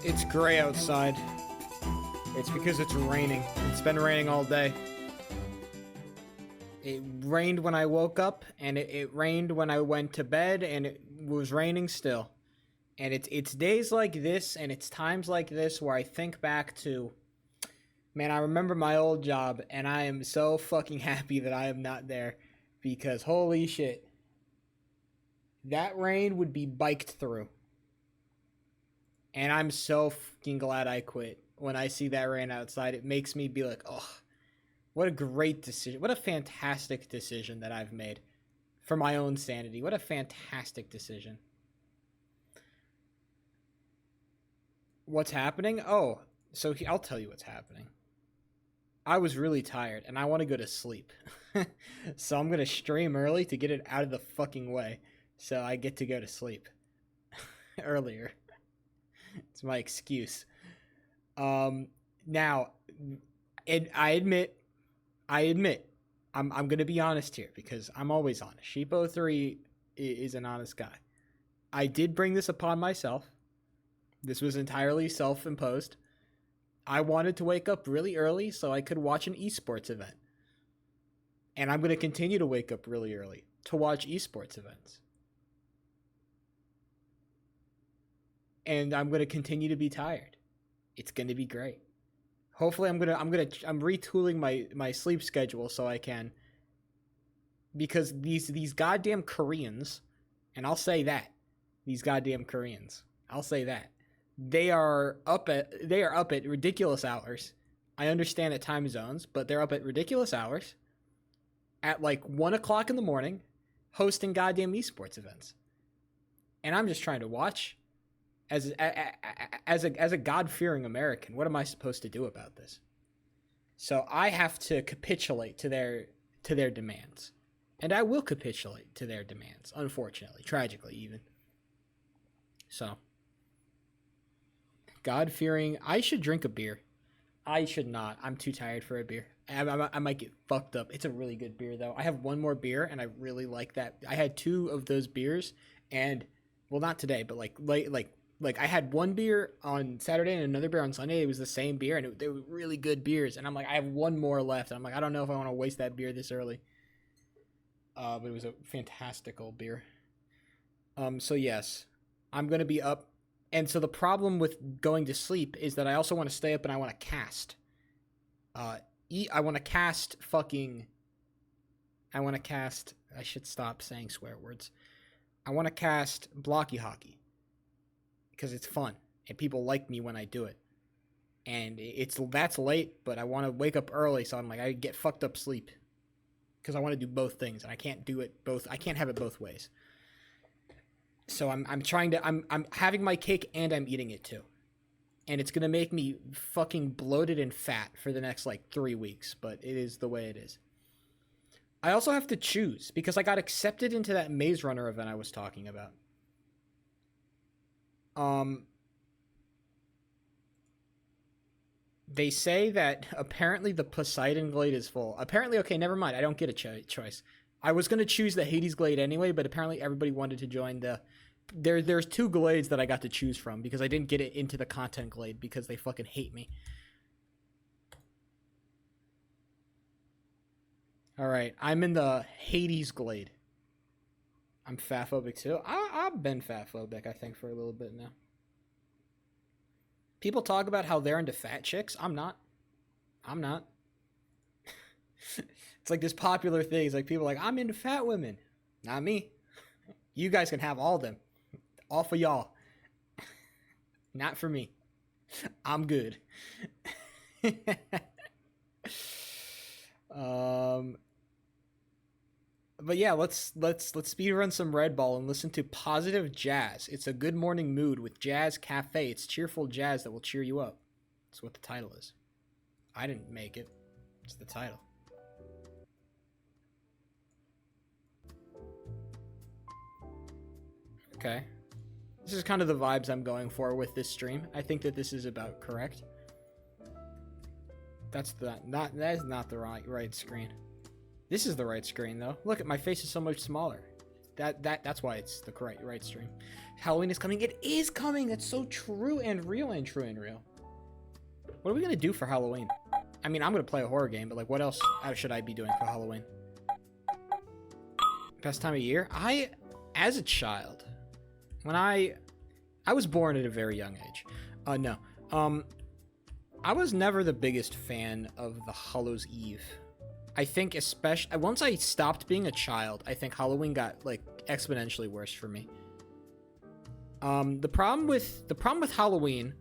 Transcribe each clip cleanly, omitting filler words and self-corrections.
It's gray outside. It's because it's raining. It's been raining all day. It rained when I woke up, and it rained when I went to bed, and it was raining still. And it's days like this, and it's times like this where I think back to, man, I remember my old job, and I am so fucking happy that I am not there, because holy shit, that rain would be biked through. And I'm so fucking glad I quit. When I see that rain outside, it makes me be like, oh, what a great decision. What a fantastic decision that I've made for my own sanity. What a fantastic decision. What's happening? Oh, so I'll tell you what's happening. I was really tired and I want to go to sleep. So I'm going to stream early to get it out of the fucking way. So I get to go to sleep earlier. It's my excuse. Now, and I admit, I'm gonna be honest here because I'm always honest. Sheep03 is an honest guy. I did bring this upon myself. This was entirely self-imposed. I wanted to wake up really early so I could watch an esports event. And I'm gonna continue to wake up really early to watch esports events. And I'm gonna continue to be tired. It's gonna be great. Hopefully, I'm retooling my sleep schedule so I can, because these goddamn Koreans, and I'll say that, these goddamn Koreans, I'll say that they are up at ridiculous hours. I understand at time zones, but they're up at ridiculous hours, at like 1 o'clock in the morning, hosting goddamn esports events, and I'm just trying to watch. As a God-fearing American, what am I supposed to do about this? So I have to capitulate to their demands, and I will capitulate to their demands. Unfortunately, tragically, even. So, God-fearing. I should drink a beer. I should not. I'm too tired for a beer. I might get fucked up. It's a really good beer, though. I have one more beer, and I really like that. I had 2 of those beers, and well, not today, but like I had one beer on Saturday and another beer on Sunday. It was the same beer, and they were really good beers. And I'm like, I have one more left. And I'm like, I don't know if I want to waste that beer this early. But it was a fantastical beer. So yes, I'm gonna be up. And so the problem with going to sleep is that I also want to stay up and I want to cast. I want to cast fucking. I want to cast. I should stop saying swear words. I want to cast Blocky Hockey. Because it's fun and people like me when I do it, and that's late, but I want to wake up early, so I'm like, I get fucked up sleep because I want to do both things, and I can't do it both. I can't have it both ways. So I'm having my cake and I'm eating it too, and it's gonna make me fucking bloated and fat for the next like 3 weeks, but it is the way it is. I also have to choose because I got accepted into that Maze Runner event I was talking about. They say that apparently the Poseidon Glade is full. Apparently, okay, never mind. I don't get a choice. I was going to choose the Hades Glade anyway, but apparently everybody wanted to join the... There's 2 glades that I got to choose from because I didn't get it into the content glade because they fucking hate me. Alright, I'm in the Hades Glade. I'm fatphobic too. I've been fatphobic, I think, for a little bit now. People talk about how they're into fat chicks. I'm not. It's like this popular thing. It's like people are like, I'm into fat women. Not me. You guys can have all of them. All for y'all. Not for me. I'm good. But yeah, let's speedrun some Red Ball and listen to Positive Jazz. It's a good morning mood with Jazz Cafe. It's cheerful jazz that will cheer you up. That's what the title is. I didn't make it. It's the title. Okay. This is kind of the vibes I'm going for with this stream. I think that this is about correct. That is not the right screen. This is the right screen, though. Look, my face is so much smaller. That's why it's the right stream. Halloween is coming. It is coming. That's so true and real and true and real. What are we gonna do for Halloween? I mean, I'm gonna play a horror game, but like, what else should I be doing for Halloween? Best time of year? As a child, when I was born at a very young age. No. I was never the biggest fan of the Hallows Eve. I think especially once I stopped being a child, I think Halloween got like exponentially worse for me. The problem with Halloween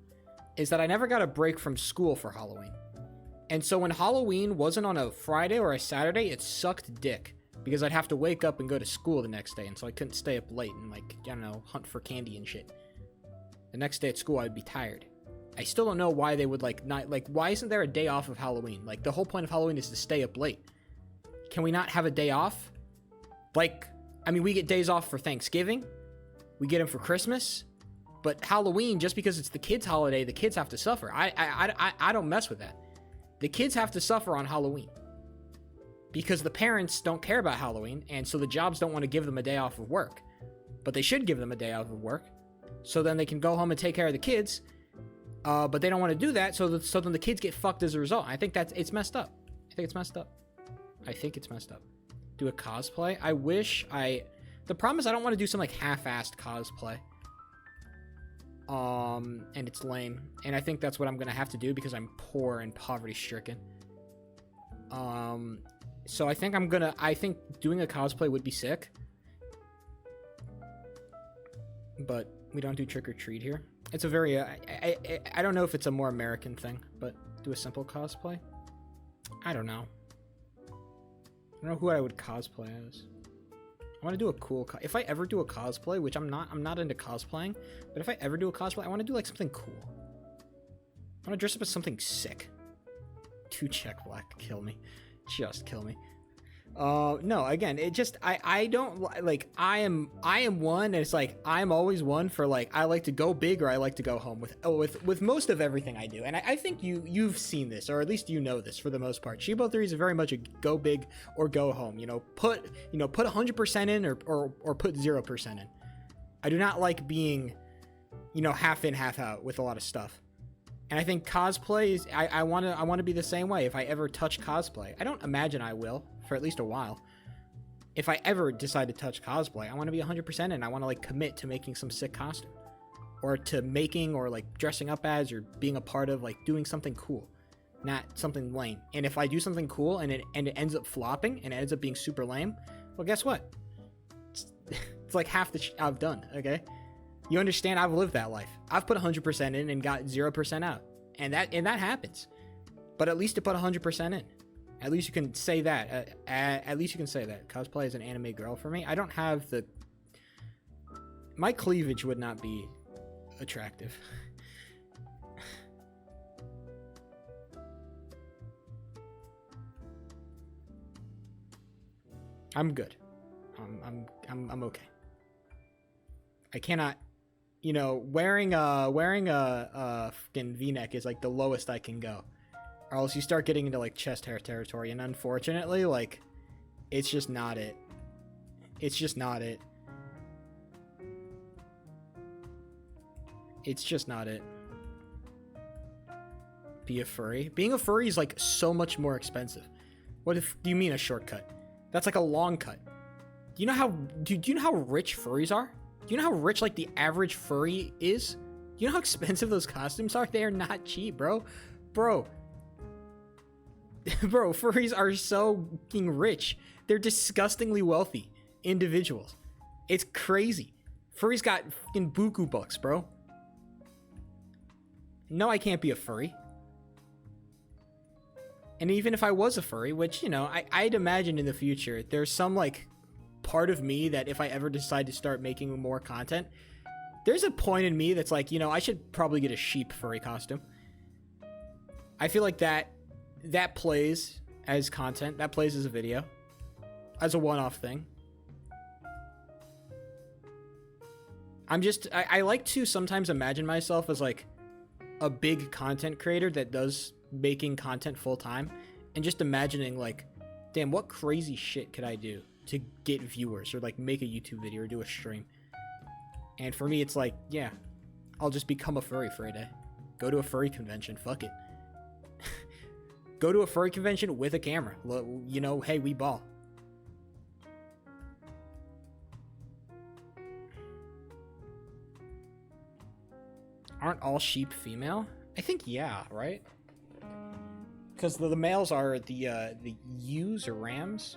is that I never got a break from school for Halloween. And so when Halloween wasn't on a Friday or a Saturday, it sucked dick because I'd have to wake up and go to school the next day, and so I couldn't stay up late and like, I don't know, hunt for candy and shit. The next day at school I'd be tired. I still don't know why they would why isn't there a day off of Halloween? Like, the whole point of Halloween is to stay up late. Can we not have a day off? Like, I mean, we get days off for Thanksgiving. We get them for Christmas. But Halloween, just because it's the kids' holiday, the kids have to suffer. I don't mess with that. The kids have to suffer on Halloween. Because the parents don't care about Halloween, and so the jobs don't want to give them a day off of work. But they should give them a day off of work. So then they can go home and take care of the kids. But they don't want to do that, so then the kids get fucked as a result. I think it's messed up. I think it's messed up. Do a cosplay? The problem is I don't want to do some like half-assed cosplay. And it's lame. And I think that's what I'm gonna have to do because I'm poor and poverty-stricken. So I think doing a cosplay would be sick. But we don't do trick-or-treat here. It's a very, I don't know if it's a more American thing, but do a simple cosplay? I don't know. I don't know who I would cosplay as. I want to do a cool, if I ever do a cosplay, which I'm not into cosplaying, but if I ever do a cosplay, I want to do like something cool. I want to dress up as something sick. 2 Czech Black, kill me. Just kill me. No, again, it just, I don't, like, I am one, and it's like, I'm always one for, like, I like to go big or I like to go home with most of everything I do, and I think you've seen this, or at least you know this for the most part. Shibo 3 is very much a go big or go home, put 100% in or put 0% in. I do not like being, half in, half out with a lot of stuff. And I think cosplay is, I want to be the same way if I ever touch cosplay. I don't imagine I will, for at least a while. If I ever decide to touch cosplay, I want to be 100% in. I want to, like, commit to making some sick costume. Or to making, or, like, dressing up as, or being a part of, like, doing something cool. Not something lame. And if I do something cool, and it ends up flopping, and it ends up being super lame, well, guess what? It's like half the I've done, okay? You understand, I've lived that life. I've put 100% in and got 0% out. And that happens. But at least to put 100% in. At least you can say that. At least you can say that. Cosplay is an anime girl for me. I don't have the... My cleavage would not be attractive. I'm good. I'm okay. I cannot... wearing a fucking V-neck is like the lowest I can go. Or else you start getting into like chest hair territory, and unfortunately, like, it's just not it. It's just not it. It's just not it. Be a furry? Being a furry is like so much more expensive. What if, do you mean a shortcut? That's like a long cut. Do you know how rich furries are? Do you know how rich, like, the average furry is? Do you know how expensive those costumes are? They are not cheap, bro. Bro, furries are so fucking rich. They're disgustingly wealthy individuals. It's crazy. Furries got fucking buku bucks, bro. No, I can't be a furry. And even if I was a furry, which, I'd imagine in the future, there's some, like, part of me that if I ever decide to start making more content, there's a point in me that's like, I should probably get a sheep furry costume. I feel like that plays as content, that plays as a video, as a one-off thing. I like to sometimes imagine myself as like a big content creator that does making content full time, and just imagining like, damn, what crazy shit could I do to get viewers or like make a YouTube video or do a stream. And for me, it's like, yeah, I'll just become a furry for a day. Go to a furry convention. Fuck it. Go to a furry convention with a camera. You know, hey, we ball. Aren't all sheep female? I think yeah, right? Because the males are the ewes or rams.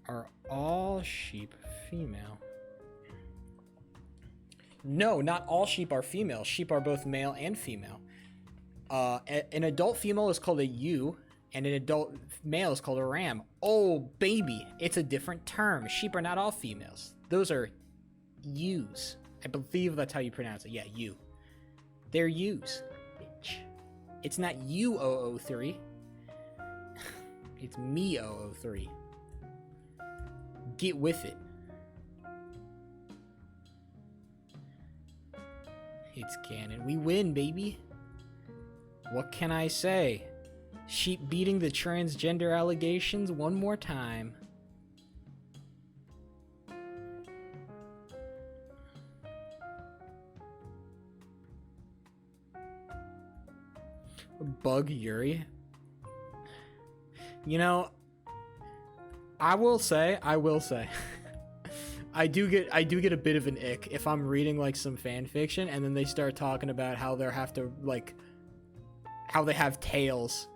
Are all sheep female? No, not all sheep are female. Sheep are both male and female. An adult female is called a ewe, and an adult male is called a ram. Oh, baby, it's a different term. Sheep are not all females. Those are ewes. I believe that's how you pronounce it. Yeah, ewe. They're ewes, bitch. It's not you 003. It's me 003. Get with it. It's canon. We win, baby. What can I say? Sheep beating the transgender allegations one more time. Bug Yuri. You know, I will say I do get a bit of an ick if I'm reading like some fan fiction and then they start talking about how they have tails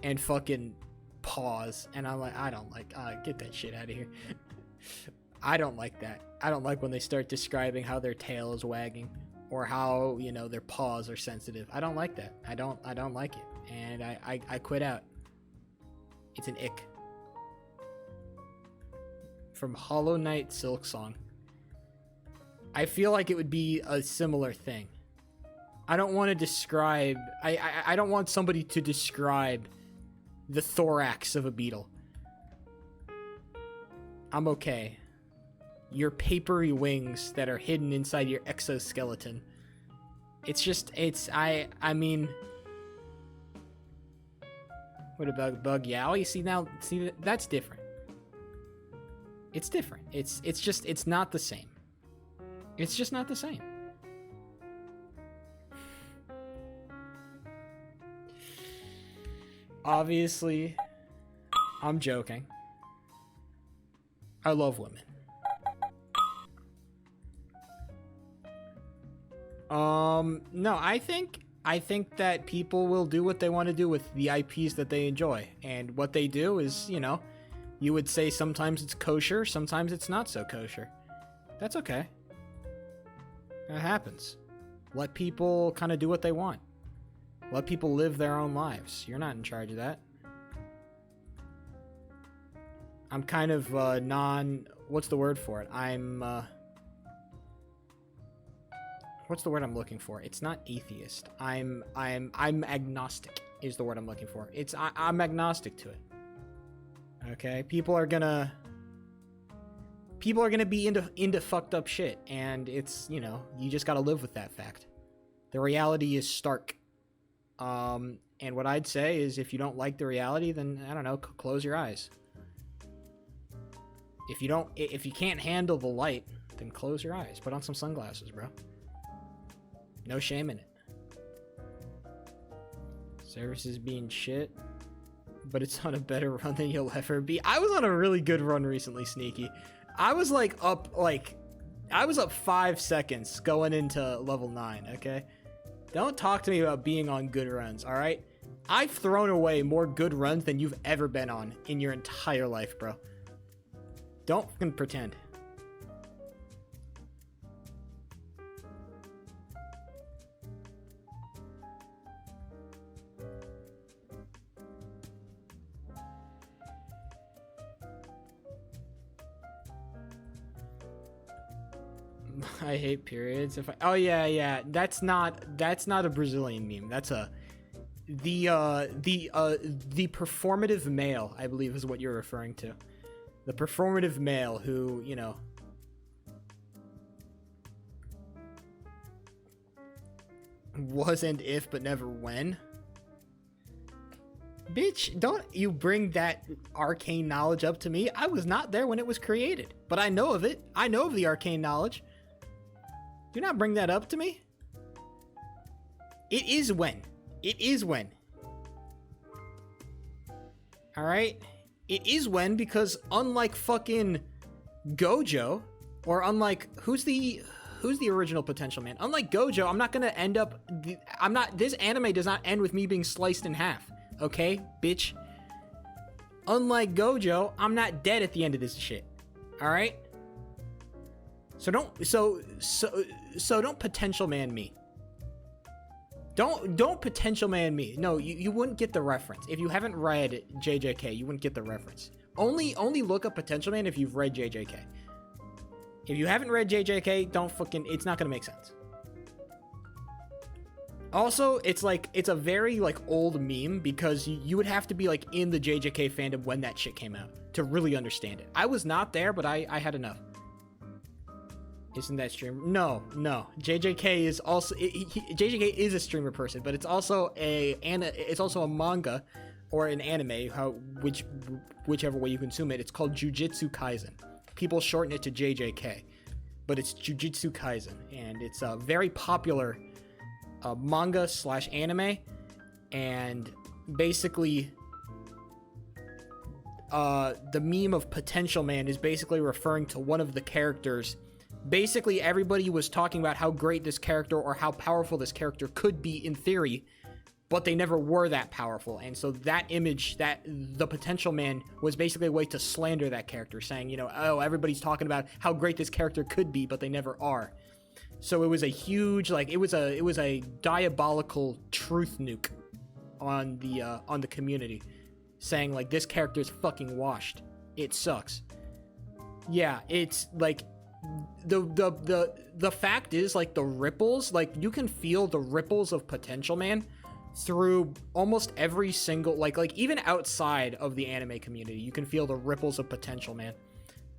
and fucking paws, and I'm like, I don't like, get that shit out of here. I don't like that. I don't like when they start describing how their tail is wagging or how, you know, their paws are sensitive. I don't like that. I don't like it, and I quit out. It's an ick. From Hollow Knight Silksong. I feel like it would be a similar thing. I don't want to describe... I don't want somebody to describe the thorax of a beetle. I'm okay. Your papery wings that are hidden inside your exoskeleton. It's just... I mean... What about Bug Yowie? See, that's different. It's different. It's not the same. It's just not the same. Obviously, I'm joking. I love women. No, I think that people will do what they want to do with the IPs that they enjoy. And what they do is, you know, you would say sometimes it's kosher, sometimes it's not so kosher. That's okay. That happens. Let people kind of do what they want. Let people live their own lives. You're not in charge of that. I'm kind of what's the word for it? What's the word I'm looking for? It's not atheist. I'm agnostic is the word I'm looking for. I'm agnostic to it. Okay? People are gonna be into fucked up shit, and it's, you know, you just gotta live with that fact. The reality is stark. And what I'd say is, if you don't like the reality, then, I don't know, close your eyes. If you can't handle the light, then close your eyes. Put on some sunglasses, bro. No shame in it. Services being shit, but it's on a better run than you'll ever be. I was on a really good run recently, Sneaky. I was up 5 seconds going into level 9, okay? Don't talk to me about being on good runs, alright? I've thrown away more good runs than you've ever been on in your entire life, bro. Don't fucking pretend. I hate periods. Oh yeah, that's not a Brazilian meme. That's the performative male, I believe, is what you're referring to. The performative male who, you know, wasn't if but never when. Bitch, don't you bring that arcane knowledge up to me. I was not there when it was created, but I know of it. I know of the arcane knowledge. Do not bring that up to me. It is when. It is when. Alright? It is when, because unlike fucking Gojo, or unlike, who's the original Potential Man? Unlike Gojo, I'm not gonna end up, this anime does not end with me being sliced in half. Okay, bitch? Unlike Gojo, I'm not dead at the end of this shit. Alright? So don't Potential Man me. Don't Potential Man me. No, you wouldn't get the reference. If you haven't read JJK, you wouldn't get the reference. Only look up Potential Man if you've read JJK. If you haven't read JJK, it's not gonna make sense. Also, it's a very old meme, because you would have to be in the JJK fandom when that shit came out to really understand it. I was not there, but I had enough. Isn't that streamer? No. JJK is also JJK is a streamer person, but it's also a manga or an anime, whichever way you consume it. It's called Jujutsu Kaisen. People shorten it to JJK, but it's Jujutsu Kaisen, and it's a very popular manga / anime, and basically the meme of Potential Man is basically referring to one of the characters. Basically, everybody was talking about how great this character or how powerful this character could be in theory, but they never were that powerful. And so that image, that the Potential Man, was basically a way to slander that character, saying, oh, everybody's talking about how great this character could be, but they never are. So it was a huge, it was a diabolical truth nuke on the community, saying this character's fucking washed. It sucks. Yeah, it's the fact is, the ripples, you can feel the ripples of Potential Man through almost every single, even outside of the anime community, you can feel the ripples of Potential Man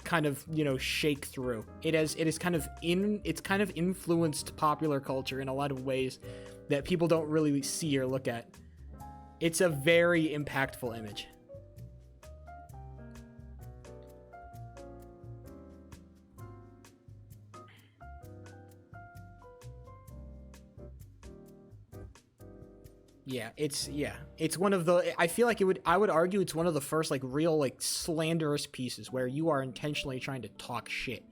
kind of, shake through. It's kind of influenced popular culture in a lot of ways that people don't really see or look at. It's a very impactful image. It's one of the, I feel like I would argue it's one of the first real slanderous pieces where you are intentionally trying to talk shit.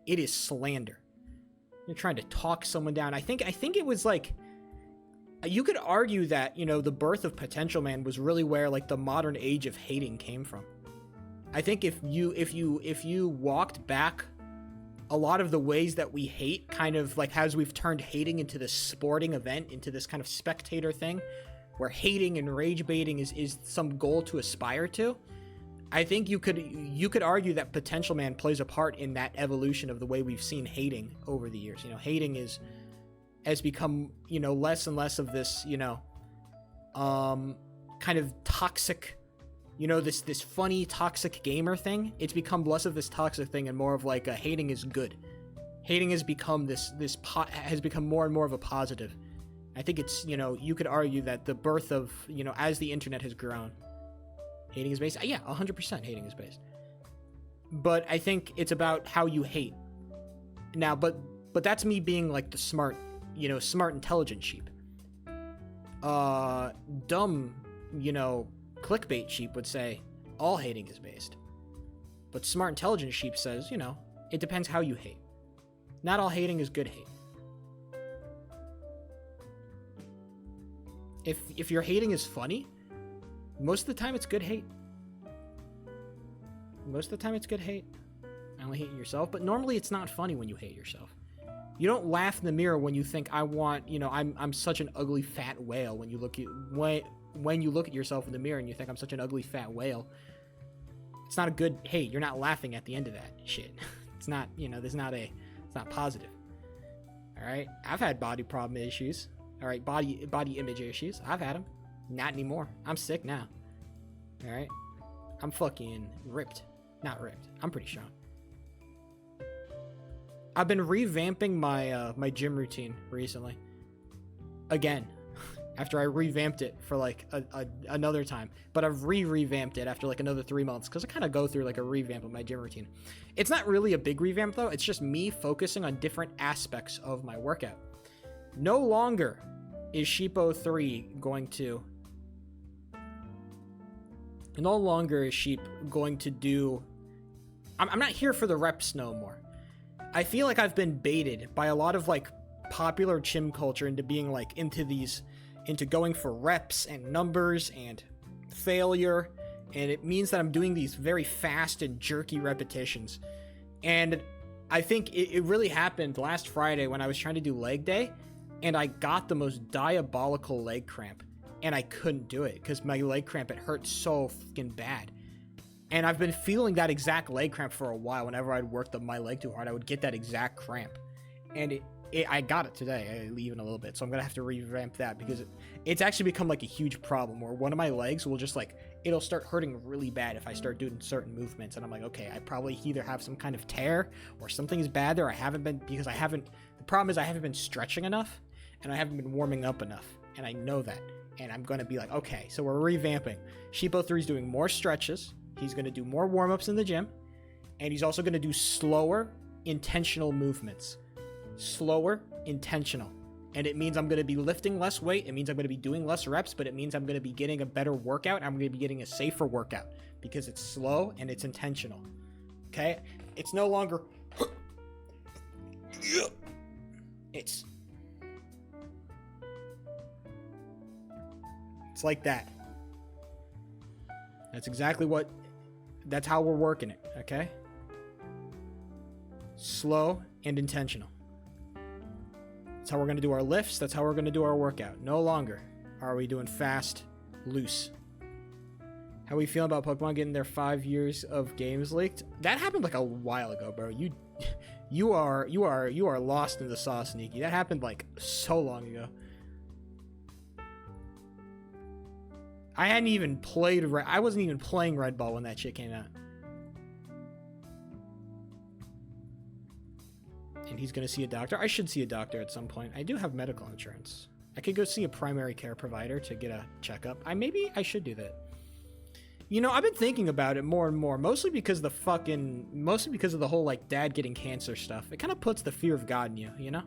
It is slander. You're trying to talk someone down. I think it was you could argue that, the birth of Potential Man was really where the modern age of hating came from. I think if you walked back a lot of the ways that we hate, kind of as we've turned hating into this sporting event, into this kind of spectator thing, where hating and rage baiting is some goal to aspire to. I think you could argue that Potential Man plays a part in that evolution of the way we've seen hating over the years. Hating has become, less and less of this, kind of toxic, this funny toxic gamer thing. It's become less of this toxic thing and more of a hating is good. Hating has become has become more and more of a positive. I think it's, you could argue that the birth of, as the internet has grown, hating is based. Yeah, 100% hating is based. But I think it's about how you hate. Now, but that's me being the smart, smart, intelligent sheep. Dumb, clickbait sheep would say all hating is based. But smart, intelligent sheep says, it depends how you hate. Not all hating is good hate. If your hating is funny, most of the time it's good hate. Most of the time it's good hate. I only hate yourself, but normally it's not funny when you hate yourself. You don't laugh in the mirror when you think I'm such an ugly fat whale when you look at yourself in the mirror and you think I'm such an ugly fat whale. It's not a good hate. You're not laughing at the end of that shit. It's not, it's not positive. All right. I've had body problem issues. All right. Body image issues. I've had them. Not anymore. I'm sick now. All right. I'm fucking ripped. Not ripped. I'm pretty strong. I've been revamping my my gym routine recently. Again. after I revamped it for like another time. But I've revamped it after like another 3 months because I kind of go through like a revamp of my gym routine. It's not really a big revamp though. It's just me focusing on different aspects of my workout. No longer is Sheep03 going to... No longer is Sheep going to do... I'm not here for the reps no more. I feel like I've been baited by a lot of like popular gym culture into being like into going for reps and numbers and failure, and it means that I'm doing these very fast and jerky repetitions. And I think it really happened last Friday when I was trying to do leg day, and I got the most diabolical leg cramp, and I couldn't do it because my leg cramp, it hurt so fucking bad. And I've been feeling that exact leg cramp for a while. Whenever I'd work my leg too hard, I would get that exact cramp. And I got it today, even a little bit. So I'm going to have to revamp that because it's actually become like a huge problem where one of my legs will just like, it'll start hurting really bad if I start doing certain movements. And I'm like, okay, I probably either have some kind of tear or something's bad there. The problem is I haven't been stretching enough and I haven't been warming up enough. And I know that. And I'm going to be like, okay, so we're revamping. Sheep03 is doing more stretches. He's going to do more warm-ups in the gym, and he's also going to do slower, intentional movements. Slower, intentional. And it means I'm going to be lifting less weight. It means I'm going to be doing less reps, but it means I'm going to be getting a better workout. I'm going to be getting a safer workout because it's slow and it's intentional. Okay? It's no longer... It's like that. That's how we're working it, okay? Slow and intentional. That's how we're going to do our lifts. That's how we're going to do our workout. No longer are we doing fast, loose. How we feeling about Pokemon getting their 5 years of games leaked? That happened like a while ago, bro. You are lost in the sauce, Nikki. That happened like so long ago. I hadn't even played... I wasn't even playing Red Ball when that shit came out. And he's going to see a doctor. I should see a doctor at some point. I do have medical insurance. I could go see a primary care provider to get a checkup. Maybe I should do that. You know, I've been thinking about it more and more. Mostly because of the whole, like, dad getting cancer stuff. It kind of puts the fear of God in you, you know?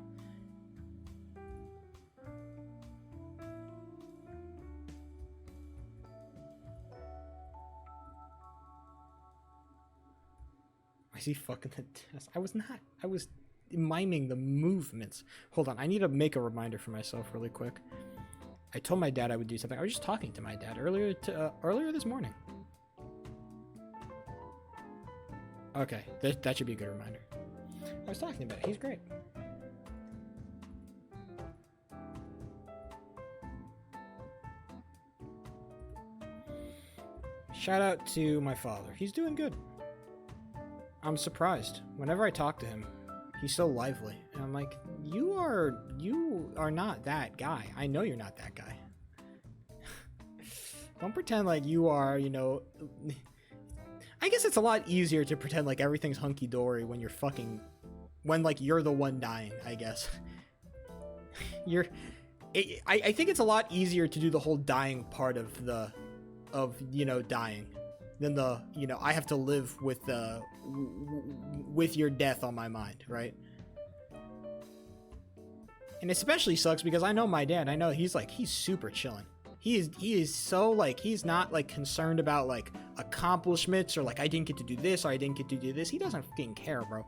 Is he fucking the test? I was not. I was miming the movements. Hold on. I need to make a reminder for myself really quick. I told my dad I would do something. I was just talking to my dad earlier this morning. Okay. That should be a good reminder. I was talking about it. He's great. Shout out to my father. He's doing good. I'm surprised. Whenever I talk to him, he's so lively. And I'm like, you are not that guy. I know you're not that guy. Don't pretend like you are, you know... I guess it's a lot easier to pretend like everything's hunky-dory when like you're the one dying, I guess. I think it's a lot easier to do the whole dying part of dying than I have to live with your death on my mind, right? And it especially sucks because I know my dad. I know he's super chilling. He is so like, he's not like concerned about like accomplishments or like I didn't get to do this or I didn't get to do this. He doesn't fucking care, bro.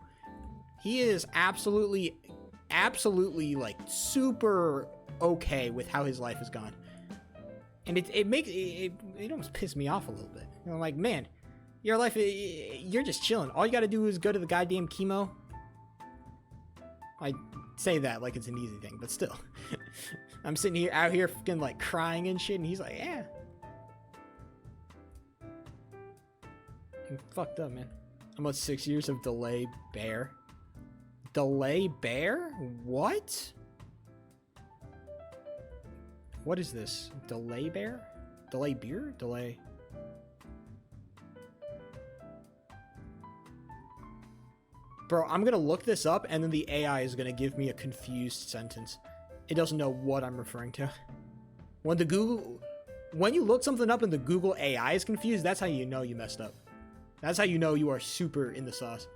He is absolutely like super okay with how his life has gone. And it almost pissed me off a little bit. I'm like, man, your life, you're just chilling. All you got to do is go to the goddamn chemo. I say that like it's an easy thing, but still. I'm sitting out here fucking like crying and shit, and he's like, yeah. I'm fucked up, man. I'm on 6 years of delay bear. Delay bear? What? What is this? Delay bear? Delay beer? Delay... Bro, I'm gonna look this up, and then the AI is gonna give me a confused sentence. It doesn't know what I'm referring to. When the Google, when you look something up and the Google AI is confused, that's how you know you messed up. That's how you know you are super in the sauce.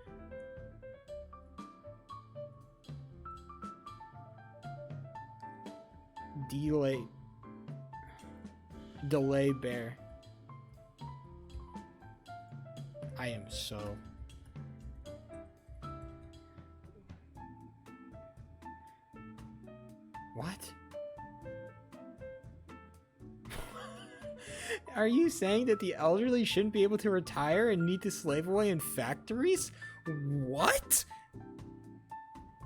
Delay bear. I am so... What? Are you saying that the elderly shouldn't be able to retire and need to slave away in factories? What?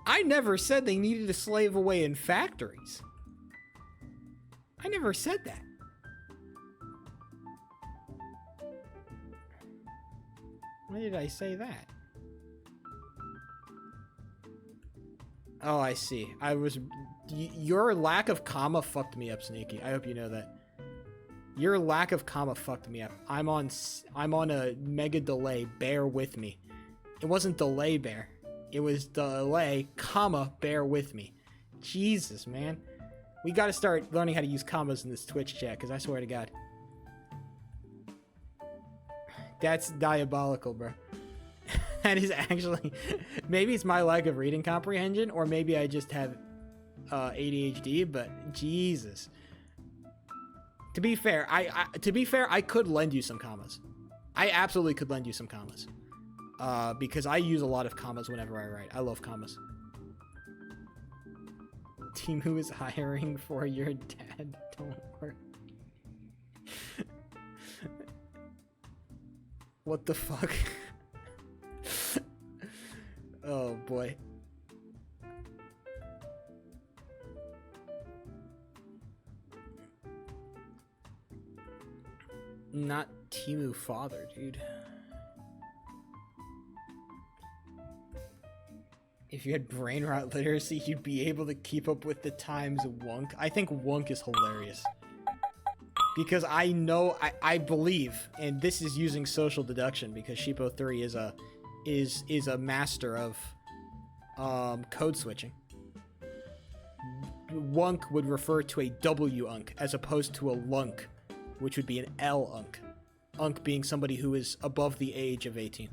I never said they needed to slave away in factories. I never said that. When did I say that? Oh, I see. Your lack of comma fucked me up, Sneaky. I hope you know that. Your lack of comma fucked me up. I'm on a mega delay. Bear with me. It wasn't delay bear. It was delay, comma, bear with me. Jesus, man. We gotta start learning how to use commas in this Twitch chat, because I swear to God. That's diabolical, bro. That is actually... Maybe it's my lack of reading comprehension, or maybe I just have ADHD, but Jesus. To be fair, I could lend you some commas. I absolutely could lend you some commas. Because I use a lot of commas whenever I write. I love commas. Timu is hiring for your dad. Don't worry. What the fuck? Oh boy. Not Timu father, dude. If you had brain rot literacy, you'd be able to keep up with the times Wunk. I think Wunk is hilarious. Because I know, I believe, and this is using social deduction because Sheepo3 is a master of code switching. Wunk would refer to a W-unk as opposed to a lunk, which would be an L-unk. Unk being somebody who is above the age of 18.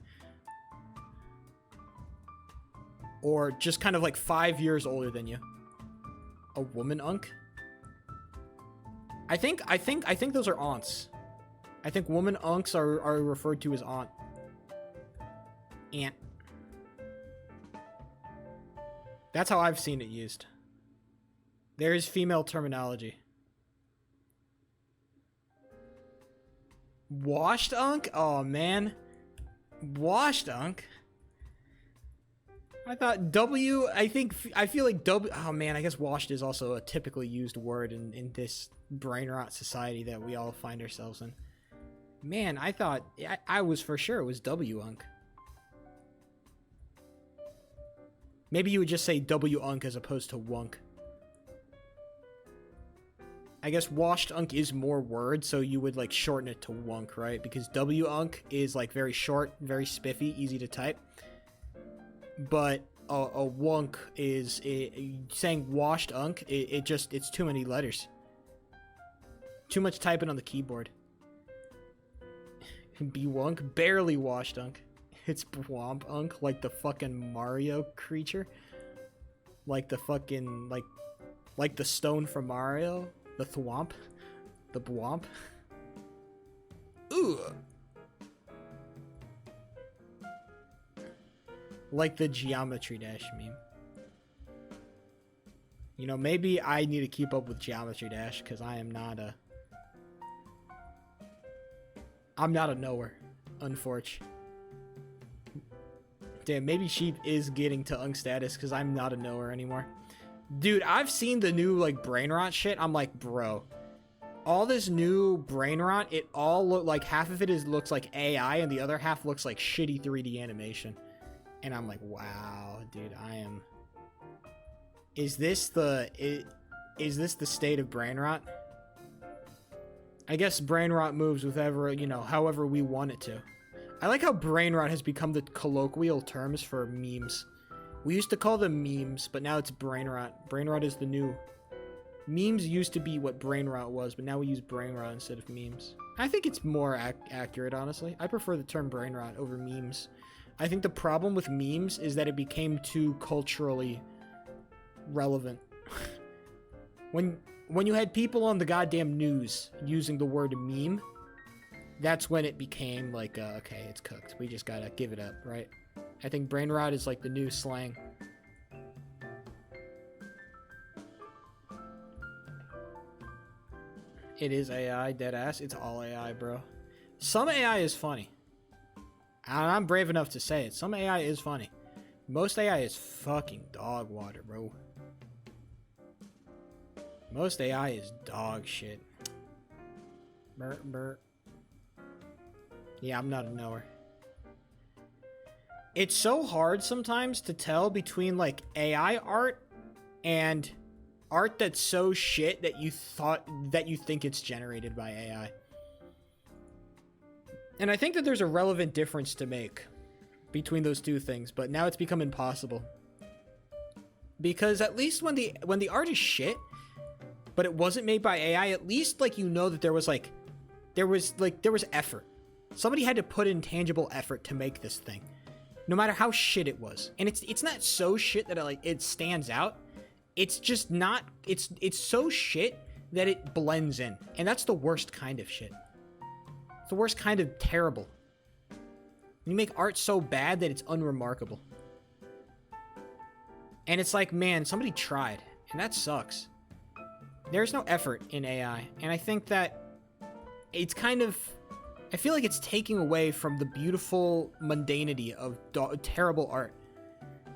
Or just kind of like 5 years older than you. A woman-unk? I think those are aunts. I think woman-unks are referred to as aunt. Aunt. That's how I've seen it used. There is female terminology. Washed unk? Oh man. Washed unk? I thought W, I feel like W, oh man, I guess washed is also a typically used word in this brain rot society that we all find ourselves in. Man, I thought, I was for sure it was W-unk. Maybe you would just say W-unk as opposed to wunk. I guess washed unk is more word, so you would like shorten it to wunk, right? Because W-unk is like very short, very spiffy, easy to type. But a wunk is saying washed unk. It's too many letters. Too much typing on the keyboard. Be wunk, barely washed unk. It's Bwomp unk, like the fucking Mario creature. Like the fucking like the stone from Mario. The thwomp. The Bwomp. Ooh. Like the Geometry Dash meme. You know, maybe I need to keep up with Geometry Dash because I'm not a knower, unfortunately. Damn, maybe Sheep is getting to unk status because I'm not a knower anymore. Dude, I've seen the new like brain rot shit. I'm like, bro, all this new brain rot, it all look like half of it looks like AI and the other half looks like shitty 3D animation. And I'm like, wow, dude, I am... Is this the state of brain rot? I guess brain rot moves with however we want it to. I like how brain rot has become the colloquial terms for memes. We used to call them memes, but now it's brain rot. Brain rot is the new Memes used to be what brain rot was, but now we use brain rot instead of memes. I think it's more accurate, honestly. I prefer the term brain rot over memes. I think the problem with memes is that it became too culturally relevant. When you had people on the goddamn news using the word meme, that's when it became like, okay, it's cooked. We just gotta give it up, right? I think brain rot is like the new slang. It is AI, deadass. It's all AI, bro. Some AI is funny. And I'm brave enough to say it. Some AI is funny. Most AI is fucking dog water, bro. Most AI is dog shit. Burr. Yeah, I'm not a knower. It's so hard sometimes to tell between like AI art and art that's so shit that you think it's generated by AI. And I think that there's a relevant difference to make between those two things, but now it's become impossible. Because at least when the art is shit, but it wasn't made by AI, at least like you know that there was effort. Somebody had to put in tangible effort to make this thing. No matter how shit it was. And it's not so shit that it stands out. It's just not, it's so shit that it blends in. And that's the worst kind of shit. It's the worst kind of terrible. You make art so bad that it's unremarkable. And it's like, man, somebody tried. And that sucks. There's no effort in AI. And I think that it's kind of, I feel like it's taking away from the beautiful mundanity of terrible art.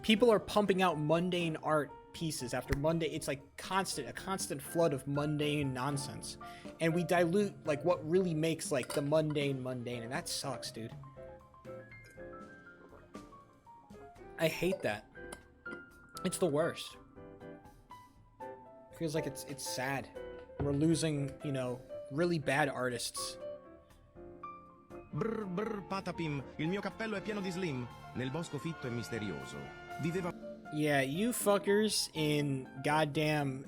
People are pumping out mundane art pieces after mundane. It's like a constant flood of mundane nonsense. And we dilute like what really makes like the mundane, and that sucks, dude. I hate that. It's the worst. Feels like it's sad. We're losing, really bad artists. Brr brr patapim, il mio cappello è pieno di slim. Nel bosco fitto e misterioso. Viveva. Yeah, you fuckers in goddamn...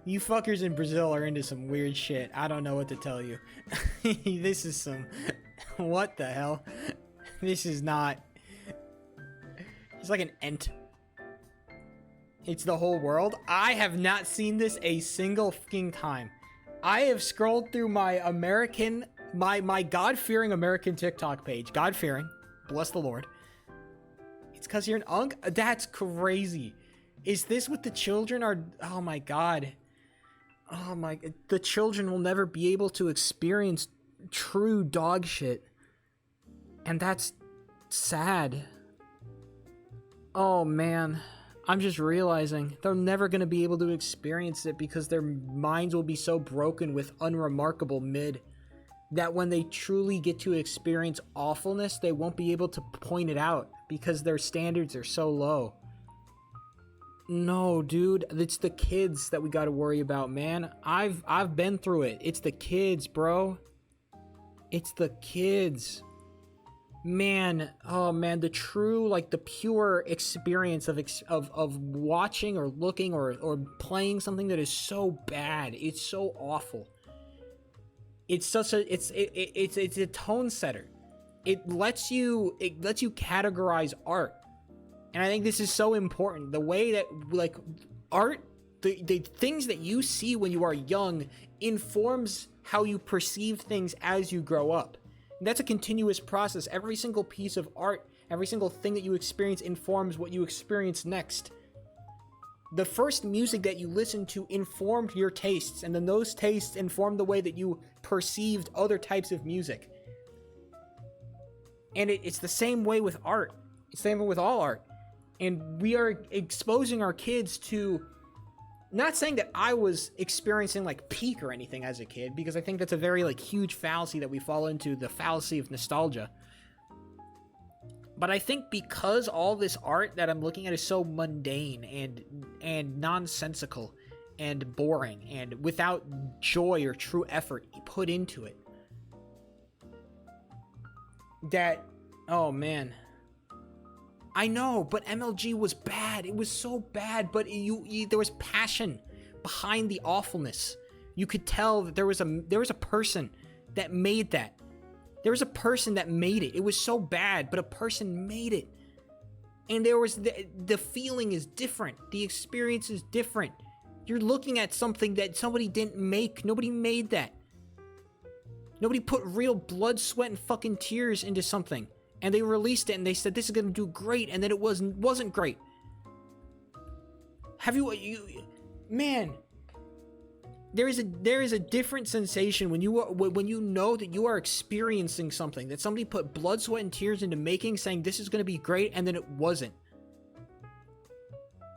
You fuckers in Brazil are into some weird shit. I don't know what to tell you. This is some... What the hell? This is not... It's like an ent. It's the whole world. I have not seen this a single fucking time. I have scrolled through my my God-fearing American TikTok page. God-fearing. Bless the Lord. It's because you're an unk? That's crazy. Is this what the children are? Oh my God. Oh my. The children will never be able to experience true dog shit. And that's sad. Oh man. I'm just realizing they're never going to be able to experience it because their minds will be so broken with unremarkable mid that when they truly get to experience awfulness, they won't be able to point it out because their standards are so low. No, dude, it's the kids that we got to worry about, man. I've been through it. It's the kids, bro. It's the kids. Man, oh man, the true, like the pure experience of watching or looking or playing something that is so bad. It's so awful. It's such a it's a tone setter. It lets you categorize art. And I think this is so important. The way that like art, the things that you see when you are young informs how you perceive things as you grow up. And that's a continuous process. Every single piece of art, every single thing that you experience informs what you experience next. The first music that you listened to informed your tastes, and then those tastes informed the way that you perceived other types of music. And it's the same way with art. It's the same way with all art. And we are exposing our kids to... Not saying that I was experiencing like peak or anything as a kid, because I think that's a very like huge fallacy that we fall into, the fallacy of nostalgia. But I think because all this art that I'm looking at is so mundane and nonsensical and boring and without joy or true effort put into it, that, oh man, I know, but MLG was bad. It was so bad, but there was passion behind the awfulness. You could tell that there was a person that made that. There was a person that made it. It was so bad, but a person made it. And there was the feeling is different. The experience is different. You're looking at something that somebody didn't make. Nobody made that. Nobody put real blood, sweat, and fucking tears into something. And they released it and they said this is gonna do great, and then it wasn't great. Have you man, there is a different sensation when you know that you are experiencing something that somebody put blood, sweat, and tears into making, saying this is gonna be great, and then it wasn't.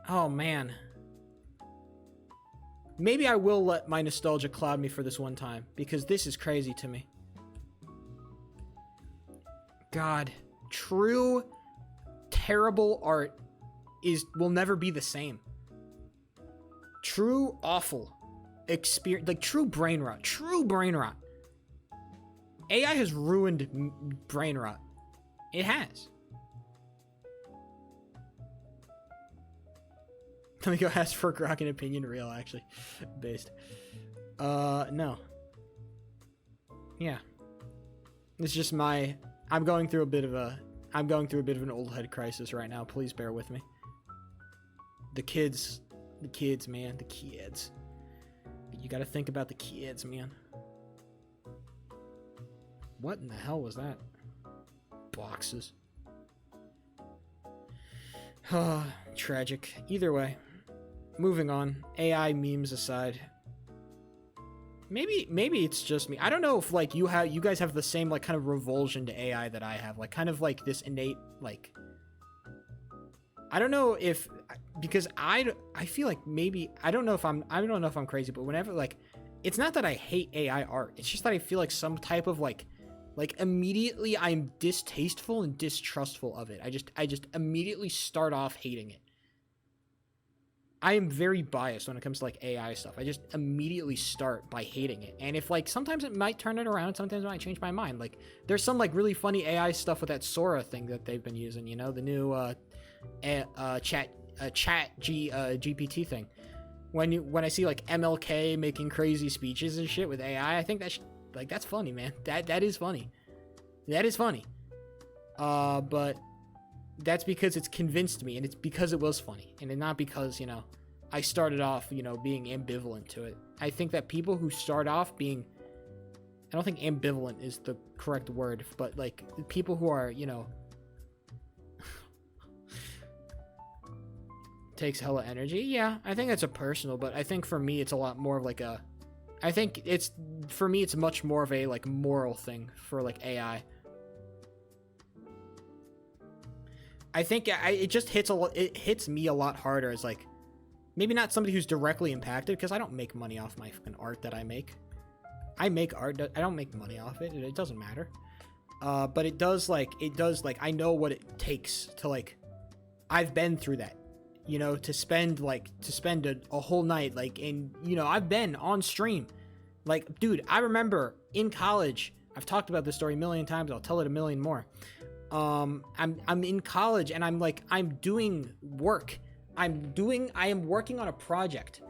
Oh man. Maybe I will let my nostalgia cloud me for this one time, because this is crazy to me. God, true terrible art will never be the same. True awful experience, like true brain rot. AI has ruined brain rot. It has. Let me go ask for a Grok and opinion real, actually. Based. No. Yeah. It's just I'm going through a bit of an old head crisis right now. Please bear with me. The kids, man, the kids. You gotta think about the kids, man. What in the hell was that? Boxes. Tragic. Either way. Moving on. AI memes aside. Maybe it's just me. I don't know if like you guys have the same like kind of revulsion to AI that I have. Like kind of like this innate like, I don't know if, because I feel like maybe I don't know if I'm crazy, but whenever like, it's not that I hate AI art. It's just that I feel like some type of like immediately I'm distasteful and distrustful of it. I just immediately start off hating it. I am very biased when it comes to like AI stuff. I just immediately start by hating it. And if like, sometimes it might turn it around, sometimes it might change my mind. Like there's some like really funny AI stuff with that Sora thing that they've been using, you know, the new GPT thing. When I see like MLK making crazy speeches and shit with AI, I think that's funny, man. That is funny. That is funny. But that's because it's convinced me, and it's because it was funny, and not because, you know, I started off, you know, being ambivalent to it. I think that people who start off being, I don't think ambivalent is the correct word, but like people who are, you know, takes hella energy. Yeah, I think that's a personal, but I think for me it's a lot more of like for me it's much more of a like moral thing for like AI. I think it just hits it hits me a lot harder as like, maybe not somebody who's directly impacted, because I don't make money off my fucking art that I make. I make art, I don't make money off it. It doesn't matter. But it does like I know what it takes to like, I've been through that, you know, to spend a whole night, like, and you know, I've been on stream, like, dude, I remember in college, I've talked about this story a million times, I'll tell it a million more. I'm in college and I'm doing work. I am working on a project,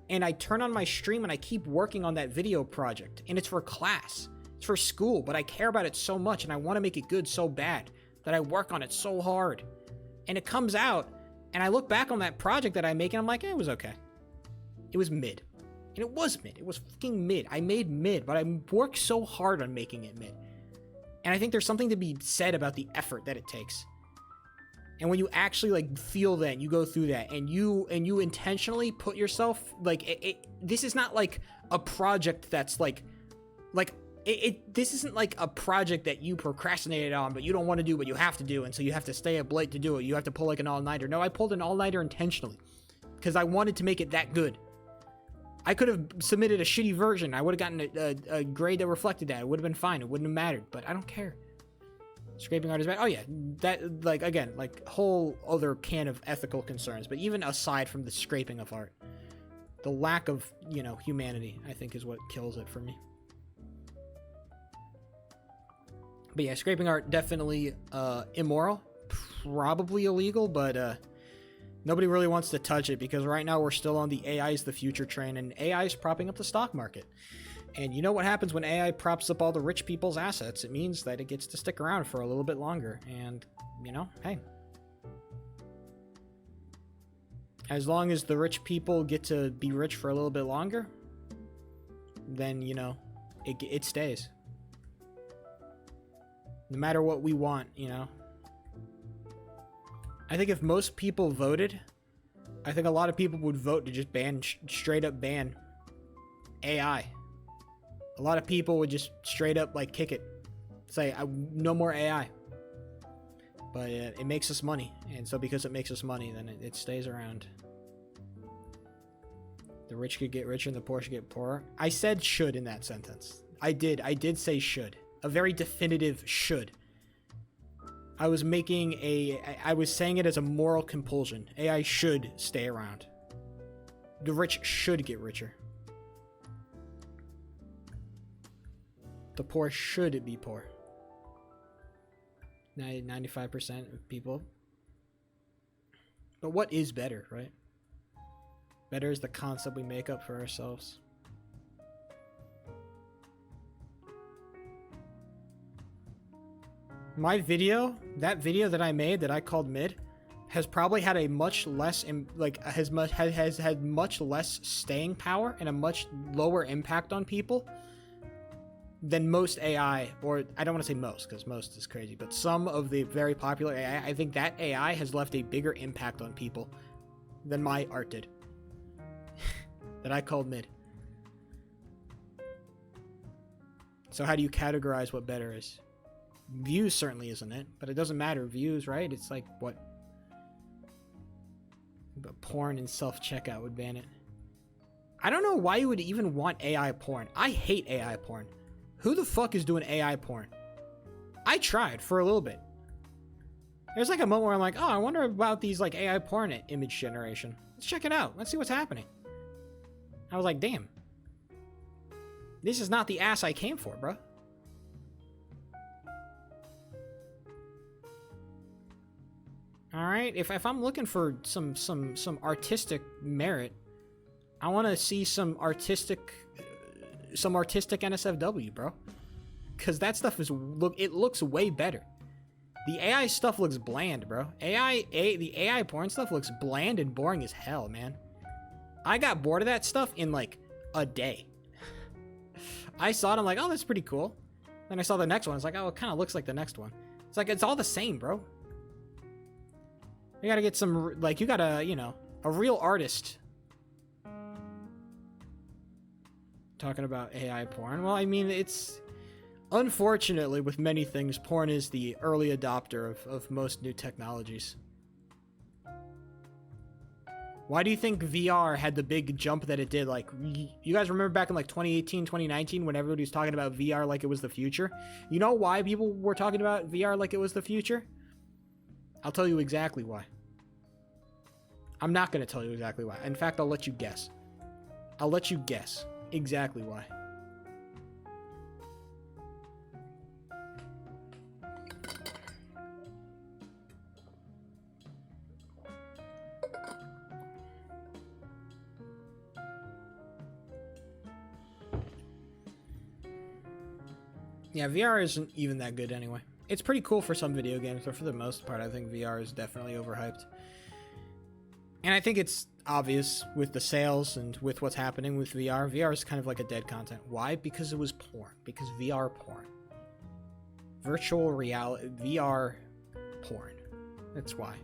and I turn on my stream and I keep working on that video project, and it's for class, it's for school, but I care about it so much and I want to make it good so bad that I work on it so hard, and it comes out and I look back on that project that I make and I'm like, it was okay. It was mid. And it was mid. It was fucking mid. I made mid, but I worked so hard on making it mid. And I think there's something to be said about the effort that it takes. And when you actually like feel that, you go through that, and you intentionally put yourself like this is not like a project that's this isn't like a project that you procrastinated on, but you don't want to do, but you have to do, and so you have to stay up late to do it. You have to pull like an all-nighter. No, I pulled an all-nighter intentionally because I wanted to make it that good. I could have submitted a shitty version. I would have gotten a grade that reflected that. It would have been fine. It wouldn't have mattered, but I don't care. Scraping art is bad. Oh yeah, that, like, again, like, whole other can of ethical concerns. But even aside from the scraping of art, the lack of, you know, humanity, I think, is what kills it for me. But yeah, scraping art, definitely immoral. probably illegal, but nobody really wants to touch it because right now we're still on the AI is the future train, and AI is propping up the stock market. And you know what happens when AI props up all the rich people's assets? It means that it gets to stick around for a little bit longer. And, you know, hey. As long as the rich people get to be rich for a little bit longer, then, you know, it stays. No matter what we want, you know. I think if most people voted, I think a lot of people would vote to just ban, straight up ban AI. A lot of people would just straight up like kick it, say no more AI. But it makes us money, and so because it makes us money, then it stays around. The rich could get richer and the poor should get poorer. I said should in that sentence. I did say should. A very definitive should. I was saying it as a moral compulsion. AI should stay around. The rich should get richer. The poor should be poor. 95% of people. But what is better, right? Better is the concept we make up for ourselves. My video, that video that I made that I called mid, has probably had a much less has had much less staying power and a much lower impact on people than most AI, or I don't want to say most because most is crazy, but some of the very popular AI. I think that AI has left a bigger impact on people than my art did. That I called mid. So how do you categorize what better is? Views certainly isn't it, but it doesn't matter. Views, right? It's like what? But porn and self-checkout would ban it. I don't know why you would even want AI porn. I hate AI porn. Who the fuck is doing AI porn? I tried for a little bit. There's like a moment where I'm like, oh, I wonder about these like AI porn image generation. Let's check it out. Let's see what's happening. I was like, damn. This is not the ass I came for, bro. All right, if I'm looking for some artistic merit, I want to see some artistic NSFW, bro. Cause that stuff it looks way better. The AI stuff looks bland, bro. The AI porn stuff looks bland and boring as hell, man. I got bored of that stuff in like a day. I saw it, I'm like, oh, that's pretty cool. Then I saw the next one, it's like, oh, it kind of looks like the next one. It's like, it's all the same, bro. You gotta get some, like, you gotta, you know, a real artist. Talking about AI porn. Well, I mean, it's, unfortunately, with many things, porn is the early adopter of most new technologies. Why do you think VR had the big jump that it did? Like, you guys remember back in like 2018, 2019, when everybody was talking about VR like it was the future? You know why people were talking about VR like it was the future? I'll tell you exactly why. I'm not going to tell you exactly why. In fact, I'll let you guess. I'll let you guess exactly why. Yeah, VR isn't even that good anyway. It's pretty cool for some video games, but for the most part, I think VR is definitely overhyped. And I think it's obvious with the sales and with what's happening with VR. VR is kind of like a dead content. Why? Because it was porn. Because VR porn. Virtual reality, VR porn. That's why.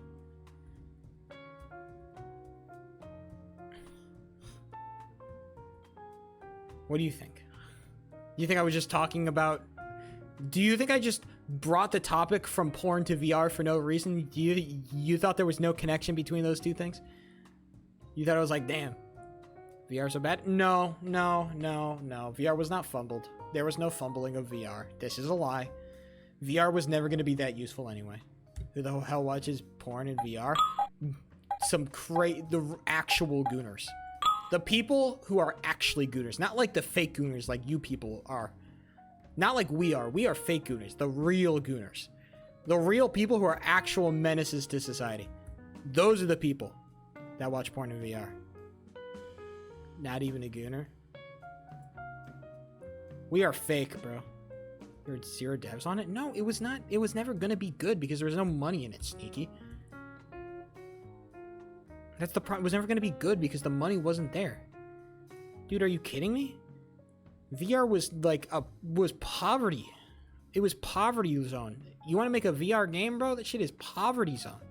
What do you think? You think I was just talking about... Do you think I just brought the topic from porn to VR for no reason? You thought there was no connection between those two things? You thought I was like, damn, VR so bad? No. VR was not fumbled. There was no fumbling of VR. This is a lie. VR was never going to be that useful anyway. Who the hell watches porn in VR? The actual gooners. The people who are actually gooners. Not like the fake gooners like you people are. Not like we are. We are fake gooners. The real gooners. The real people who are actual menaces to society. Those are the people that watch porn in VR. Not even a gooner. We are fake, bro. There were 0 devs on it? No, it was not. It was never going to be good because there was no money in it, Sneaky. That's the problem. It was never going to be good because the money wasn't there. Dude, are you kidding me? VR was like was poverty. It was poverty zone. You want to make a VR game, bro? That shit is poverty zone.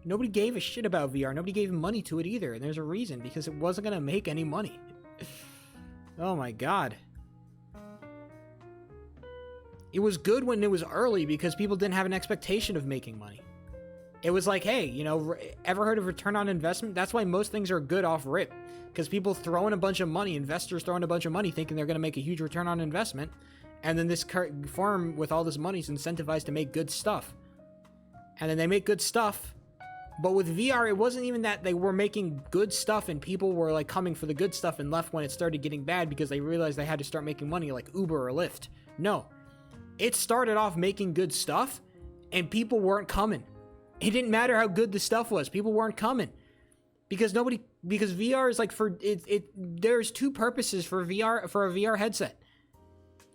Nobody gave a shit about VR. Nobody gave money to it either. And there's a reason, because it wasn't going to make any money. Oh my god. It was good when it was early because people didn't have an expectation of making money. It was like, hey, you know, ever heard of return on investment? That's why most things are good off rip. Because people throw in a bunch of money, investors throw in a bunch of money thinking they're going to make a huge return on investment. And then this firm with all this money is incentivized to make good stuff. And then they make good stuff. But with VR, it wasn't even that they were making good stuff and people were like coming for the good stuff and left when it started getting bad because they realized they had to start making money like Uber or Lyft. No. It started off making good stuff and people weren't coming. It didn't matter how good the stuff was. People weren't coming. Because VR is like there's 2 purposes for a VR headset.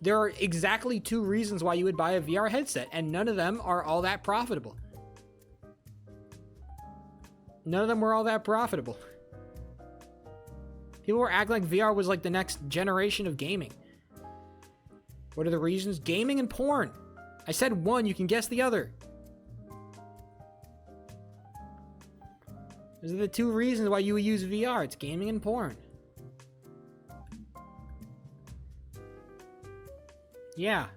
There are exactly 2 reasons why you would buy a VR headset, and none of them are all that profitable. None of them were all that profitable. People were acting like VR was like the next generation of gaming. What are the reasons? Gaming and porn. I said one, you can guess the other. Those are the 2 reasons why you would use VR. It's gaming and porn. Yeah.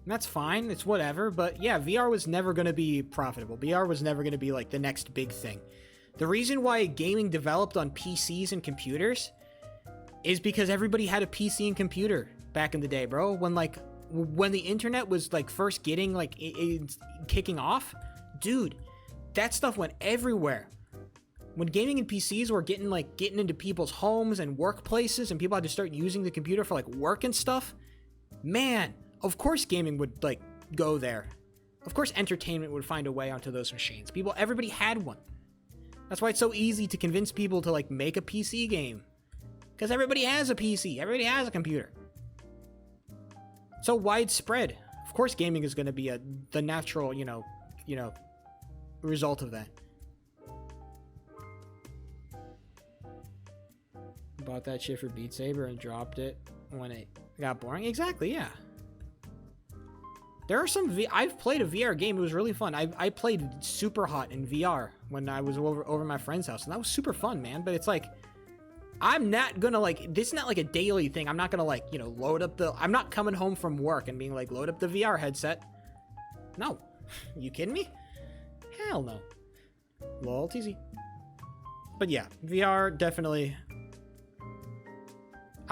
And that's fine. It's whatever. But yeah, VR was never going to be profitable. VR was never going to be like the next big thing. The reason why gaming developed on PCs and computers is because everybody had a PC and computer back in the day, bro. When the internet was like first getting like kicking off, dude, that stuff went everywhere. When gaming and PCs were getting into people's homes and workplaces and people had to start using the computer for like work and stuff, man, of course gaming would like go there. Of course entertainment would find a way onto those machines. Everybody had one. That's why it's so easy to convince people to like make a PC game. Because everybody has a PC. Everybody has a computer. So widespread. Of course gaming is going to be the natural, result of that. Bought that shit for Beat Saber and dropped it when it got boring. Exactly, yeah. There are some I've played a VR game. It was really fun. I played Super Hot in VR when I was over my friend's house, and that was super fun, man. But it's like, I'm not gonna this is not like a daily thing. I'm not gonna load up I'm not coming home from work and being like, load up the VR headset. No. You kidding me? Hell no. Lol, TZ. But yeah, VR definitely.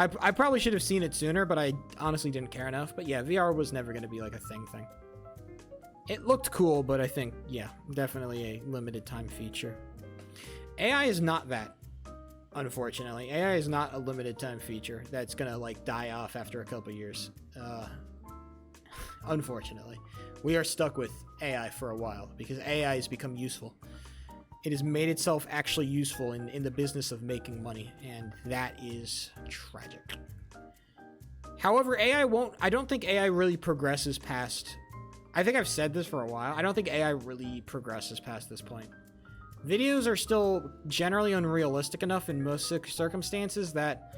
I probably should have seen it sooner, but I honestly didn't care enough. But yeah, VR was never going to be like a thing. It looked cool, but I think, yeah, definitely a limited time feature. AI is not that, unfortunately. AI is not a limited time feature that's going to die off after a couple years. Unfortunately. We are stuck with AI for a while because AI has become useful. It has made itself actually useful in the business of making money, and that is tragic. However, I don't think AI really progresses past, I think I've said this for a while, I don't think AI really progresses past this point. Videos are still generally unrealistic enough in most circumstances that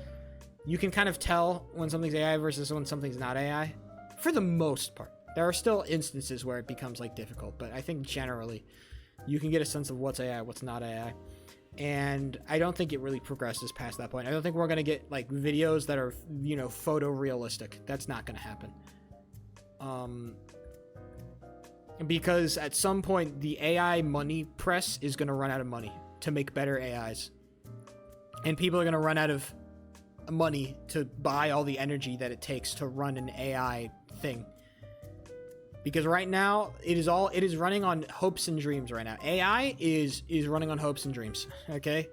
you can kind of tell when something's AI versus when something's not AI, for the most part. There are still instances where it becomes difficult, but I think generally you can get a sense of what's AI, what's not AI. And I don't think it really progresses past that point. I don't think we're going to get videos that are, photorealistic. That's not going to happen. Because at some point the AI money press is going to run out of money to make better AIs. And people are going to run out of money to buy all the energy that it takes to run an AI thing. Because right now, it is running on hopes and dreams right now. AI is running on hopes and dreams, okay?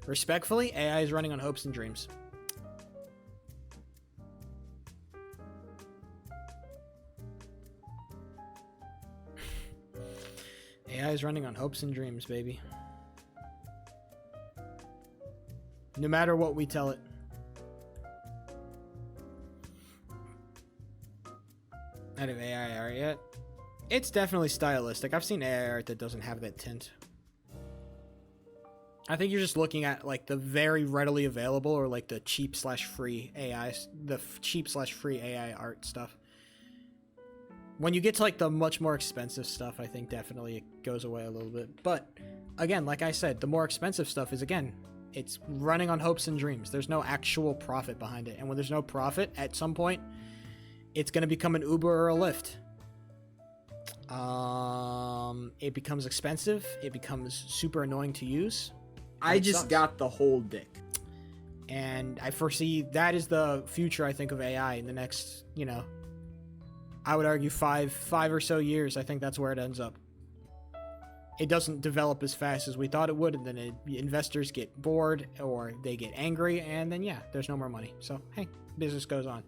Respectfully, AI is running on hopes and dreams. AI is running on hopes and dreams, baby. No matter what we tell it. I don't have AI art yet. It's definitely stylistic. I've seen AI art that doesn't have that tint. I think you're just looking at like the very readily available or like the cheap/free AI, the cheap/free AI art stuff. When you get to like the much more expensive stuff, I think definitely it goes away a little bit. But again, like I said, the more expensive stuff is, again, it's running on hopes and dreams. There's no actual profit behind it. And when there's no profit, at some point, it's going to become an Uber or a Lyft. It becomes expensive. It becomes super annoying to use. I just got the whole dick. And I foresee that is the future, I think, of AI in the next, you know, I would argue five or so years. I think that's where it ends up. It doesn't develop as fast as we thought it would, and then investors get bored or they get angry, and then, yeah, there's no more money. So, hey, business goes on.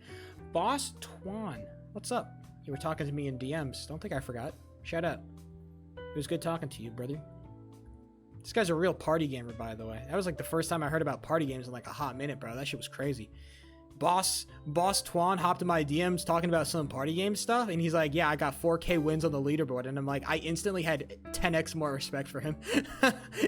Boss Twan, what's up? You were talking to me in DMs. Don't think I forgot. Shout out. It was good talking to you, brother. This guy's a real party gamer, by the way. That was like the first time I heard about party games in like a hot minute, bro. That shit was crazy. Boss Twan hopped in my DMs talking about some party game stuff, and he's like, yeah, I got 4K wins on the leaderboard, and I'm like, I instantly had 10x more respect for him.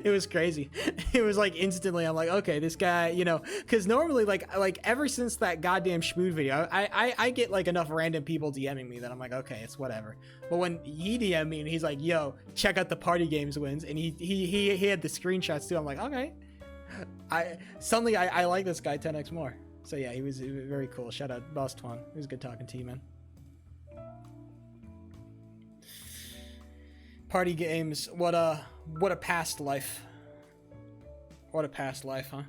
It was crazy. It was like instantly, I'm like, okay, this guy, you know, because normally like ever since that goddamn Schmood video, I get like enough random people DMing me that I'm like, okay, it's whatever. But when he DM'd me and he's like, yo, check out the party games wins, and he had the screenshots too, I'm like, okay. I like this guy 10x more. So yeah, he was very cool. Shout out Boss Twan. It was good talking to you, man. Party games. What a past life. What a past life, huh?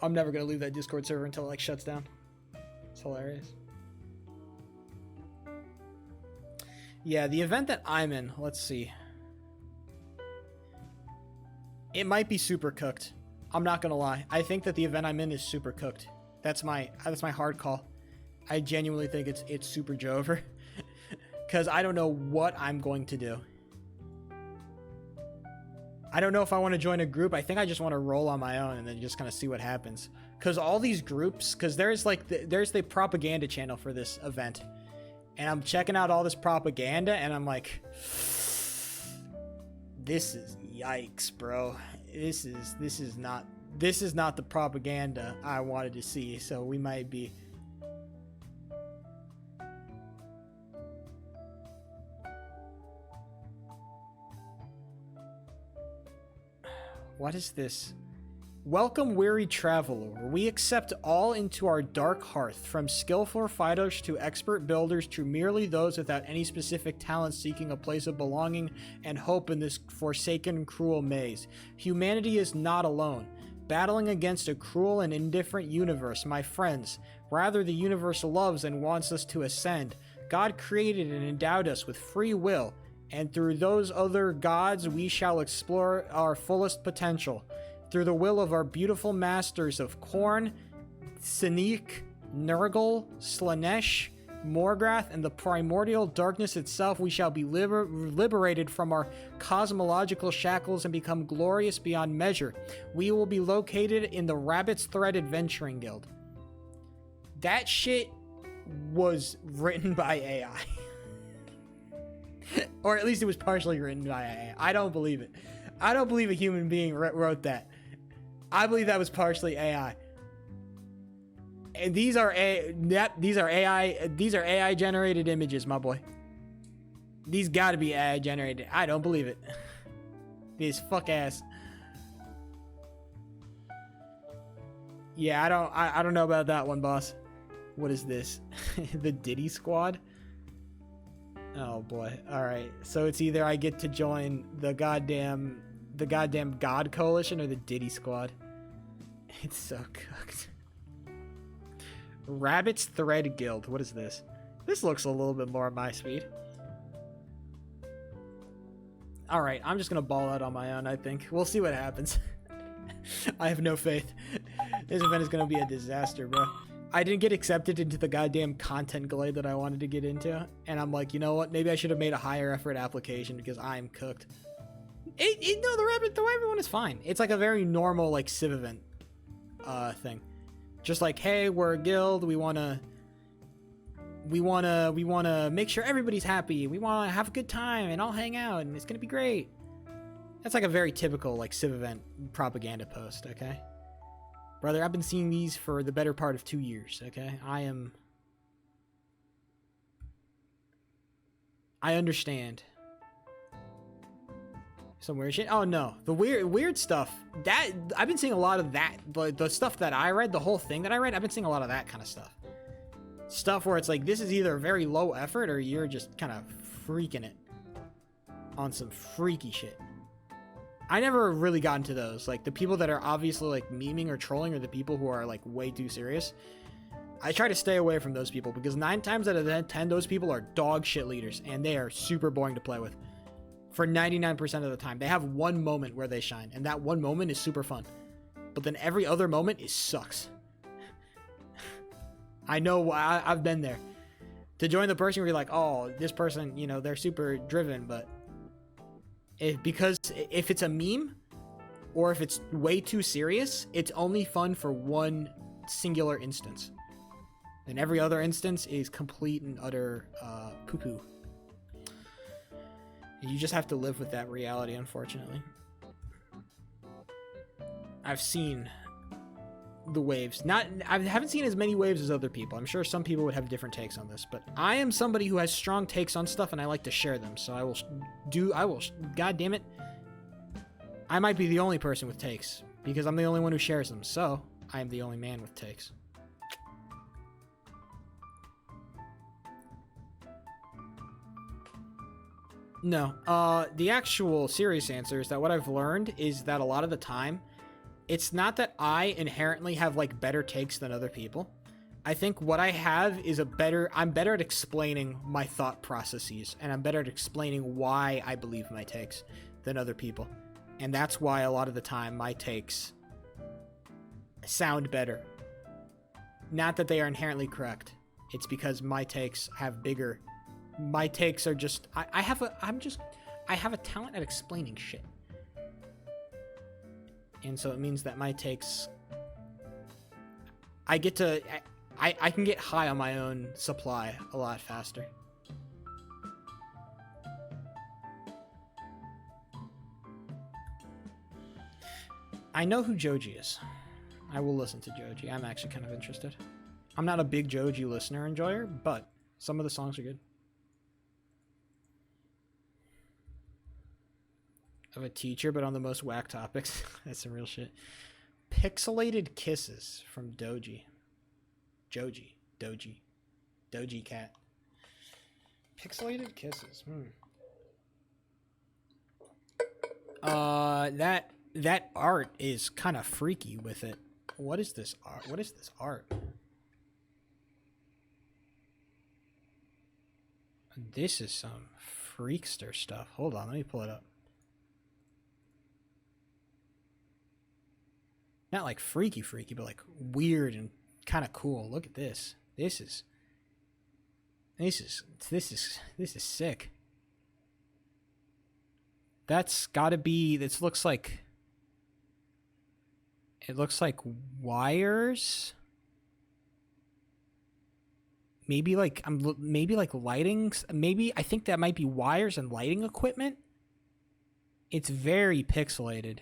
I'm never gonna leave that Discord server until it like shuts down. It's hilarious. Yeah, the event that I'm in, let's see. It might be super cooked. I'm not gonna lie. I think that the event I'm in is super cooked. That's my hard call. I genuinely think it's super Jover. Because I don't know what I'm going to do. I don't know if I want to join a group. I think I just want to roll on my own and then just kind of see what happens. Because all these groups, because there's like there's the propaganda channel for this event. And I'm checking out all this propaganda and I'm like, this is yikes, bro. This is not the propaganda I wanted to see, so we might be... What is this? Welcome, weary traveler. We accept all into our dark hearth, from skillful fighters to expert builders to merely those without any specific talent seeking a place of belonging and hope in this forsaken, cruel maze. Humanity is not alone. Battling against a cruel and indifferent universe, my friends. Rather, the universe loves and wants us to ascend. God created and endowed us with free will, and through those other gods we shall explore our fullest potential. Through the will of our beautiful masters of Khorne, Sinik, Nurgle, Slaanesh, Morgrath, and the primordial darkness itself, we shall be liberated from our cosmological shackles and become glorious beyond measure. We will be located in the Rabbit's Thread Adventuring Guild. That shit was written by AI. Or at least it was partially written by AI. I don't believe it. I don't believe a human being wrote that. I believe that was partially AI. And these are AI generated images, my boy. These gotta be AI generated. I don't believe it. These fuck ass. Yeah, I don't know about that one, boss. What is this? The Diddy Squad? Oh boy. Alright. So it's either I get to join the goddamn God Coalition or the Diddy Squad. It's so cooked. Rabbit's Thread Guild. What is this? This looks a little bit more my speed. Alright, I'm just gonna ball out on my own, I think. We'll see what happens. I have no faith. This event is gonna be a disaster, bro. I didn't get accepted into the goddamn content glade that I wanted to get into. And I'm like, you know what? Maybe I should have made a higher effort application because I'm cooked. No, the rabbit one is fine. It's like a very normal like civ event thing. Just like, hey, we're a guild, we wanna make sure everybody's happy. We wanna have a good time and all hang out and it's gonna be great. That's like a very typical like civ event propaganda post, okay? Brother, I've been seeing these for the better part of 2 years, okay? I understand. Some weird shit. Oh no, the weird stuff. That I've been seeing a lot of that. The stuff that I read, the whole thing that I read, I've been seeing a lot of that kind of stuff. Stuff where it's like this is either very low effort or you're just kind of freaking it on some freaky shit. I never really got into those. Like the people that are obviously like memeing or trolling, or the people who are like way too serious. I try to stay away from those people because 9 times out of 10, those people are dog shit leaders and they are super boring to play with. For 99% of the time, they have one moment where they shine, and that one moment is super fun. But then every other moment is sucks. I know, I've been there. To join the person where you're like, oh, this person, you know, they're super driven, but because if it's a meme or if it's way too serious, it's only fun for one singular instance. And every other instance is complete and utter poo-poo. You just have to live with that reality, unfortunately. I've seen the waves. I haven't seen as many waves as other people. I'm sure some people would have different takes on this, but I am somebody who has strong takes on stuff and I like to share them. So I will, god damn it. I might be the only person with takes because I'm the only one who shares them. So I am the only man with takes. No, the actual serious answer is that what I've learned is that a lot of the time, it's not that I inherently have like better takes than other people. I think what I have is I'm better at explaining my thought processes, and I'm better at explaining why I believe my takes than other people. And that's why a lot of the time my takes sound better. Not that they are inherently correct. It's because my takes have bigger... My takes are just... I have a talent at explaining shit. And so it means that my takes... I can get high on my own supply a lot faster. I know who Joji is. I will listen to Joji. I'm actually kind of interested. I'm not a big Joji listener enjoyer, but some of the songs are good. Of a teacher, but on the most whack topics. That's some real shit. Pixelated Kisses from Doji Cat. Pixelated Kisses. That art is kind of freaky with it. What is this art? What is this art? This is some freakster stuff. Hold on, let me pull it up. Not like freaky, but like weird and kind of cool. Look at this. This is sick. That's gotta be, it looks like wires. Maybe like lighting. Maybe I think that might be wires and lighting equipment. It's very pixelated.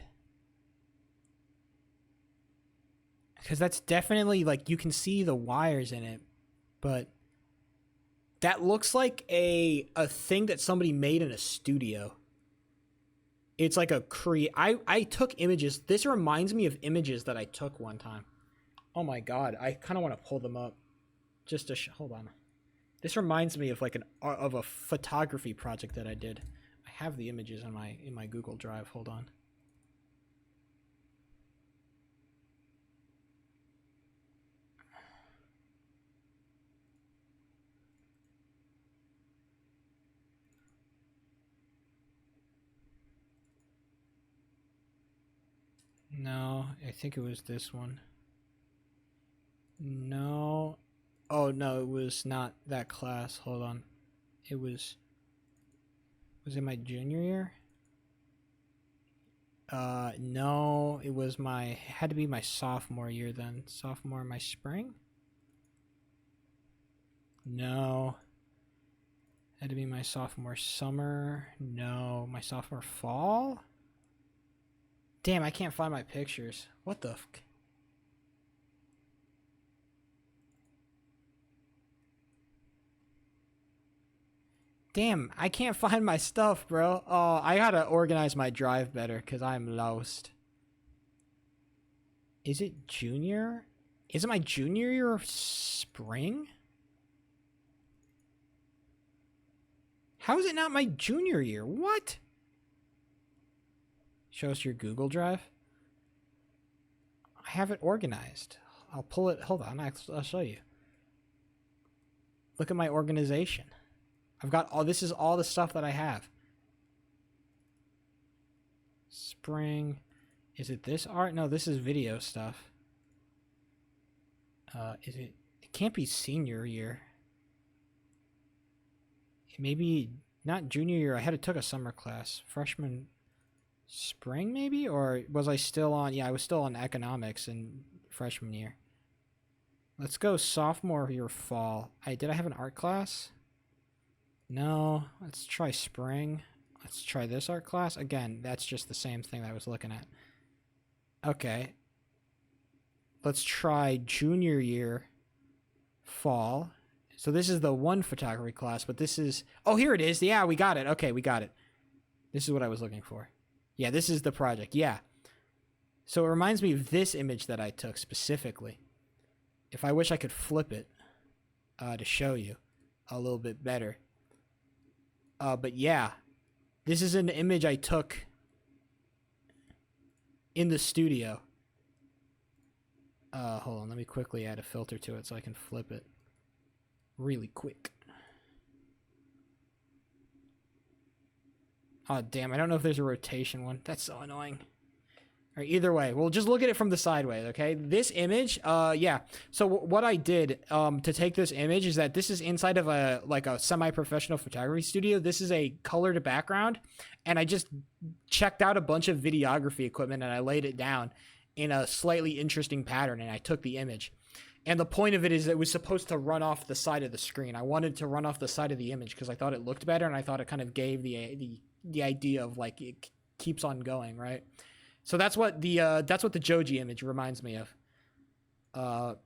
Because that's definitely, like, you can see the wires in it, but that looks like a thing that somebody made in a studio. It's like I took images. This reminds me of images that I took one time. Oh my god, I kind of want to pull them up. Just to hold on. This reminds me of like of a photography project that I did. I have the images in my Google Drive. Hold on. No, I think it was this one. No. Oh, no, it was not that class. Hold on. Was it my junior year? No, it was had to be my sophomore year then. Sophomore, my spring? No. Had to be my sophomore summer. No. My sophomore fall? Damn, I can't find my pictures. What the fuck? Damn, I can't find my stuff, bro. Oh, I gotta organize my drive better because I'm lost. Is it junior? Is it my junior year of spring? How is it not my junior year? What? Show us your Google Drive. I have it organized. I'll pull it. Hold on, I'll show you. Look at my organization. I've got all, this is all the stuff that I have. Spring. Is it this art? No, this is video stuff. Is it? It can't be senior year. Maybe not junior year. I took a summer class. Freshman spring maybe? Or was I still on? Yeah, I was still on economics in freshman year. Let's go sophomore year fall. Did I have an art class? No. Let's try spring. Let's try this art class. Again, that's just the same thing that I was looking at. Okay. Let's try junior year fall. So this is the one photography class, but this is... Oh, here it is. Yeah, we got it. Okay, we got it. This is what I was looking for. Yeah, this is the project. Yeah. So it reminds me of this image that I took specifically. If I wish I could flip it to show you a little bit better. But yeah, this is an image I took in the studio. Hold on, let me quickly add a filter to it so I can flip it really quick. Oh, damn, I don't know if there's a rotation one. That's so annoying. All right, either way, we'll just look at it from the sideways, okay? This image, yeah. So what I did to take this image is that this is inside of a semi-professional photography studio. This is a colored background, and I just checked out a bunch of videography equipment and I laid it down in a slightly interesting pattern, and I took the image. And the point of it is it was supposed to run off the side of the screen. I wanted to run off the side of the image because I thought it looked better, and I thought it kind of gave the idea of like it keeps on going, right? So that's what the Joji image reminds me of.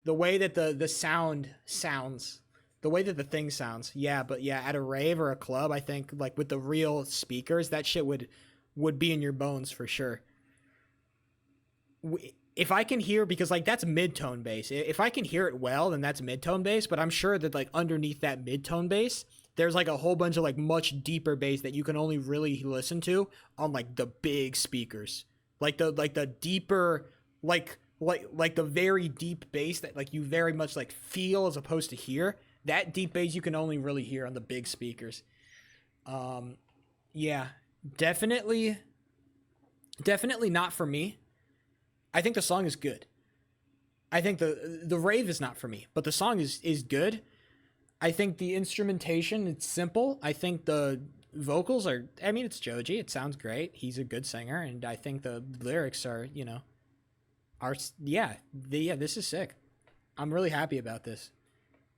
The way that the sound sounds, the way that the thing sounds. Yeah, but yeah, at a rave or a club, I think like with the real speakers, that shit would be in your bones for sure. If I can hear, because like that's mid-tone bass. If I can hear it well, then that's mid-tone bass, but I'm sure that like underneath that mid-tone bass, there's like a whole bunch of like much deeper bass that you can only really listen to on like the big speakers. Like the deeper like the very deep bass that like you very much like feel as opposed to hear. That deep bass you can only really hear on the big speakers. Yeah, definitely not for me. I think the song is good. I think the rave is not for me, but the song is good. I think the instrumentation, it's simple. I think the vocals are, I mean, it's Joji. It sounds great. He's a good singer, and I think the lyrics are, this is sick. I'm really happy about this.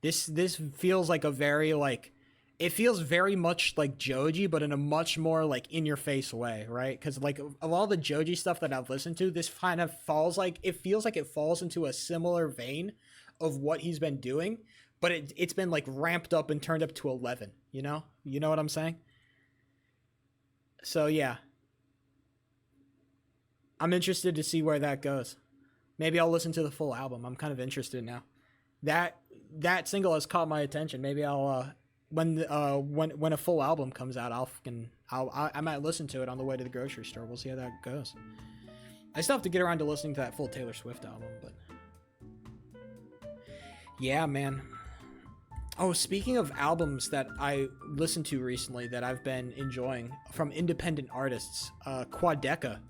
This feels like a very like, it feels very much like Joji, but in a much more like in your face way, right? Because like of all the Joji stuff that I've listened to, this kind of falls like, it feels like it falls into a similar vein of what he's been doing, but it's been like ramped up and turned up to 11. You know what I'm saying? So yeah, I'm interested to see where that goes. Maybe I'll listen to the full album. I'm kind of interested now. That single has caught my attention. Maybe I'll when a full album comes out, I might listen to it on the way to the grocery store. We'll see how that goes. I still have to get around to listening to that full Taylor Swift album, but yeah, man. Oh, speaking of albums that I listened to recently that I've been enjoying from independent artists, Quadeca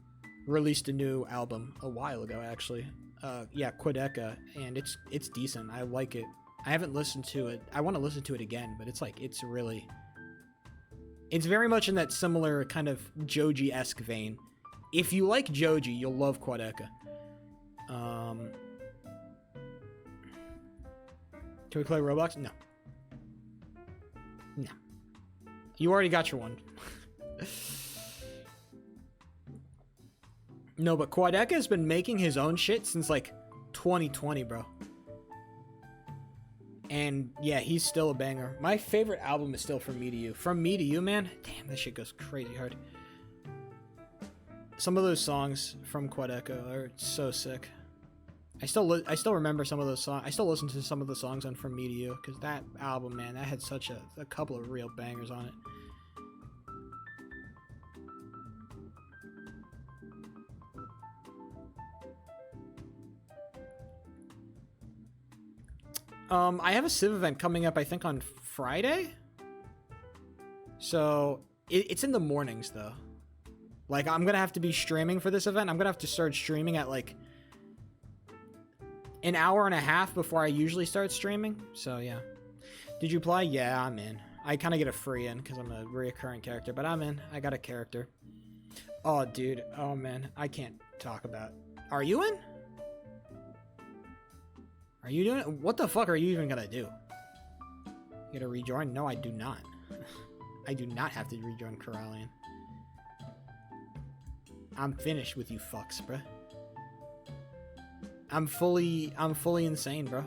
released a new album a while ago, actually. Quadeca, and it's decent. I like it. I haven't listened to it. I want to listen to it again, but it's very much in that similar kind of Joji-esque vein. If you like Joji, you'll love Quadeca. Can we play Roblox? No. You already got your one. No, but Quadeca has been making his own shit since like 2020, bro. And yeah, he's still a banger. My favorite album is still From Me to You. From Me to You, man. Damn, that shit goes crazy hard. Some of those songs from Quadeca are so sick. I still remember some of those songs. I still listen to some of the songs on From Me to You, because that album, man, that had such a couple of real bangers on it. I have a Civ event coming up, I think, on Friday. So, it's in the mornings, though. Like, I'm gonna have to be streaming for this event. I'm gonna have to start streaming at, like, an hour and a half before I usually start streaming. So, yeah. Did you apply? Yeah, I'm in. I kind of get a free in, because I'm a reoccurring character. But I'm in. I got a character. Oh, dude. Oh, man. I can't talk about... Are you in? Are you doing it? What the fuck are you even gonna do? You gotta rejoin? No, I do not. I do not have to rejoin Corallian. I'm finished with you fucks, bruh. I'm fully insane, bro.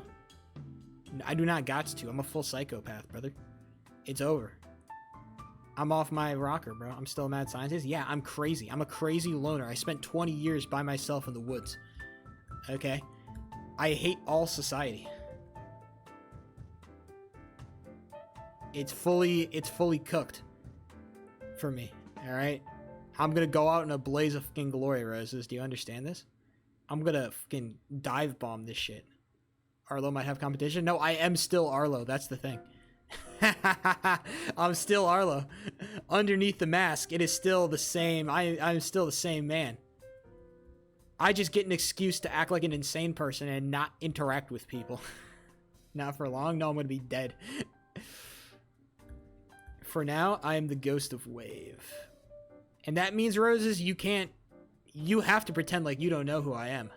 I do not got to. I'm a full psychopath, brother. It's over. I'm off my rocker, bro. I'm still a mad scientist. Yeah, I'm crazy. I'm a crazy loner. I spent 20 years by myself in the woods. Okay? I hate all society. It's fully cooked for me. All right? I'm going to go out in a blaze of fucking glory, Roses. Do you understand this? I'm going to fucking dive bomb this shit. Arlo might have competition. No, I am still Arlo. That's the thing. I'm still Arlo. Underneath the mask, it is still the same. I'm still the same man. I just get an excuse to act like an insane person and not interact with people. Not for long. No, I'm going to be dead. For now, I am the ghost of Wave. And that means, Roses, you have to pretend like you don't know who I am.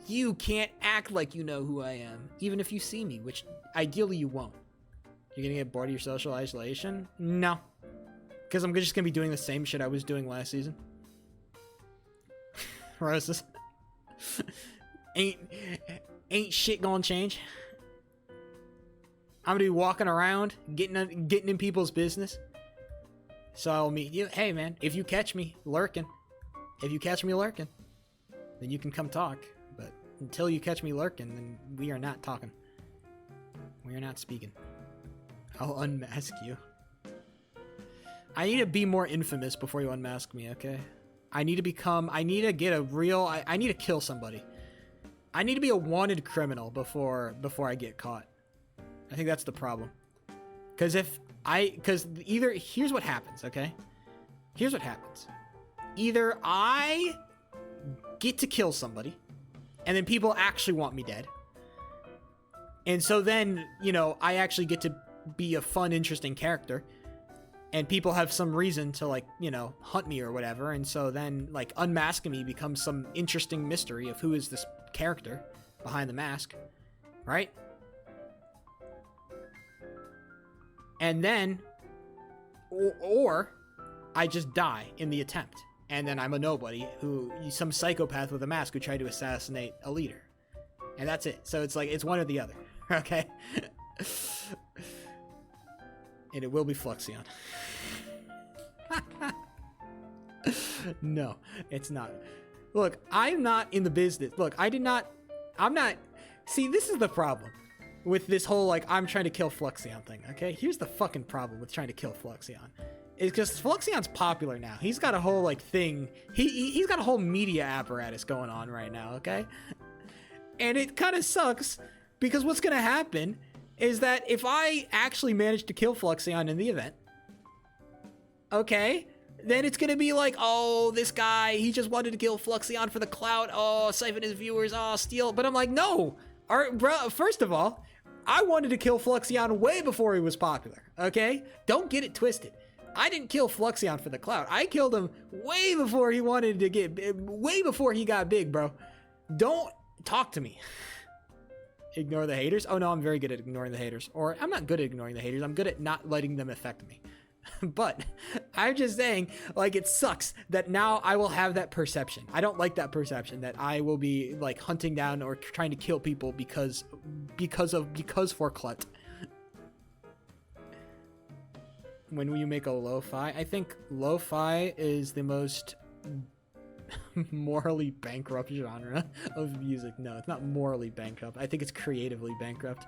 You can't act like you know who I am, even if you see me, which ideally you won't. You're going to get bored of your social isolation? No. Because I'm just going to be doing the same shit I was doing last season. Roses. ain't shit gonna change. I'm gonna be walking around, getting in people's business. So I'll meet you. Hey, man, if you catch me lurking, then you can come talk. But until you catch me lurking, then we are not talking. We are not speaking. I'll unmask you. I need to be more infamous before you unmask me, okay? I need to kill somebody. I need to be a wanted criminal before I get caught. I think that's the problem. Because here's what happens, okay? Here's what happens. Either I get to kill somebody, and then people actually want me dead. And so then, I actually get to be a fun, interesting character. And people have some reason to, like, hunt me or whatever. And so then, like, unmasking me becomes some interesting mystery of who is this character behind the mask. Right? And then, or I just die in the attempt. And then I'm a nobody some psychopath with a mask who tried to assassinate a leader. And that's it. So it's like, it's one or the other. Okay? And it will be Fluxion. No, it's not. Look, I'm not in the business. Look, see, this is the problem with this whole, like, I'm trying to kill Fluxion thing, okay? Here's the fucking problem with trying to kill Fluxion. It's because Fluxion's popular now. He's got a whole, like, thing. He's got a whole media apparatus going on right now, okay? And it kind of sucks because what's going to happen is that if I actually manage to kill Fluxion in the event, okay, then it's going to be like, oh, this guy, he just wanted to kill Fluxion for the clout. Oh, siphon his viewers. Oh, steal. But I'm like, no. First of all, I wanted to kill Fluxion way before he was popular, okay? Don't get it twisted. I didn't kill Fluxion for the clout. I killed him way before he way before he got big, bro. Don't talk to me. Ignore the haters? Oh no, I'm very good at ignoring the haters. Or I'm not good at ignoring the haters. I'm good at not letting them affect me. But I'm just saying, like, it sucks that now I will have that perception. I don't like that perception that I will be, like, hunting down or trying to kill people because for clout. When will you make a lo-fi? I think lo-fi is the most morally bankrupt genre of music. No, it's not morally bankrupt. I think it's creatively bankrupt.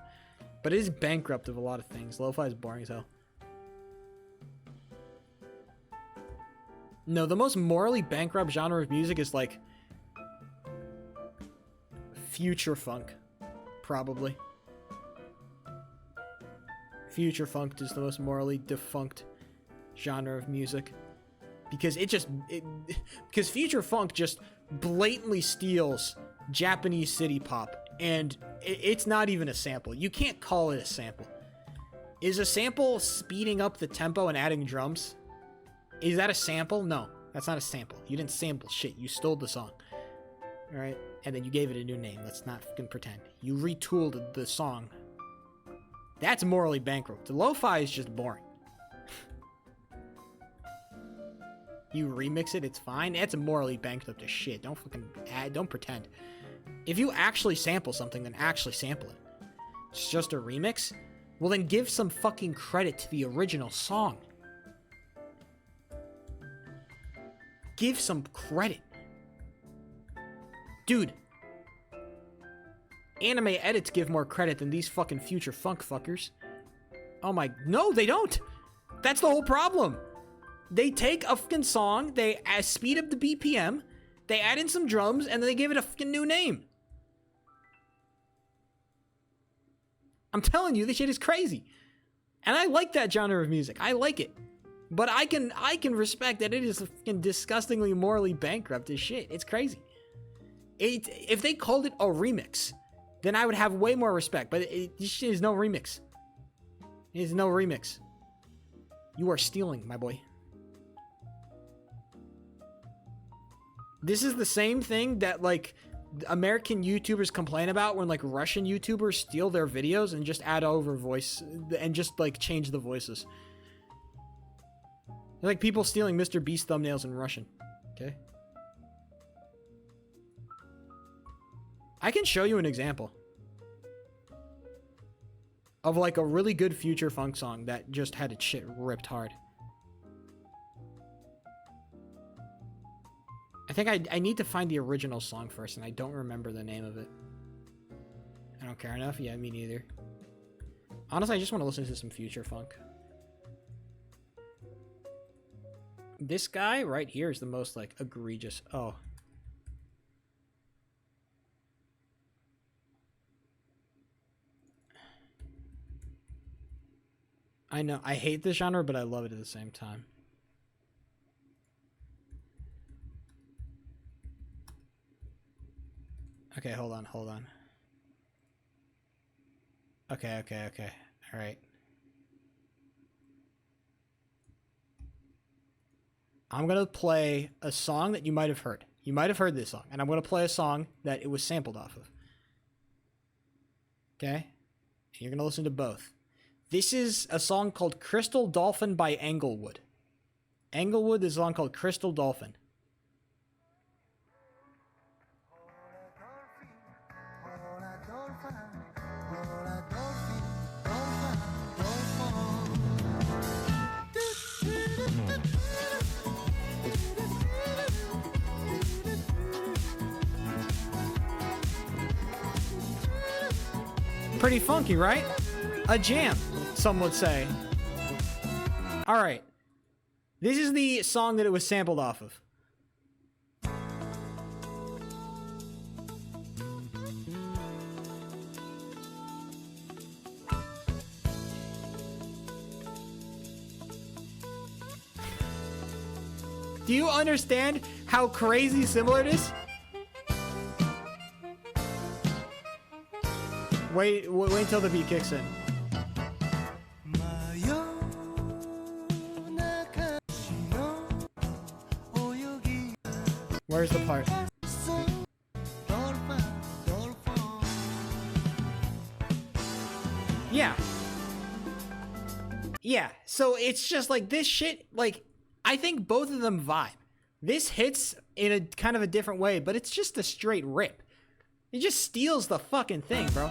But it is bankrupt of a lot of things. Lo-fi is boring as hell. No, the most morally bankrupt genre of music is, like, future funk. Probably. Future funk is the most morally defunct genre of music. Because because future funk just blatantly steals Japanese city pop, and it's not even a sample. You can't call it a sample. Is a sample speeding up the tempo and adding drums? Is that a sample? No, that's not a sample. You didn't sample shit. You stole the song. All right? And then you gave it a new name. Let's not fucking pretend. You retooled the song. That's morally bankrupt. The lo-fi is just boring. You remix it, it's fine. That's morally bankrupt as shit. Don't fucking don't pretend. If you actually sample something, then actually sample it. It's just a remix? Well, then give some fucking credit to the original song. Give some credit. Dude. Anime edits give more credit than these fucking future funk fuckers. Oh my... No, they don't! That's the whole problem! They take a fucking song, they speed up the BPM, they add in some drums, and then they give it a fucking new name. I'm telling you, this shit is crazy. And I like that genre of music. I like it. But I can respect that it is fucking disgustingly morally bankrupt as shit. It's crazy. If they called it a remix, then I would have way more respect. But this shit is no remix. It is no remix. You are stealing, my boy. This is the same thing that, like, American YouTubers complain about when, like, Russian YouTubers steal their videos and just add over voice and just, like, change the voices. They're like people stealing Mr. Beast thumbnails in Russian. Okay? I can show you an example. of like a really good future funk song that just had its shit ripped hard. I think I need to find the original song first, and I don't remember the name of it. I don't care enough? Yeah, me neither. Honestly, I just want to listen to some future funk. This guy right here is the most, like, egregious. Oh. I know. I hate this genre, but I love it at the same time. Okay, hold on. Okay. All right. I'm going to play a song that you might have heard. You might have heard this song, and I'm going to play a song that it was sampled off of. Okay? You're going to listen to both. This is a song called Crystal Dolphin by Englewood. Englewood is a song called Crystal Dolphin. Pretty funky, right? A jam, some would say. All right. This is the song that it was sampled off of. Do you understand how crazy similar it is? Wait until the beat kicks in. Where's the part? Yeah. Yeah, so it's just like this shit, like, I think both of them vibe. This hits in a kind of a different way, but it's just a straight rip. It just steals the fucking thing, bro.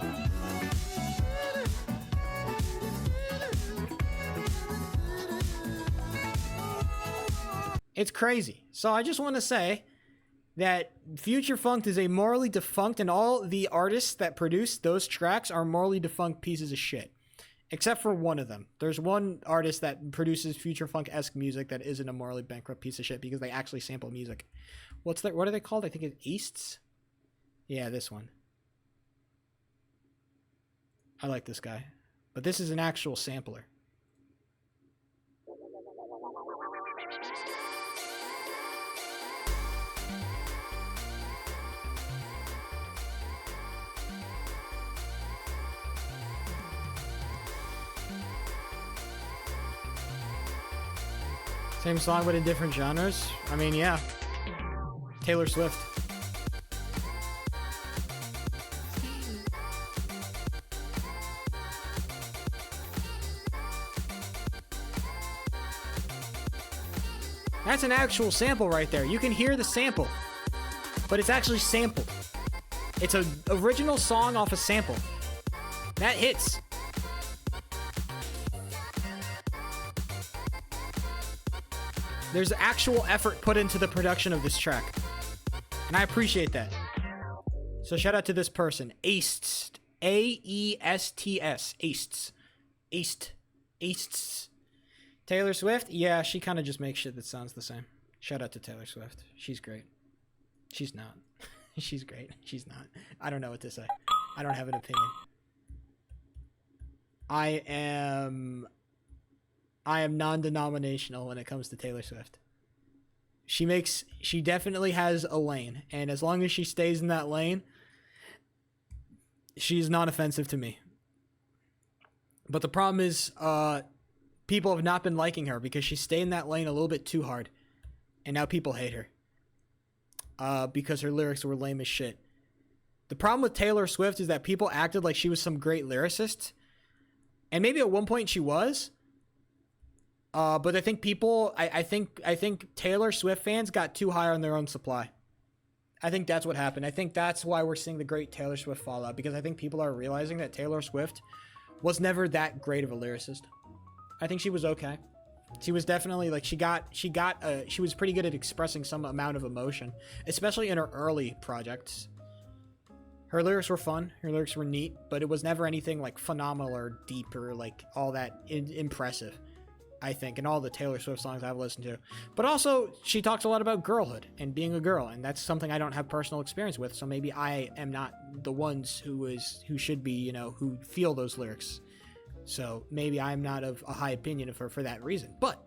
It's crazy. So I just want to say that Future Funked is a morally defunct, and all the artists that produce those tracks are morally defunct pieces of shit. Except for one of them. There's one artist that produces Future Funk-esque music that isn't a morally bankrupt piece of shit because they actually sample music. What are they called? I think it's Easts? Yeah, this one. I like this guy. But this is an actual sampler. Same song, but in different genres. I mean, yeah. Taylor Swift. That's an actual sample right there. You can hear the sample, but it's actually sampled. It's an original song off a sample. That hits. There's actual effort put into the production of this track, and I appreciate that. So shout out to this person, Aests, A-E-S-T-S, Aests, Aests. Taylor Swift, yeah, she kind of just makes shit that sounds the same. Shout out to Taylor Swift, she's great. She's not. She's great. She's not. I don't know what to say. I don't have an opinion. I am non-denominational when it comes to Taylor Swift. She definitely has a lane, and as long as she stays in that lane, she's not offensive to me. But the problem is, people have not been liking her because she stayed in that lane a little bit too hard, and now people hate her. Because her lyrics were lame as shit. The problem with Taylor Swift is that people acted like she was some great lyricist, and maybe at one point she was. But I think I think Taylor Swift fans got too high on their own supply. I think that's what happened. I think that's why we're seeing the great Taylor Swift fallout, because I think people are realizing that Taylor Swift was never that great of a lyricist. I think she was okay. She was definitely like she was pretty good at expressing some amount of emotion, especially in her early projects. Her lyrics were fun, her lyrics were neat, but it was never anything like phenomenal or deep or like all that impressive, I think, in all the Taylor Swift songs I've listened to. But also, she talks a lot about girlhood and being a girl, and that's something I don't have personal experience with, so maybe I am not the ones who should be, you know, who feel those lyrics. So maybe I'm not of a high opinion of her for that reason. But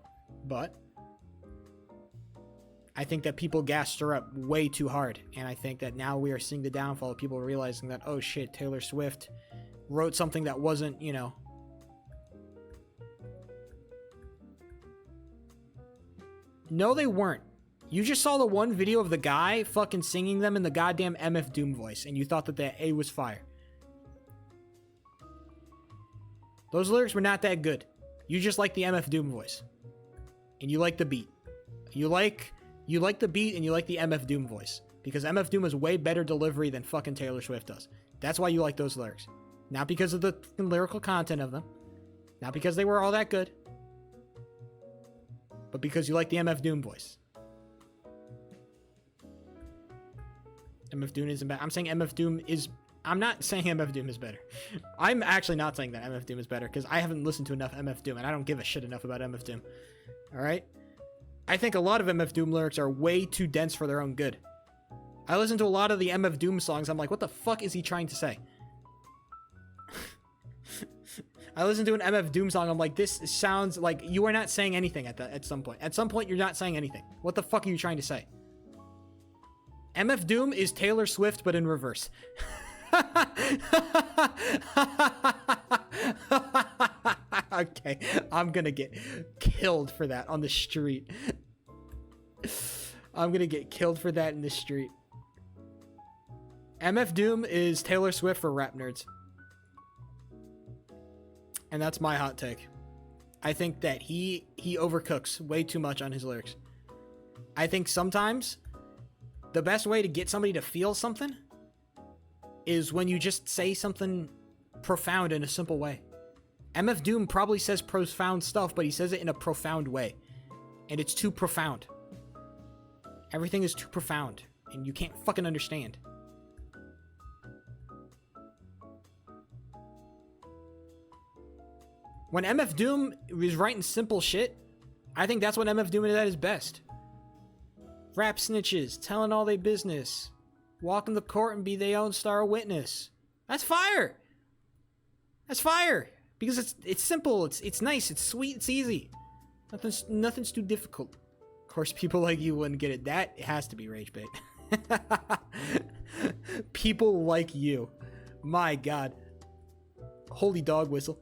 I think that people gassed her up way too hard. And I think that now we are seeing the downfall of people realizing that, oh shit, Taylor Swift wrote something that wasn't, you know... No, they weren't. You just saw the one video of the guy fucking singing them in the goddamn MF Doom voice, and you thought that A was fire. Those lyrics were not that good. You just like the MF Doom voice. And you like the beat. You like the beat and you like the MF Doom voice. Because MF Doom has way better delivery than fucking Taylor Swift does. That's why you like those lyrics. Not because of the lyrical content of them. Not because they were all that good. But because you like the MF Doom voice. MF Doom isn't bad. I'm saying MF Doom is... I'm not saying MF Doom is better. I'm actually not saying that MF Doom is better because I haven't listened to enough MF Doom and I don't give a shit enough about MF Doom. Alright? I think a lot of MF Doom lyrics are way too dense for their own good. I listen to a lot of the MF Doom songs, I'm like, what the fuck is he trying to say? I listen to an MF Doom song, I'm like, this sounds like you are not saying anything at some point. At some point, you're not saying anything. What the fuck are you trying to say? MF Doom is Taylor Swift, but in reverse. Okay, I'm gonna get killed for that on the street. I'm gonna get killed for that in the street. MF Doom is Taylor Swift for rap nerds. And that's my hot take. I think that he overcooks way too much on his lyrics. I think sometimes the best way to get somebody to feel something is when you just say something profound in a simple way. MF Doom probably says profound stuff, but he says it in a profound way. And it's too profound. Everything is too profound, and you can't fucking understand. When MF Doom is writing simple shit, I think that's when MF Doom is at his best. Rap snitches, telling all they business, walk in the court and be their own star witness. That's fire! That's fire! Because it's simple, it's nice, it's sweet, it's easy. Nothing's too difficult. Of course, people like you wouldn't get it. That has to be rage bait. People like you. My god. Holy dog whistle.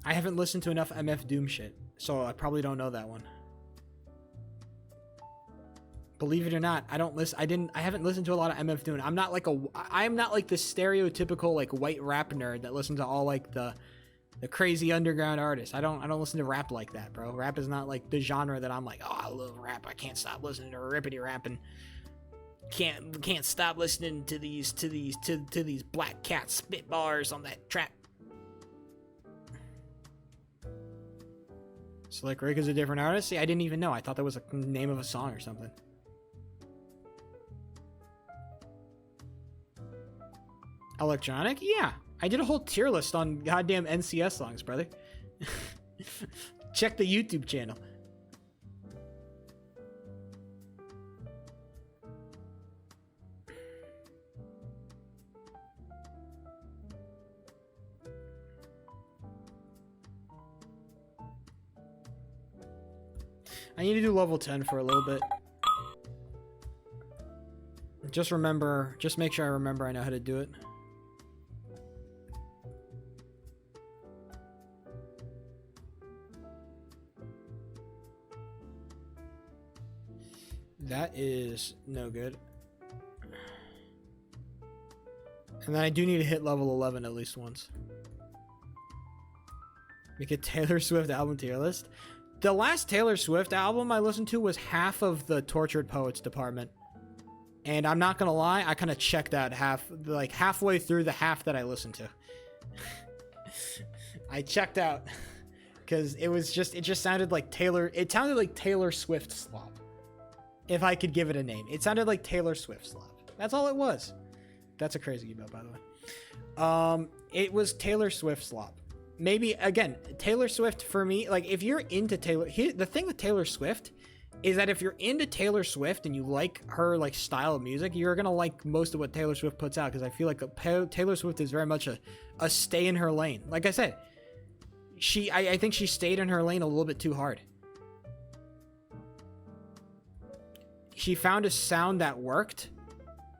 I haven't listened to enough MF Doom shit, so I probably don't know that one. Believe it or not, I haven't listened to a lot of MF Doom. I'm not like the stereotypical like white rap nerd that listens to all like the crazy underground artists. I don't listen to rap like that, bro. Rap is not like the genre that I'm like, oh, I love rap. I can't stop listening to rippity rap and can't stop listening to these black cat spit bars on that track. Slick Rick is a different artist? See, I didn't even know. I thought that was a name of a song or something. Electronic? Yeah. I did a whole tier list on goddamn NCS songs, brother. Check the YouTube channel. I need to do level 10 for a little bit. Just make sure I remember I know how to do it. That is no good. And then I do need to hit level 11 at least once. Make a Taylor Swift album tier list. The last Taylor Swift album I listened to was half of the Tortured Poets department. And I'm not gonna lie, I kind of checked out halfway through the half that I listened to. I checked out because it just sounded like Taylor Swift slop. If I could give it a name, it sounded like Taylor Swift slop. That's all it was. That's a crazy email, by the way. It was Taylor Swift slop. Maybe again, Taylor Swift for me. Like if you're into the thing with Taylor Swift is that if you're into Taylor Swift and you like her like style of music, you're gonna like most of what Taylor Swift puts out, because I feel like Taylor Swift is very much a stay in her lane. Like I said, I think she stayed in her lane a little bit too hard. She found a sound that worked,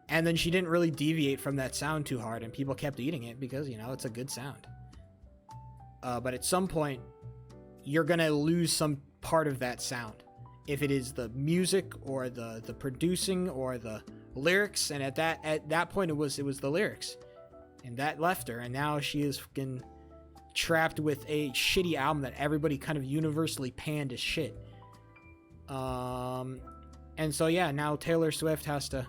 and then she didn't really deviate from that sound too hard, and people kept eating it because, you know, it's a good sound. But at some point, you're gonna lose some part of that sound. If it is the music or the producing or the lyrics, and at that point it was the lyrics, and that left her, and now she is fucking trapped with a shitty album that everybody kind of universally panned as shit. And so yeah, now Taylor Swift has to.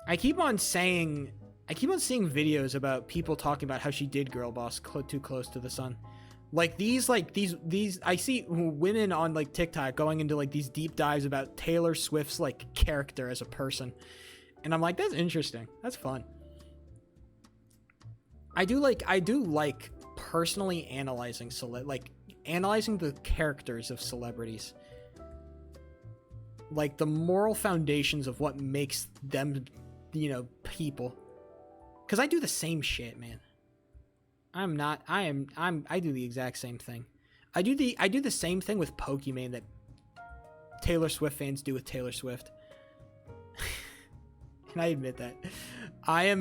I keep on seeing videos about people talking about how she did girl boss too close to the sun. Like these I see women on like TikTok going into like these deep dives about Taylor Swift's like character as a person. And I'm like, that's interesting. That's fun. I do like personally analyzing the characters of celebrities. Like the moral foundations of what makes them, you know, people. Cuz I do the same shit, man. I do the exact same thing. I do the same thing with Pokimane that Taylor Swift fans do with Taylor Swift. And I admit that. I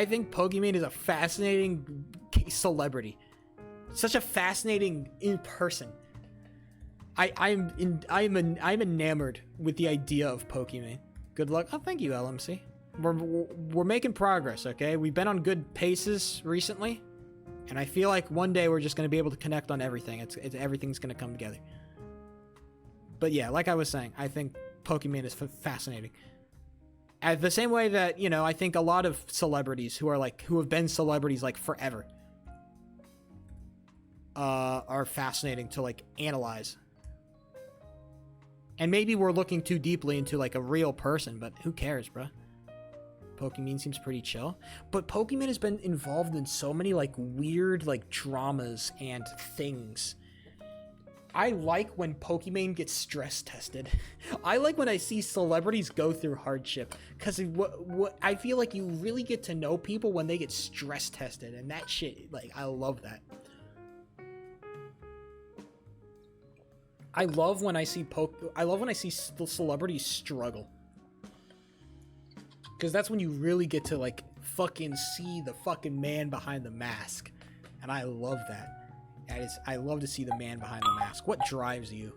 think Pokimane is a fascinating celebrity. Such a fascinating in person. I'm enamored with the idea of Pokimane. Good luck. Oh, thank you, LMC. We're making progress, okay? We've been on good paces recently, and I feel like one day we're just going to be able to connect on everything. Everything's going to come together. But yeah, like I was saying, I think Pokimane is fascinating. The same way that, you know, I think a lot of celebrities who have been celebrities like forever are fascinating to like analyze. And maybe we're looking too deeply into like a real person, but who cares, bro? Pokimane seems pretty chill, but Pokimane has been involved in so many like weird like dramas and things. I like when Pokimane gets stress tested. I like when I see celebrities go through hardship, because what I feel like you really get to know people when they get stress tested, and that shit, like, I love that. I love when I see celebrities struggle. Because that's when you really get to, like, fucking see the fucking man behind the mask. And I love that. I love to see the man behind the mask. What drives you?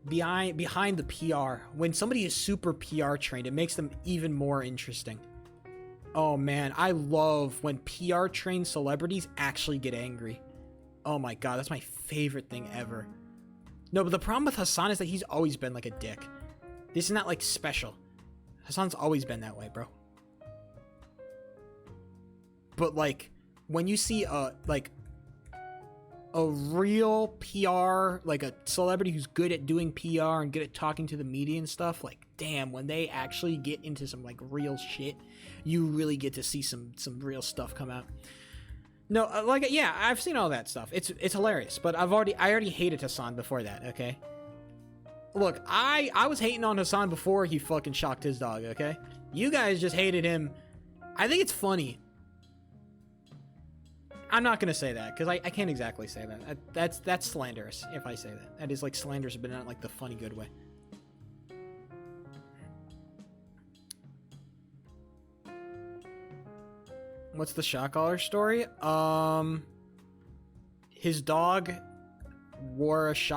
Behind the PR. When somebody is super PR trained, it makes them even more interesting. Oh, man. I love when PR trained celebrities actually get angry. Oh, my God. That's my favorite thing ever. No, but the problem with Hasan is that he's always been, like, a dick. This is not, like, special. Hasan's always been that way, bro. But, like, when you see a real PR, like a celebrity who's good at doing PR and good at talking to the media and stuff, like, damn, when they actually get into some, like, real shit, you really get to see some real stuff come out. No, like, yeah, I've seen all that stuff. It's hilarious, but I already hated Hasan before that, okay? Look, I was hating on Hasan before he fucking shocked his dog, okay? You guys just hated him. I think it's funny. I'm not gonna say that, because I can't exactly say that. That's slanderous if I say that. That is, like, slanderous, but not, like, the funny good way. What's the shot collar story? His dog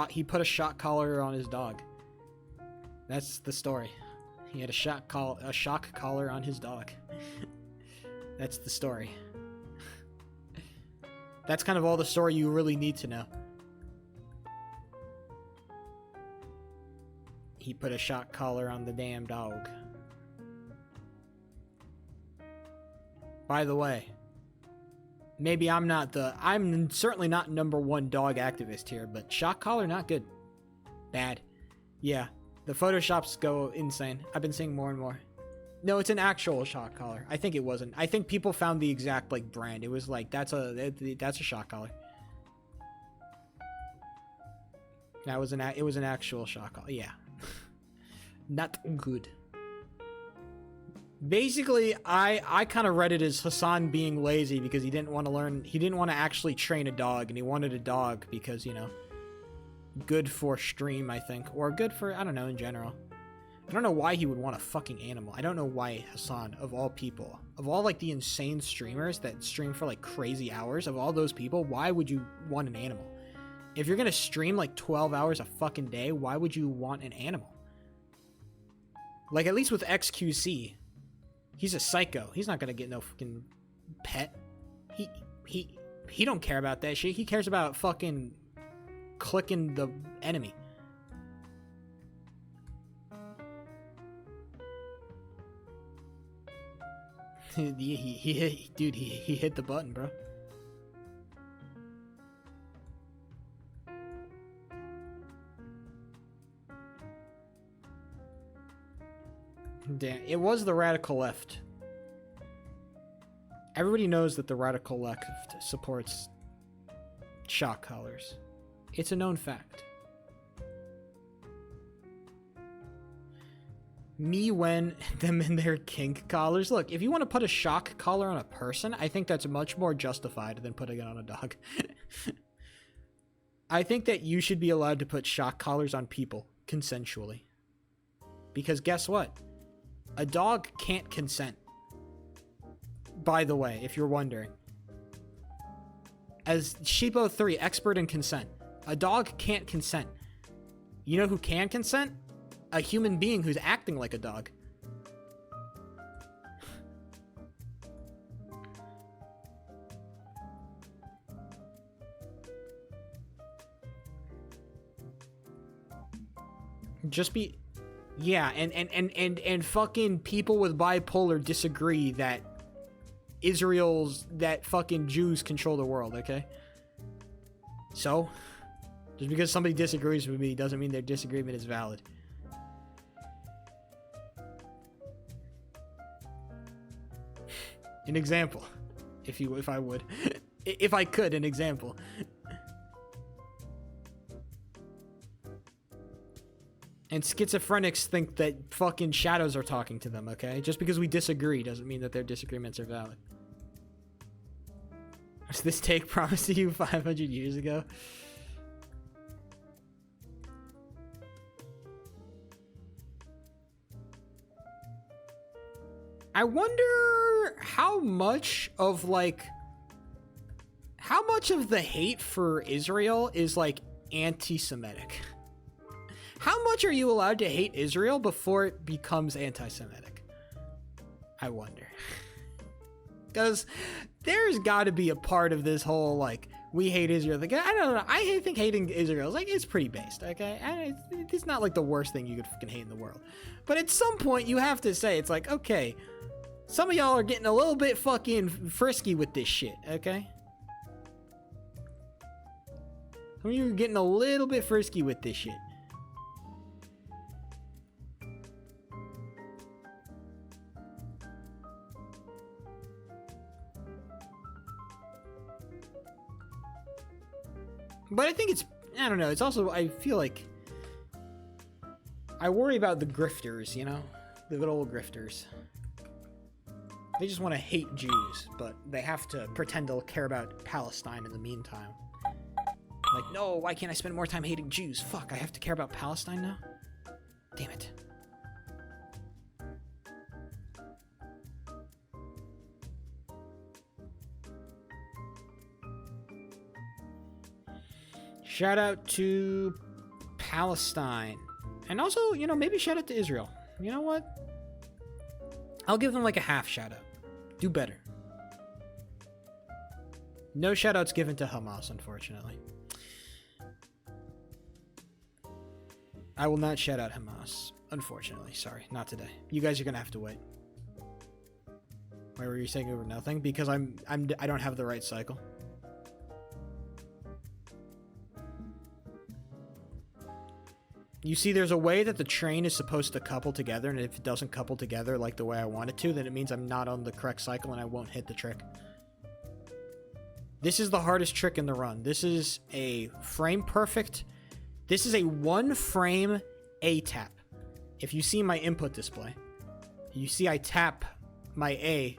he put a shot collar on his dog. That's the story. He had a shock collar on his dog. That's the story. That's kind of all the story you really need to know. He put a shock collar on the damn dog. By the way, maybe I'm certainly not #1 dog activist here, but shock collar, not good. Bad. Yeah, the Photoshops go insane. I've been seeing more and more. No, it's an actual shock collar. I think it wasn't. I think people found the exact, like, brand. It was like, that's a shock collar. It was an actual shock collar. Yeah. Not good. Basically, I kind of read it as Hassan being lazy because he didn't want to actually train a dog, and he wanted a dog because, you know, good for stream, I think, or good for, I don't know, in general. I don't know why he would want a fucking animal. I don't know why Hassan, of all people, of all, like, the insane streamers that stream for, like, crazy hours, of all those people, why would you want an animal? If you're gonna stream, like, 12 hours a fucking day, why would you want an animal? Like, at least with XQC, he's a psycho. He's not gonna get no fucking pet. He don't care about that shit. He cares about fucking clicking the enemy. Dude, he hit the button, bro. Damn, it was the radical left. Everybody knows that the radical left supports shock collars. It's a known fact. Me when them in their kink collars. Look, if you want to put a shock collar on a person, I think that's much more justified than putting it on a dog. I think that you should be allowed to put shock collars on people consensually. Because guess what? A dog can't consent. By the way, if you're wondering. As Sheepo3, expert in consent. A dog can't consent. You know who can consent? A human being who's acting like a dog. Just be... Yeah, and fucking people with bipolar disagree that that fucking Jews control the world, okay? So, just because somebody disagrees with me doesn't mean their disagreement is valid. An example, if I would. If I could, an example. And schizophrenics think that fucking shadows are talking to them, okay? Just because we disagree doesn't mean that their disagreements are valid. Was this take promised to you 500 years ago? I wonder how much of the hate for Israel is, like, anti-Semitic. How much are you allowed to hate Israel before it becomes anti-Semitic? I wonder. Because there's got to be a part of this whole, like, we hate Israel. Like, I don't know. I think hating Israel is, like, it's pretty based, okay? And it's not, like, the worst thing you could fucking hate in the world. But at some point, you have to say, it's like, okay, some of y'all are getting a little bit fucking frisky with this shit, okay? Some of you are getting a little bit frisky with this shit. But I think I don't know, it's also, I feel like, I worry about the grifters, you know? The good old grifters. They just want to hate Jews, but they have to pretend to care about Palestine in the meantime. Like, no, why can't I spend more time hating Jews? Fuck, I have to care about Palestine now? Damn it. Shout out to Palestine. And also, you know, maybe shout out to Israel. You know what? I'll give them like a half shout out. Do better. No shoutouts given to Hamas, unfortunately. I will not shout out Hamas, unfortunately. Sorry, not today. You guys are gonna have to wait. Why were you saying over nothing? Because I don't have the right cycle. You see, there's a way that the train is supposed to couple together, and if it doesn't couple together like the way I want it to, then it means I'm not on the correct cycle and I won't hit the trick. This is the hardest trick in the run. This is a frame perfect. This is a one frame A tap. If you see my input display, you see I tap my A,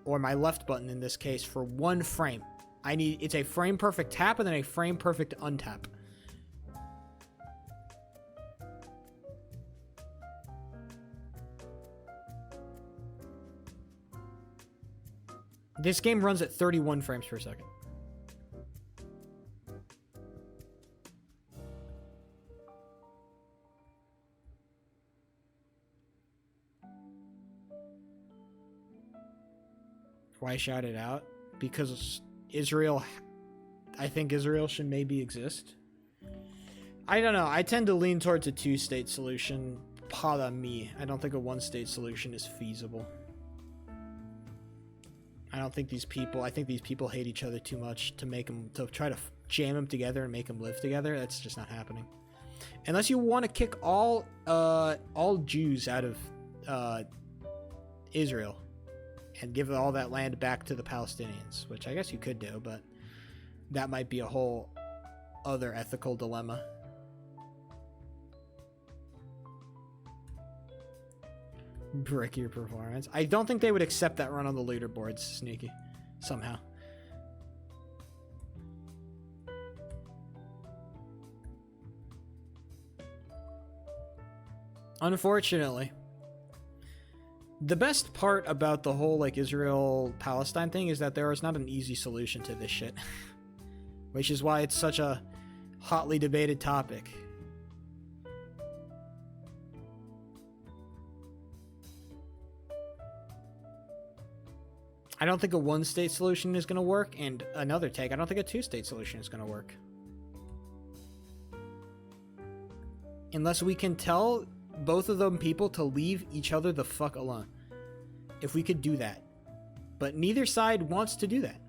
or my left button in this case, for one frame. It's a frame perfect tap and then a frame perfect untap. This game runs at 31 frames per second. Why shout it out? Because Israel, I think Israel should maybe exist. I don't know. I tend to lean towards a two-state solution. Para me. I don't think a one-state solution is feasible. I think these people hate each other too much to try to jam them together and make them live together. That's just not happening. Unless you want to kick all Jews out of Israel and give all that land back to the Palestinians, which I guess you could do, but that might be a whole other ethical dilemma. Brick your performance. I don't think they would accept that run on the leaderboards, Sneaky. Somehow. Unfortunately. The best part about the whole Israel-Palestine thing is that there is not an easy solution to this shit. Which is why it's such a hotly debated topic. I don't think a one-state solution is going to work, and another take, I don't think a two-state solution is going to work. Unless we can tell both of them people to leave each other the fuck alone. If we could do that. But neither side wants to do that.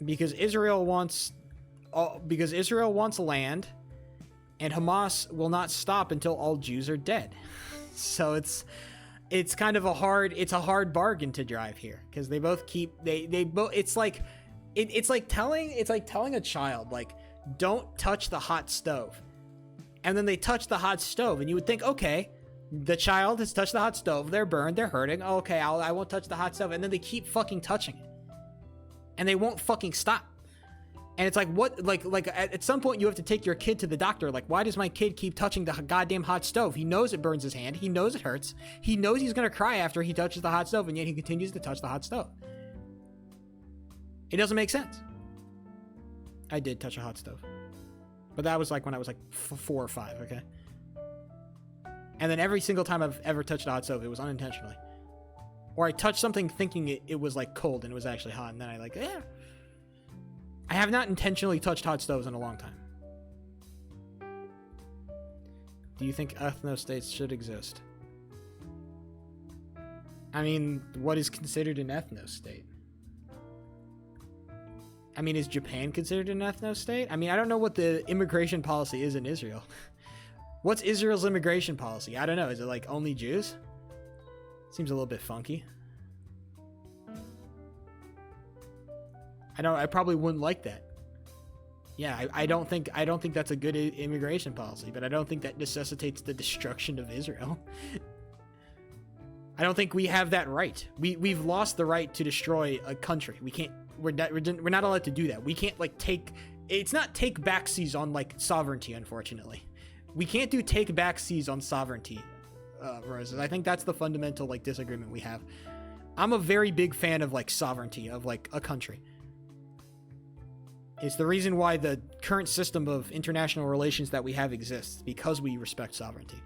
Because Israel wants land, and Hamas will not stop until all Jews are dead. So it's kind of a hard bargain to drive here, because they both keep it's like telling a child, like, don't touch the hot stove, and then they touch the hot stove, and you would think, okay, the child has touched the hot stove, they're burned, they're hurting, okay, I won't touch the hot stove, and then they keep fucking touching it, and they won't fucking stop. And it's like, what, like at some point you have to take your kid to the doctor. Like, why does my kid keep touching the goddamn hot stove? He knows it burns his hand. He knows it hurts. He knows he's going to cry after he touches the hot stove, and yet he continues to touch the hot stove. It doesn't make sense. I did touch a hot stove. But that was like when I was like 4 or 5, okay? And then every single time I've ever touched a hot stove, it was unintentionally. Or I touched something thinking it was like cold and it was actually hot, and then I have not intentionally touched hot stoves in a long time. Do you think ethno-states should exist? I mean, what is considered an ethno-state? I mean, is Japan considered an ethno-state? I mean, I don't know what the immigration policy is in Israel. What's Israel's immigration policy? I don't know. Is it like only Jews? Seems a little bit funky. I probably wouldn't like that. Yeah, I don't think that's a good immigration policy, but I don't think that necessitates the destruction of Israel. I don't think we have that right. We've lost the right to destroy a country. We can't. We're not allowed to do that. We can't take. It's not take backsies on sovereignty. Unfortunately, we can't do take backsies on sovereignty. Roses. I think that's the fundamental disagreement we have. I'm a very big fan of sovereignty of a country. It's the reason why the current system of international relations that we have exists, because we respect sovereignty.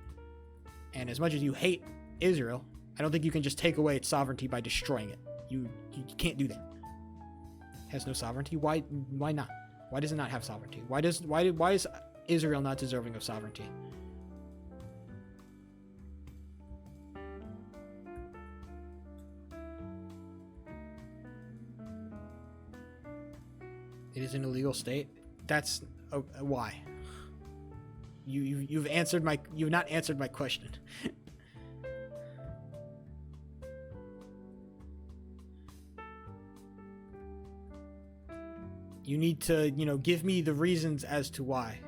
And as much as you hate Israel, I don't think you can just take away its sovereignty by destroying it. You can't do that. It has no sovereignty? Why not? Why does it not have sovereignty? Why is Israel not deserving of sovereignty? It is an illegal state. That's why. You've not answered my question. You need to, give me the reasons as to why.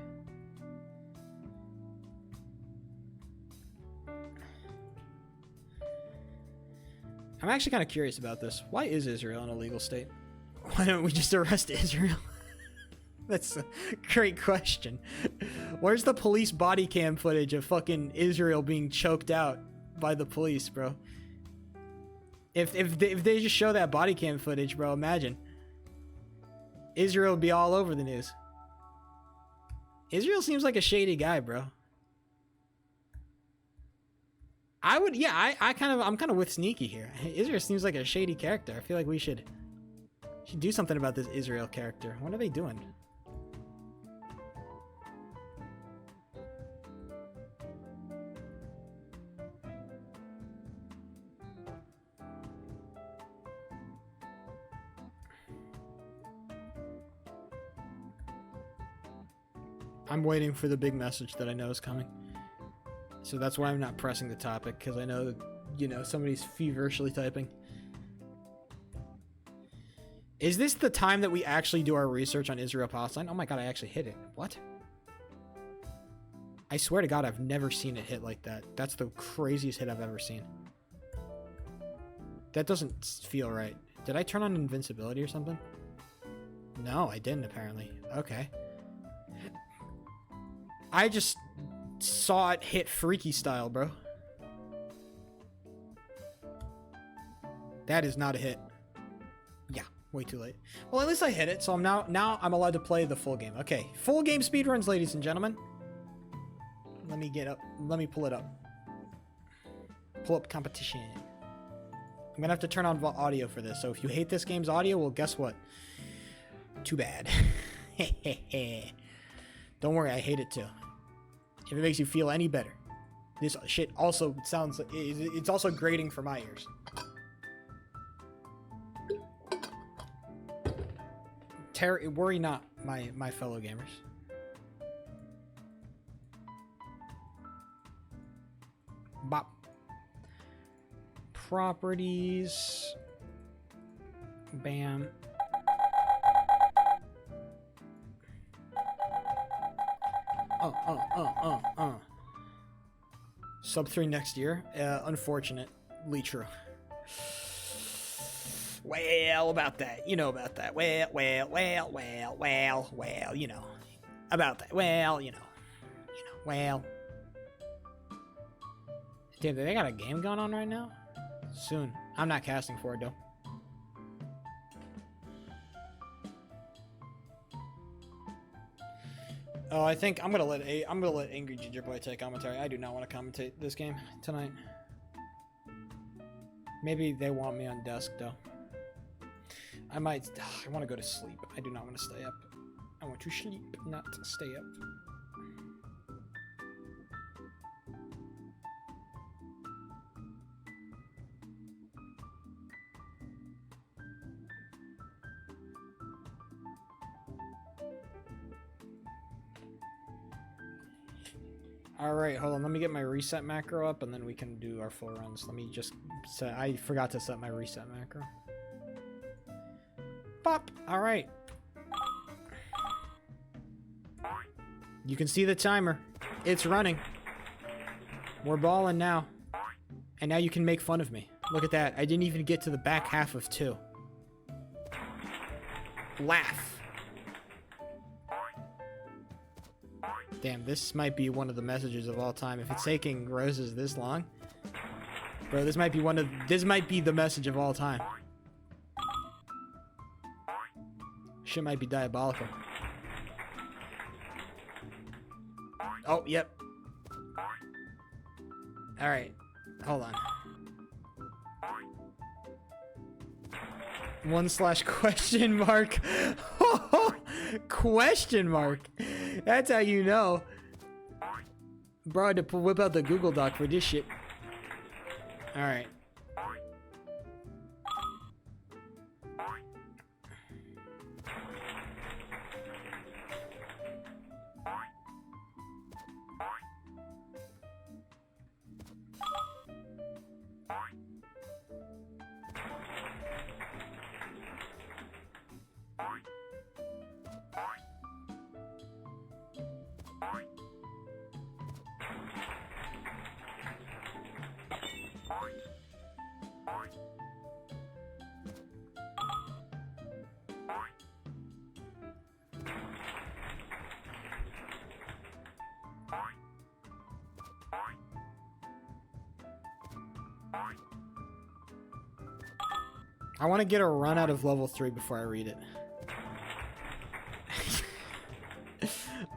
I'm actually kind of curious about this. Why is Israel an illegal state? Why don't we just arrest Israel? That's a great question. Where's the police body cam footage of fucking Israel being choked out by the police, bro? If they just show that body cam footage, bro, imagine. Israel would be all over the news. Israel seems like a shady guy, bro. I'm kind of with Sneaky here. Israel seems like a shady character. I feel like we should do something about this Israel character. What are they doing? I'm waiting for the big message that I know is coming. So that's why I'm not pressing the topic, because I know, somebody's feverishly typing. Is this the time that we actually do our research on Israel-Palestine? Oh my god, I actually hit it. What? I swear to god, I've never seen it hit like that. That's the craziest hit I've ever seen. That doesn't feel right. Did I turn on invincibility or something? No, I didn't, apparently. Okay. I just saw it hit freaky style, bro. That is not a hit. Yeah, way too late. Well, at least I hit it, so now I'm allowed to play the full game. Okay, full game speedruns, ladies and gentlemen. Let me pull it up. Pull up competition. I'm gonna have to turn on audio for this, so if you hate this game's audio, well, guess what? Too bad. Don't worry, I hate it too. If it makes you feel any better. This shit also sounds like it's also grating for my ears. Worry not, my fellow gamers. Bop. Properties. Bam. Sub 3 next year. Unfortunately true. Well, about that. You know about that. Well, you know. About that. Well, you know. Well. Damn, they got a game going on right now? Soon. I'm not casting for it, though. Oh, I think I'm gonna let Angry Ginger Boy take commentary. I do not want to commentate this game tonight. Maybe they want me on desk though. I want to go to sleep. I do not want to stay up. I want to sleep, not stay up. Alright, hold on. Let me get my reset macro up, and then we can do our full runs. Let me just set... I forgot to set my reset macro. Pop! Alright. You can see the timer. It's running. We're balling now. And now you can make fun of me. Look at that. I didn't even get to the back half of 2. Laugh. Damn, this might be one of the messages of all time. If it's taking roses this long, bro, this might be the message of all time. Shit might be diabolical. Oh, yep. All right, hold on. 1/ question mark. Question mark. That's how you know. Bro, I had to whip out the Google Doc for this shit. Alright. I want to get a run out of level 3 before I read it.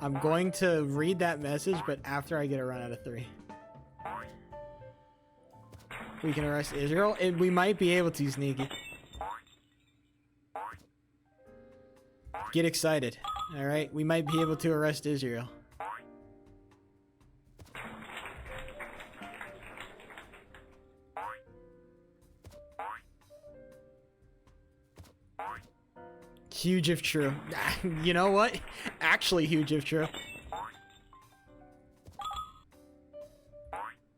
I'm going to read that message, but after I get a run out of 3. We can arrest Israel, and we might be able to, Sneaky. Get excited. Alright, we might be able to arrest Israel. Huge if true. You know what? Actually huge if true.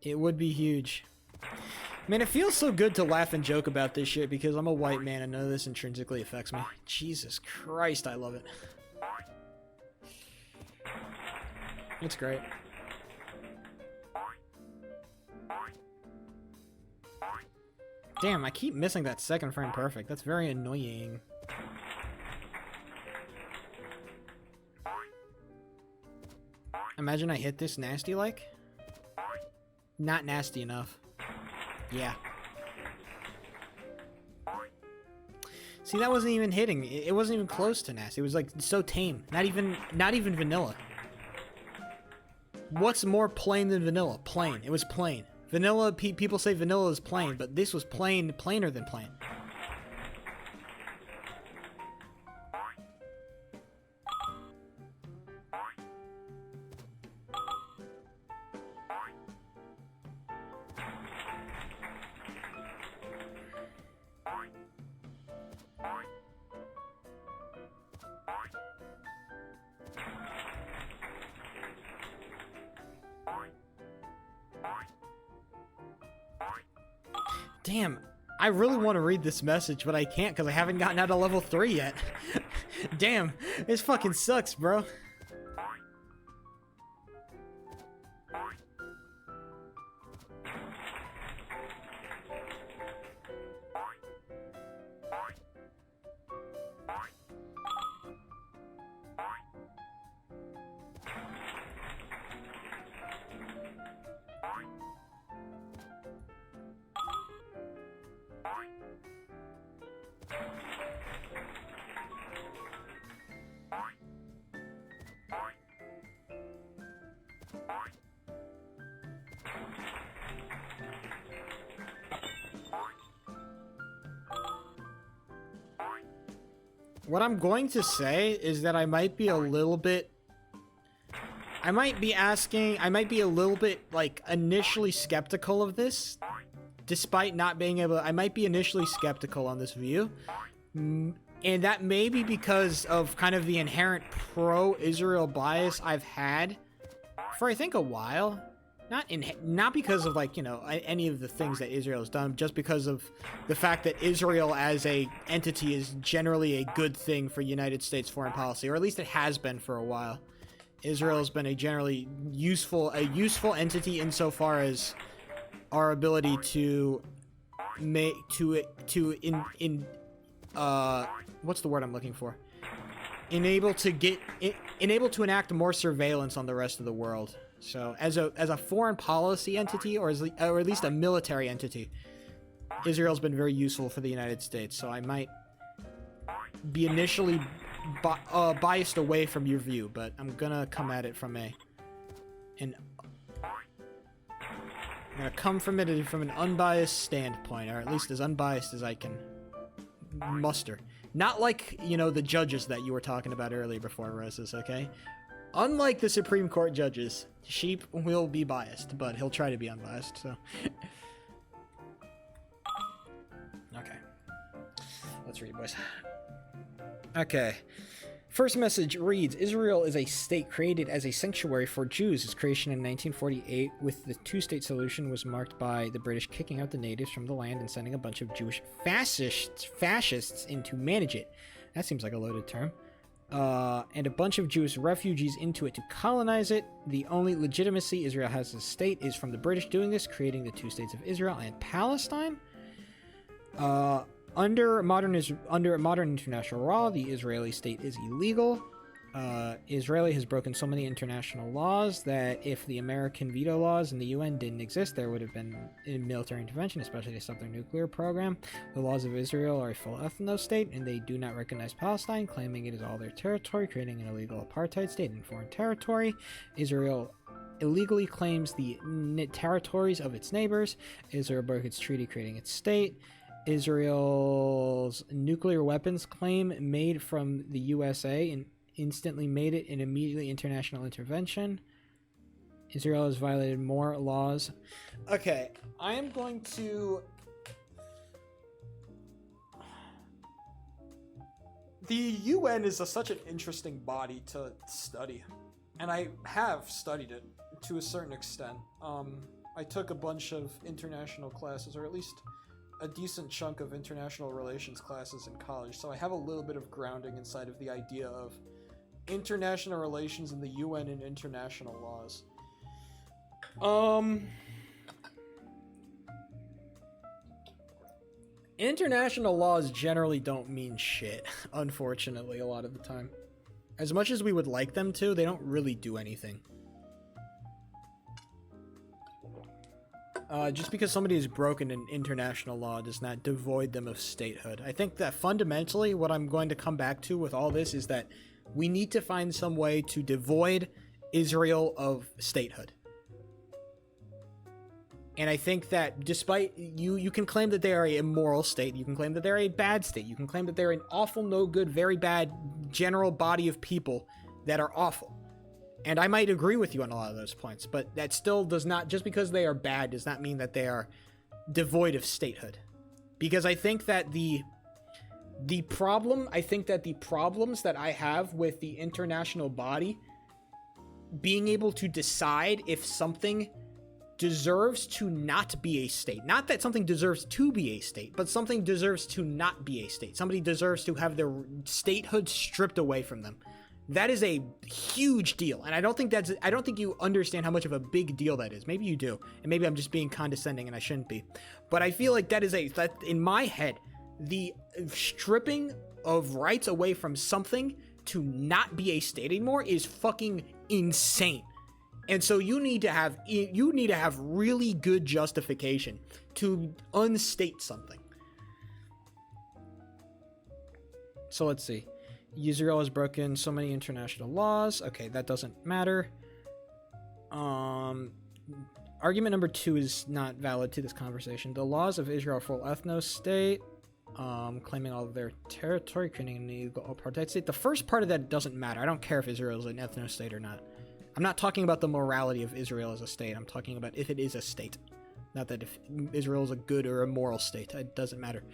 It would be huge. Man, it feels so good to laugh and joke about this shit because I'm a white man and none of this intrinsically affects me. Jesus Christ, I love it. It's great. Damn, I keep missing that second frame perfect. That's very annoying. Imagine I hit this nasty like. Not nasty enough. Yeah. See, that wasn't even hitting. It wasn't even close to nasty. It was like so tame. Not even vanilla. What's more plain than vanilla? Plain. It was plain. Vanilla, people say vanilla is plain, but this was plainer than plain. Damn, I really want to read this message, but I can't because I haven't gotten out of level 3 yet. Damn, this fucking sucks, bro. What I'm going to say is that I might be a little bit... I might be a little bit, like, initially skeptical of this. Despite not being able... I might be initially skeptical on this view. And that may be because of kind of the inherent pro-Israel bias I've had for, I think, a while. Not because of, like, you know, any of the things that Israel has done, just because of the fact that Israel as a entity is generally a good thing for United States foreign policy, or at least it has been for a while. Israel has been a generally useful entity insofar as our ability to make what's the word I'm looking for? Enable to enact more surveillance on the rest of the world. So, as a foreign policy entity, or at least a military entity, Israel's been very useful for the United States. So I might be initially biased away from your view, but I'm gonna come at it from an unbiased standpoint, or at least as unbiased as I can muster. Not like, the judges that you were talking about earlier before, Roses, okay? Unlike the Supreme Court judges, Sheep will be biased, but he'll try to be unbiased, so. Okay. Let's read, boys. Okay. First message reads, Israel is a state created as a sanctuary for Jews. Its creation in 1948 with the two-state solution was marked by the British kicking out the natives from the land and sending a bunch of Jewish fascists in to manage it. That seems like a loaded term. And a bunch of Jewish refugees into it to colonize it. The only legitimacy Israel has as a state is from the British doing this, creating the two states of Israel and Palestine. Under modern international law, the Israeli state is illegal. Israel has broken so many international laws that if the American veto laws in the UN didn't exist, there would have been a military intervention, especially to stop their nuclear program. The laws of Israel are a full ethno state, and they do not recognize Palestine, claiming it is all their territory, creating an illegal apartheid state in foreign territory. Israel illegally claims the territories of its neighbors. Israel broke its treaty, creating its state. Israel's nuclear weapons claim made from the USA and instantly made it an immediately international intervention. Israel has violated more laws. Okay, I am going to... The UN is such an interesting body to study, and I have studied it to a certain extent. I took a bunch of international classes, or at least a decent chunk of international relations classes in college, so I have a little bit of grounding inside of the idea of international relations in the UN and international laws. International laws generally don't mean shit, unfortunately, a lot of the time. As much as we would like them to, they don't really do anything. Just because somebody has broken an international law does not devoid them of statehood. I think that fundamentally what I'm going to come back to with all this is that we need to find some way to devoid Israel of statehood. And I think that despite you can claim that they are a immoral state, you can claim that they're a bad state, you can claim that they're an awful, no good, very bad general body of people that are awful. And I might agree with you on a lot of those points, but that still does not, just because they are bad does not mean that they are devoid of statehood. Because I think that the problems that I have with the international body being able to decide if something deserves to not be a state, not that something deserves to be a state, but something deserves to not be a state. Somebody deserves to have their statehood stripped away from them. That is a huge deal, and I don't think you understand how much of a big deal that is. Maybe you do, and maybe I'm just being condescending and I shouldn't be. But I feel like that in my head, the stripping of rights away from something to not be a state anymore is fucking insane. And so you need to have really good justification to unstate something. So let's see. Israel has broken so many international laws. Okay, that doesn't matter. Argument number 2 is not valid to this conversation. The laws of Israel are full ethno state, claiming all of their territory, creating an illegal apartheid state. The first part of that doesn't matter. I don't care if Israel is an ethno state or not. I'm not talking about the morality of Israel as a state. I'm talking about if it is a state. Not that if Israel is a good or a moral state. It doesn't matter.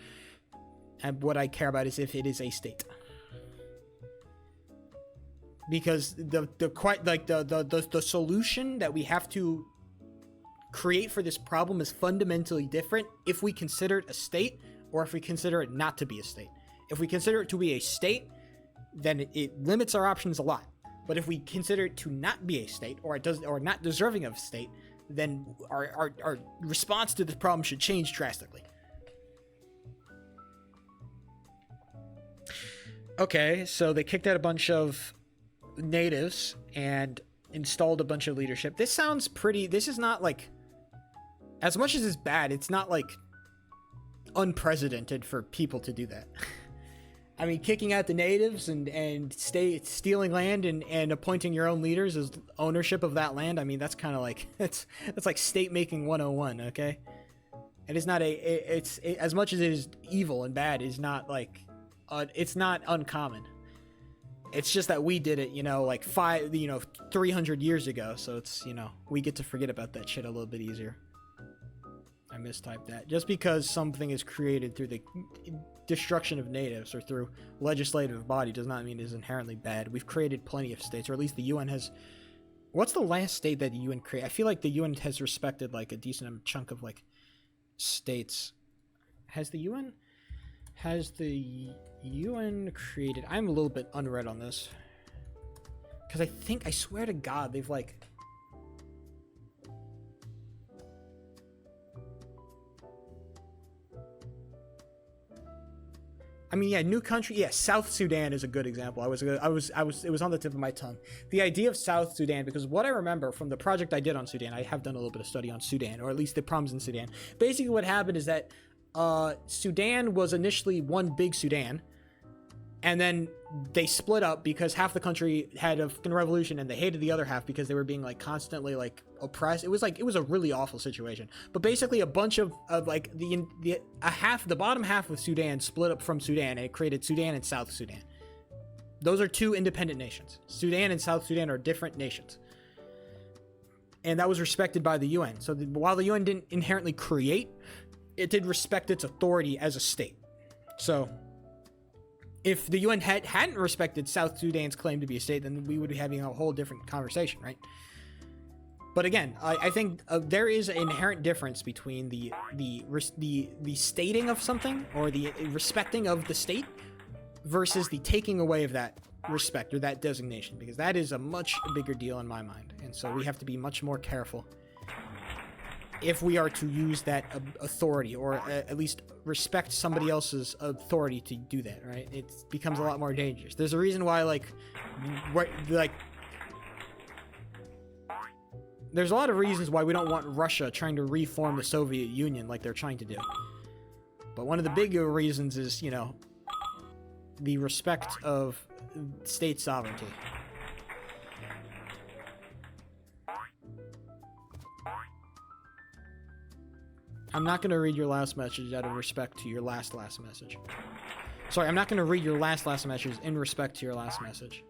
And what I care about is if it is a state. Because the solution that we have to create for this problem is fundamentally different if we consider it a state or if we consider it not to be a state. If we consider it to be a state, then it limits our options a lot. But if we consider it to not be a state or not deserving of a state, then our response to this problem should change drastically. Okay, so they kicked out a bunch of natives and installed a bunch of leadership. This is not like, as much as it's bad, it's not like unprecedented for people to do that. I mean, kicking out the natives and stealing land and appointing your own leaders as ownership of that land. I mean, that's kind of like, that's like state making 101. Okay. It is not as much as it is evil and bad is not like it's not uncommon. It's just that we did it, like 300 years ago. So it's, we get to forget about that shit a little bit easier. I mistyped that. Just because something is created through the destruction of natives or through legislative body does not mean it is inherently bad. We've created plenty of states, or at least the UN has. What's the last state that the UN created? I feel like the UN has respected like a decent chunk of like states. Has the UN created? I'm a little bit unread on this because I swear to God they've like. I mean, yeah, new country. Yeah, South Sudan is a good example. It was on the tip of my tongue. The idea of South Sudan, because what I remember from the project I did on Sudan, I have done a little bit of study on Sudan, or at least the problems in Sudan. Basically, what happened is that Sudan was initially one big Sudan, and then they split up because half the country had a fucking revolution, and they hated the other half because they were being like constantly like oppressed. It was a really awful situation. But basically, a bunch of like the bottom half of Sudan split up from Sudan, and it created Sudan and South Sudan. Those are two independent nations. Sudan and South Sudan are different nations, and that was respected by the UN. So while the UN didn't inherently create, it did respect its authority as a state. So if the UN hadn't respected South Sudan's claim to be a state, then we would be having a whole different conversation, right? But again, I think there is an inherent difference between the stating of something, or the respecting of the state, versus the taking away of that respect or that designation, because that is a much bigger deal in my mind. And so we have to be much more careful if we are to use that authority, or at least respect somebody else's authority to do that, right? It becomes a lot more dangerous. There's a reason why, there's a lot of reasons why we don't want Russia trying to reform the Soviet Union like they're trying to do. But one of the bigger reasons is, the respect of state sovereignty. I'm not going to read your last message out of respect to your last message. Sorry, I'm not going to read your last message in respect to your last message.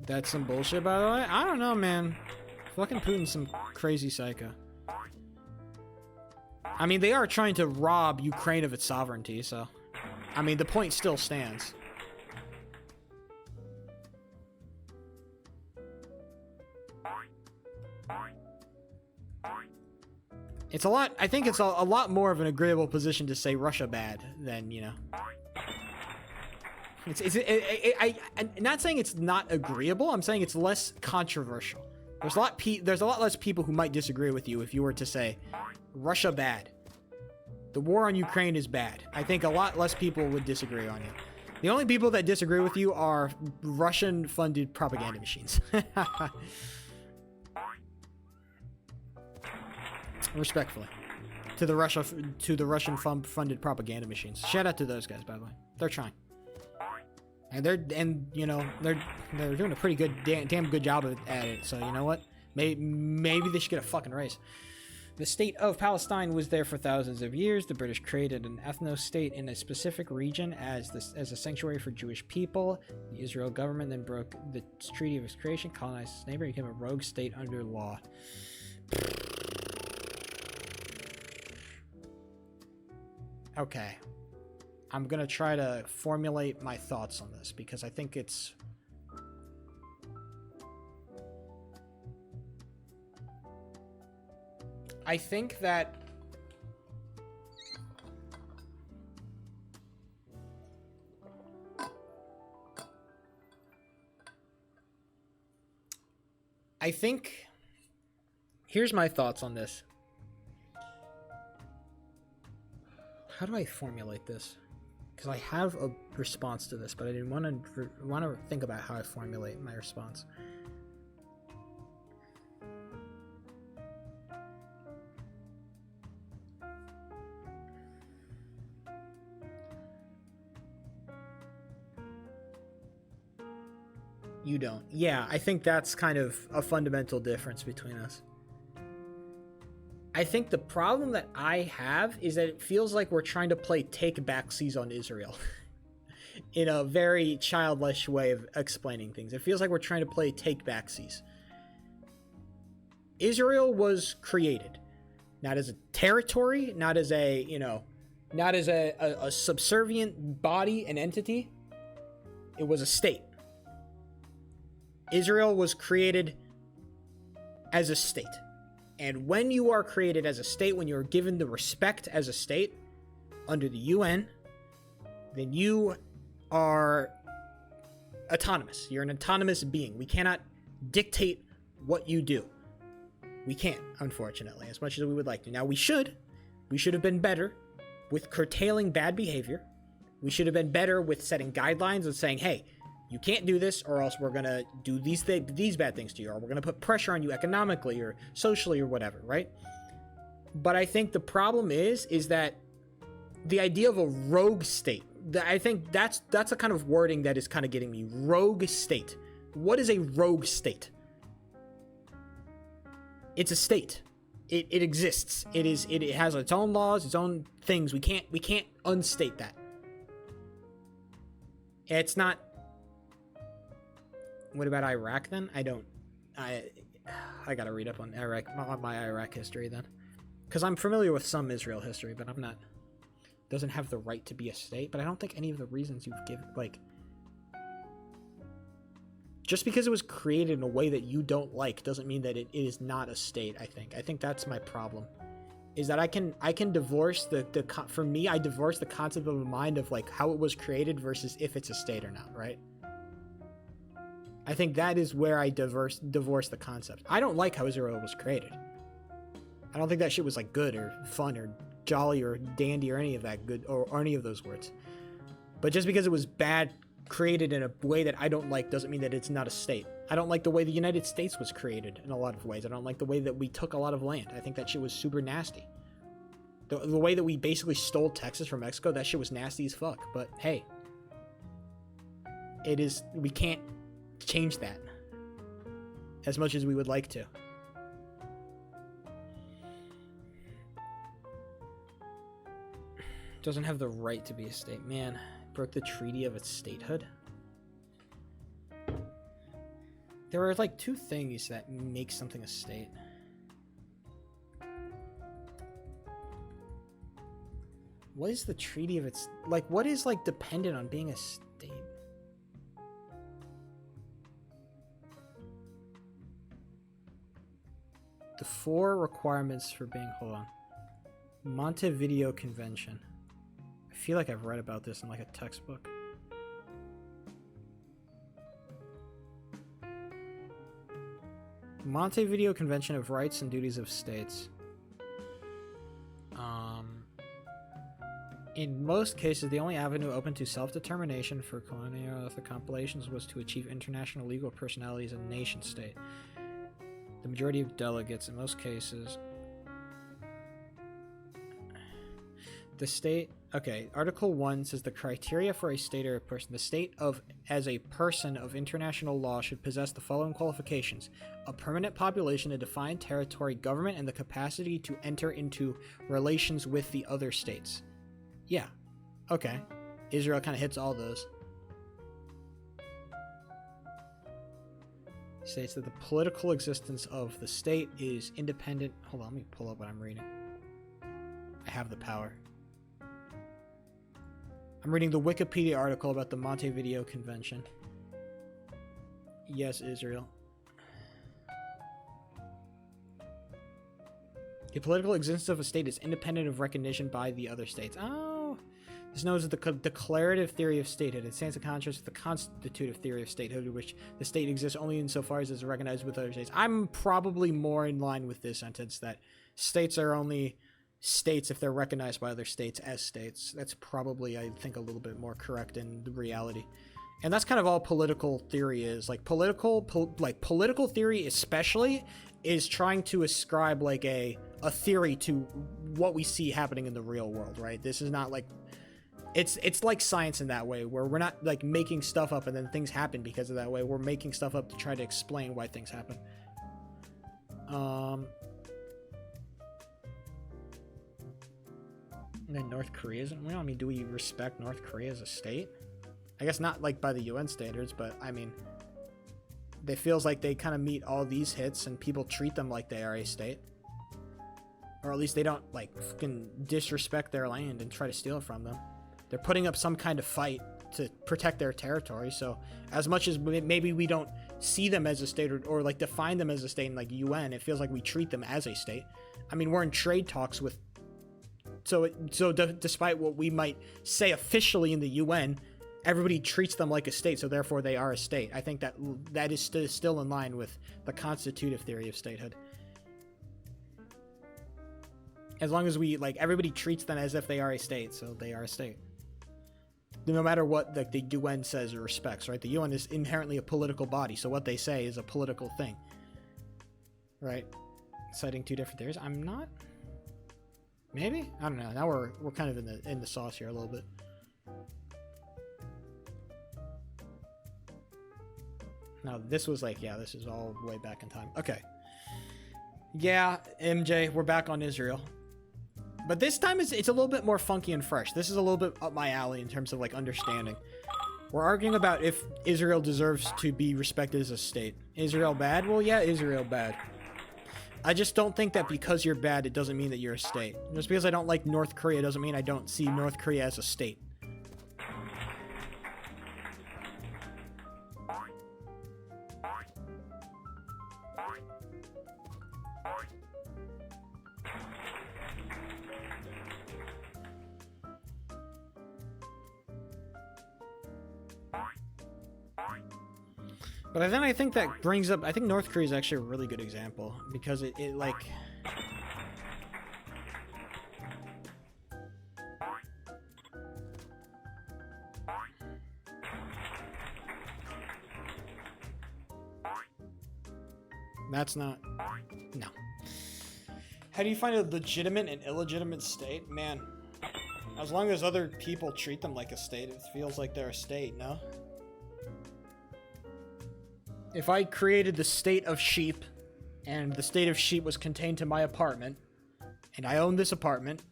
That's some bullshit, by the way. I don't know, man. Fucking Putin's some crazy psycho. I mean, they are trying to rob Ukraine of its sovereignty, so... I mean, the point still stands. It's a lot. I think it's a lot more of an agreeable position to say Russia bad than, I'm not saying it's not agreeable. I'm saying it's less controversial. There's a lot less people who might disagree with you if you were to say Russia bad. The war on Ukraine is bad. I think a lot less people would disagree on you. The only people that disagree with you are Russian-funded propaganda machines. Respectfully, to the Russian-funded propaganda machines. Shout out to those guys, by the way. They're trying, and they're doing a pretty good, damn good job at it. So you know what? Maybe they should get a fucking raise. The state of Palestine was there for thousands of years. The British created an ethno-state in a specific region as a sanctuary for Jewish people. The Israel government then broke the treaty of its creation, colonized its neighbor, and became a rogue state under law. Okay, I'm gonna try to formulate my thoughts on this because I think it's... I think that... Here's my thoughts on this. How do I formulate this? Because I have a response to this, but I didn't want to think about how I formulate my response. You don't. Yeah, I think that's kind of a fundamental difference between us. I think the problem that I have is that it feels like we're trying to play take backsies on Israel in a very childish way of explaining things. It feels like we're trying to play take backsies. Israel was created not as a territory, not as a, not as a subservient body and entity. It was a state. Israel was created as a state. And when you are created as a state, when you're given the respect as a state under the UN, then you are autonomous. You're an autonomous being. We cannot dictate what you do. We can't, unfortunately, as much as we would like to. Now, we should. We should have been better with curtailing bad behavior. We should have been better with setting guidelines and saying, hey, you can't do this, or else we're going to do these bad things to you, or we're going to put pressure on you economically or socially or whatever, right? But I think the problem is that the idea of a rogue state, I think that's a kind of wording that is kind of getting me. Rogue state. What is a rogue state? It's a state. It exists. It has its own laws, its own things. We can't unstate that. It's not. What about Iraq then? I gotta read up on Iraq, my Iraq history then, because I'm familiar with some Israel history, but I'm not. Doesn't have the right to be a state. But I don't think any of the reasons you've given, like, just because it was created in a way that you don't like doesn't mean that it is not a state. I think that's my problem, is that I can divorce for me, I divorce the concept of a mind of like how it was created versus if it's a state or not, right? I think that is where I divorce the concept. I don't like how Israel was created. I don't think that shit was like good or fun or jolly or dandy or any of that good or any of those words. But just because it was bad, created in a way that I don't like, doesn't mean that it's not a state. I don't like the way the United States was created in a lot of ways. I don't like the way that we took a lot of land. I think that shit was super nasty. The way that we basically stole Texas from Mexico, that shit was nasty as fuck. But hey, we can't change that as much as we would like to. Doesn't have the right to be a state. Man, broke the treaty of its statehood. There are like two things that make something a state. What is the treaty of its, like, what is like dependent on being a state? The 4 requirements for being, hold on. Montevideo Convention. I feel like I've read about this in like a textbook. Montevideo Convention of Rights and Duties of States. In most cases, the only avenue open to self-determination for colonial the compilations was to achieve international legal personality as a nation-state. The majority of delegates, in most cases, the state. Okay, Article 1 says the criteria for a state or a person. The state as a person of international law should possess the following qualifications: a permanent population, a defined territory, government, and the capacity to enter into relations with the other states. Yeah. Okay. Israel kind of hits all those. States that the political existence of the state is independent. Hold on, let me pull up what I'm reading. I have the power. I'm reading the Wikipedia article about the Montevideo Convention. Yes, Israel. The political existence of a state is independent of recognition by the other states. Oh, this is known as the declarative theory of statehood. It stands in contrast to the constitutive theory of statehood, in which the state exists only insofar as it is recognized with other states. I'm probably more in line with this sentence, that states are only states if they're recognized by other states as states. That's probably, I think, a little bit more correct in the reality. And that's kind of all political theory is. Like political theory especially is trying to ascribe like a theory to what we see happening in the real world, right? This is not like It's like science in that way, where we're not like making stuff up and then things happen because of that way. We're making stuff up to try to explain why things happen. And then North Korea isn't. Well, I mean, do we respect North Korea as a state? I guess not like by the UN standards, but I mean, it feels like they kind of meet all these hits and people treat them like they are a state. Or at least they don't like fucking disrespect their land and try to steal it from them. They're putting up some kind of fight to protect their territory. So as much as maybe we don't see them as a state or like define them as a state in like UN, it feels like we treat them as a state. I mean, we're in trade talks with. Despite what we might say officially in the UN, everybody treats them like a state. So therefore, they are a state. I think that is still in line with the constitutive theory of statehood. As long as we like everybody treats them as if they are a state, so they are a state. No matter what the UN says or respects, right? The UN is inherently a political body, so what they say is a political thing, right? Citing two different theories. I'm not. Maybe? I don't know. Now we're kind of in the sauce here a little bit. Now this was like, yeah, this is all way back in time. Okay. Yeah, MJ, we're back on Israel. But this time it's a little bit more funky and fresh. This is a little bit up my alley in terms of like understanding. We're arguing about if Israel deserves to be respected as a state. Israel bad? Well, yeah, Israel bad. I just don't think that because you're bad, it doesn't mean that you're a state. Just because I don't like North Korea doesn't mean I don't see North Korea as a state. But then I think that brings up, I think North Korea is actually a really good example because it like, that's not, no. How do you find a legitimate and illegitimate state? Man, as long as other people treat them like a state, it feels like they're a state, no? If I created the state of sheep, and the state of sheep was contained to my apartment, and I owned this apartment,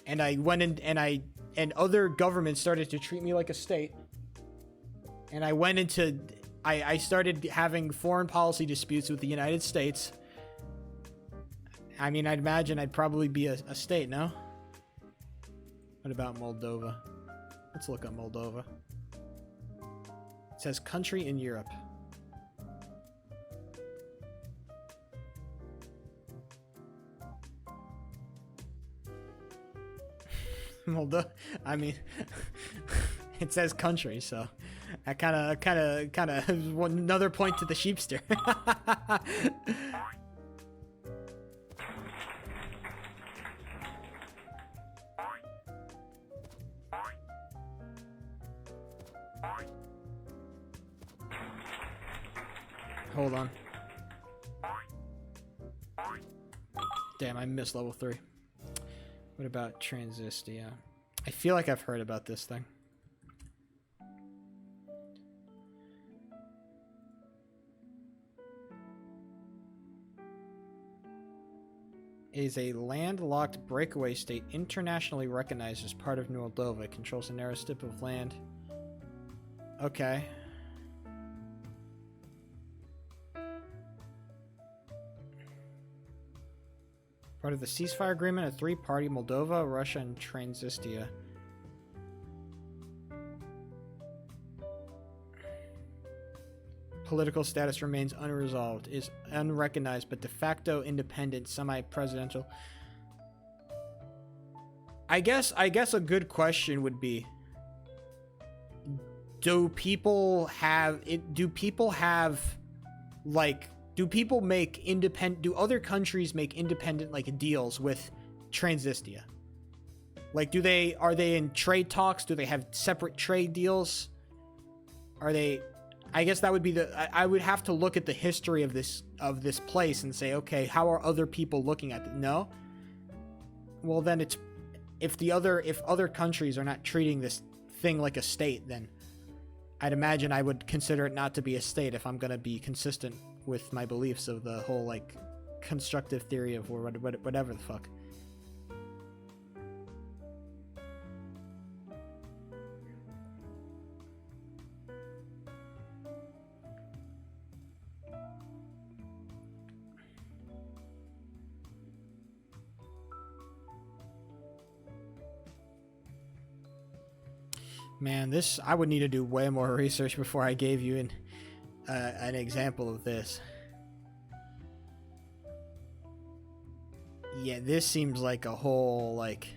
and I went in and other governments started to treat me like a state, and I went into, I started having foreign policy disputes with the United States. I mean, I'd imagine I'd probably be a state, no? What about Moldova? Let's look up Moldova. It says country in Europe. Moldova, I mean, it says country, so I kind of another point to the sheepster. Hold on. Damn, I missed level 3. What about Transistia? I feel like I've heard about this thing. It is a landlocked breakaway state internationally recognized as part of Moldova. It controls a narrow strip of land. Okay. Part of the ceasefire agreement, a three-party Moldova, Russia, and Transnistria. Political status remains unresolved, is unrecognized, but de facto independent, semi-presidential. I guess a good question would be, do people make independent, do other countries make independent like deals with Transnistria? Like, are they in trade talks? Do they have separate trade deals? Are they, I guess that would be I would have to look at the history of this place and say, okay, how are other people looking at it? No? Well, then if other countries are not treating this thing like a state, then I'd imagine I would consider it not to be a state if I'm gonna be consistent with my beliefs of the whole like constructive theory of whatever the fuck. Man, I would need to do way more research before I gave you an example of this. Yeah, this seems like a whole, like...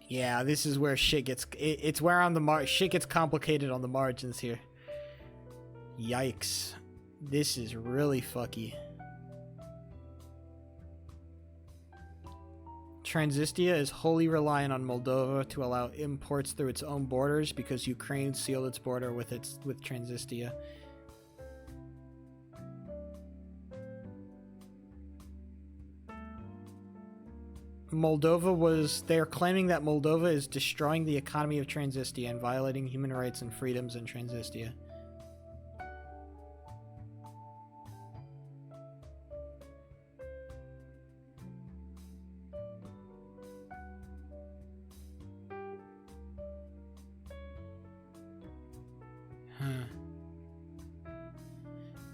Yeah, this is where shit gets... It's where on the shit gets complicated on the margins here. Yikes. This is really fucky. Transnistria is wholly reliant on Moldova to allow imports through its own borders because Ukraine sealed its border with Transnistria. They're claiming that Moldova is destroying the economy of Transnistria and violating human rights and freedoms in Transnistria.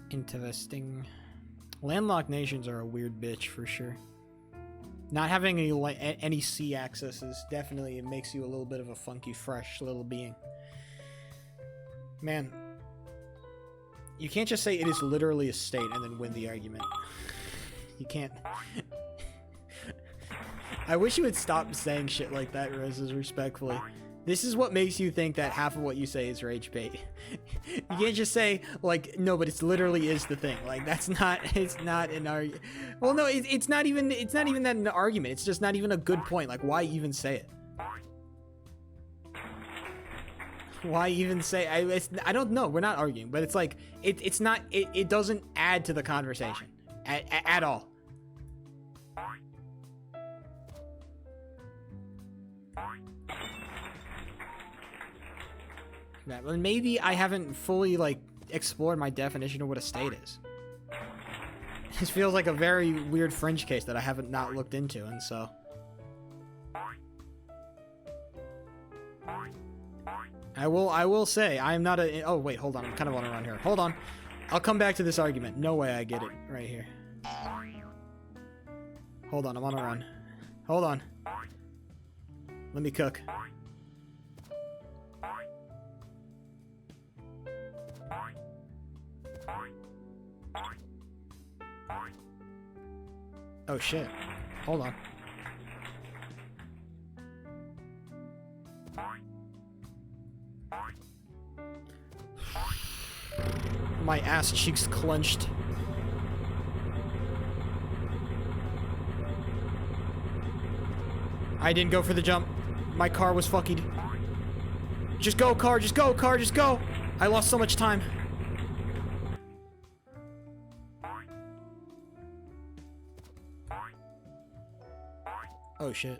Interesting. Landlocked nations are a weird bitch for sure. Not having any sea access is definitely, it makes you a little bit of a funky, fresh little being. Man, you can't just say it is literally a state and then win the argument. You can't. I wish you would stop saying shit like that, Roses, respectfully. This is what makes you think that half of what you say is rage bait. You can't just say, like, no, but it's literally is the thing. Like, that's not, it's not an argument. Well, no, it's not even that an argument. It's just not even a good point. Like, why even say it? Why even say, I don't know. We're not arguing, but it's like, it's not, it doesn't add to the conversation at all. Yeah, well, maybe I haven't fully, like, explored my definition of what a state is. This feels like a very weird fringe case that I haven't not looked into, and so... I will say, I'm not a... Oh, wait, hold on. I'm kind of on a run here. Hold on. I'll come back to this argument. No way I get it right here. Hold on, I'm on a run. Hold on. Let me cook. Oh shit. Hold on. My ass cheeks clenched. I didn't go for the jump. My car was fucking... Just go, car, just go, car, just go! I lost so much time. Oh shit.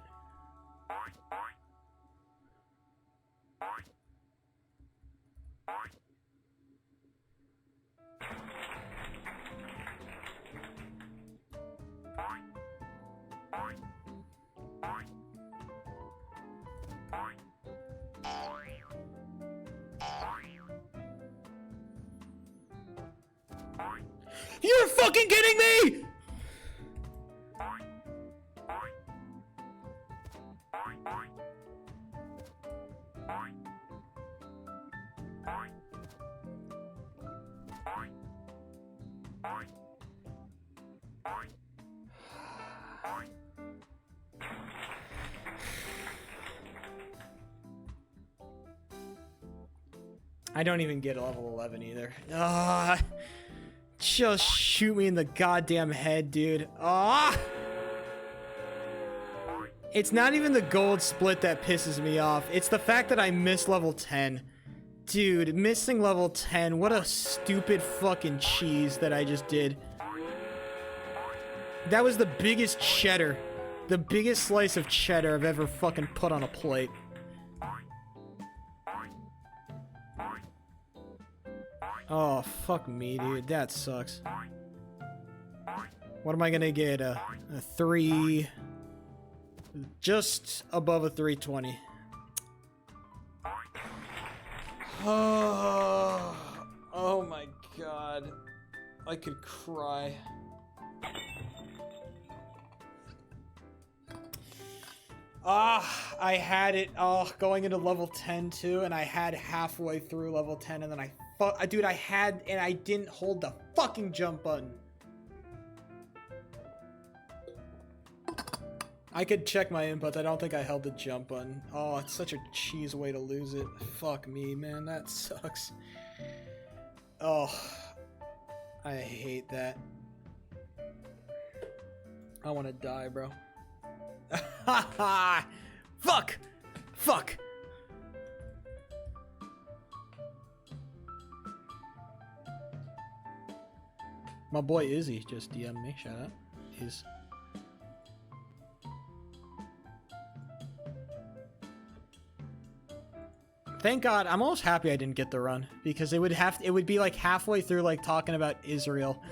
You're fucking kidding me! I don't even get level 11 either. Ah, just shoot me in the goddamn head, dude. Ah! It's not even the gold split that pisses me off. It's the fact that I missed level 10. Dude, missing level 10. What a stupid fucking cheese that I just did. That was the biggest cheddar. The biggest slice of cheddar I've ever fucking put on a plate. Oh, fuck me, dude. That sucks. What am I gonna get? A 3... Just above a 320. Oh my god. I could cry. I had it going into level 10 too, and I had halfway through level 10, and then dude, I didn't hold the fucking jump button. I could check my inputs. I don't think I held the jump button. Oh, it's such a cheese way to lose it. Fuck me, man. That sucks. Oh, I hate that. I want to die, bro. Fuck! Fuck! My boy Izzy just DM'd me. Shout out. He's... Thank God. I'm almost happy I didn't get the run, because it would be like halfway through like talking about Israel.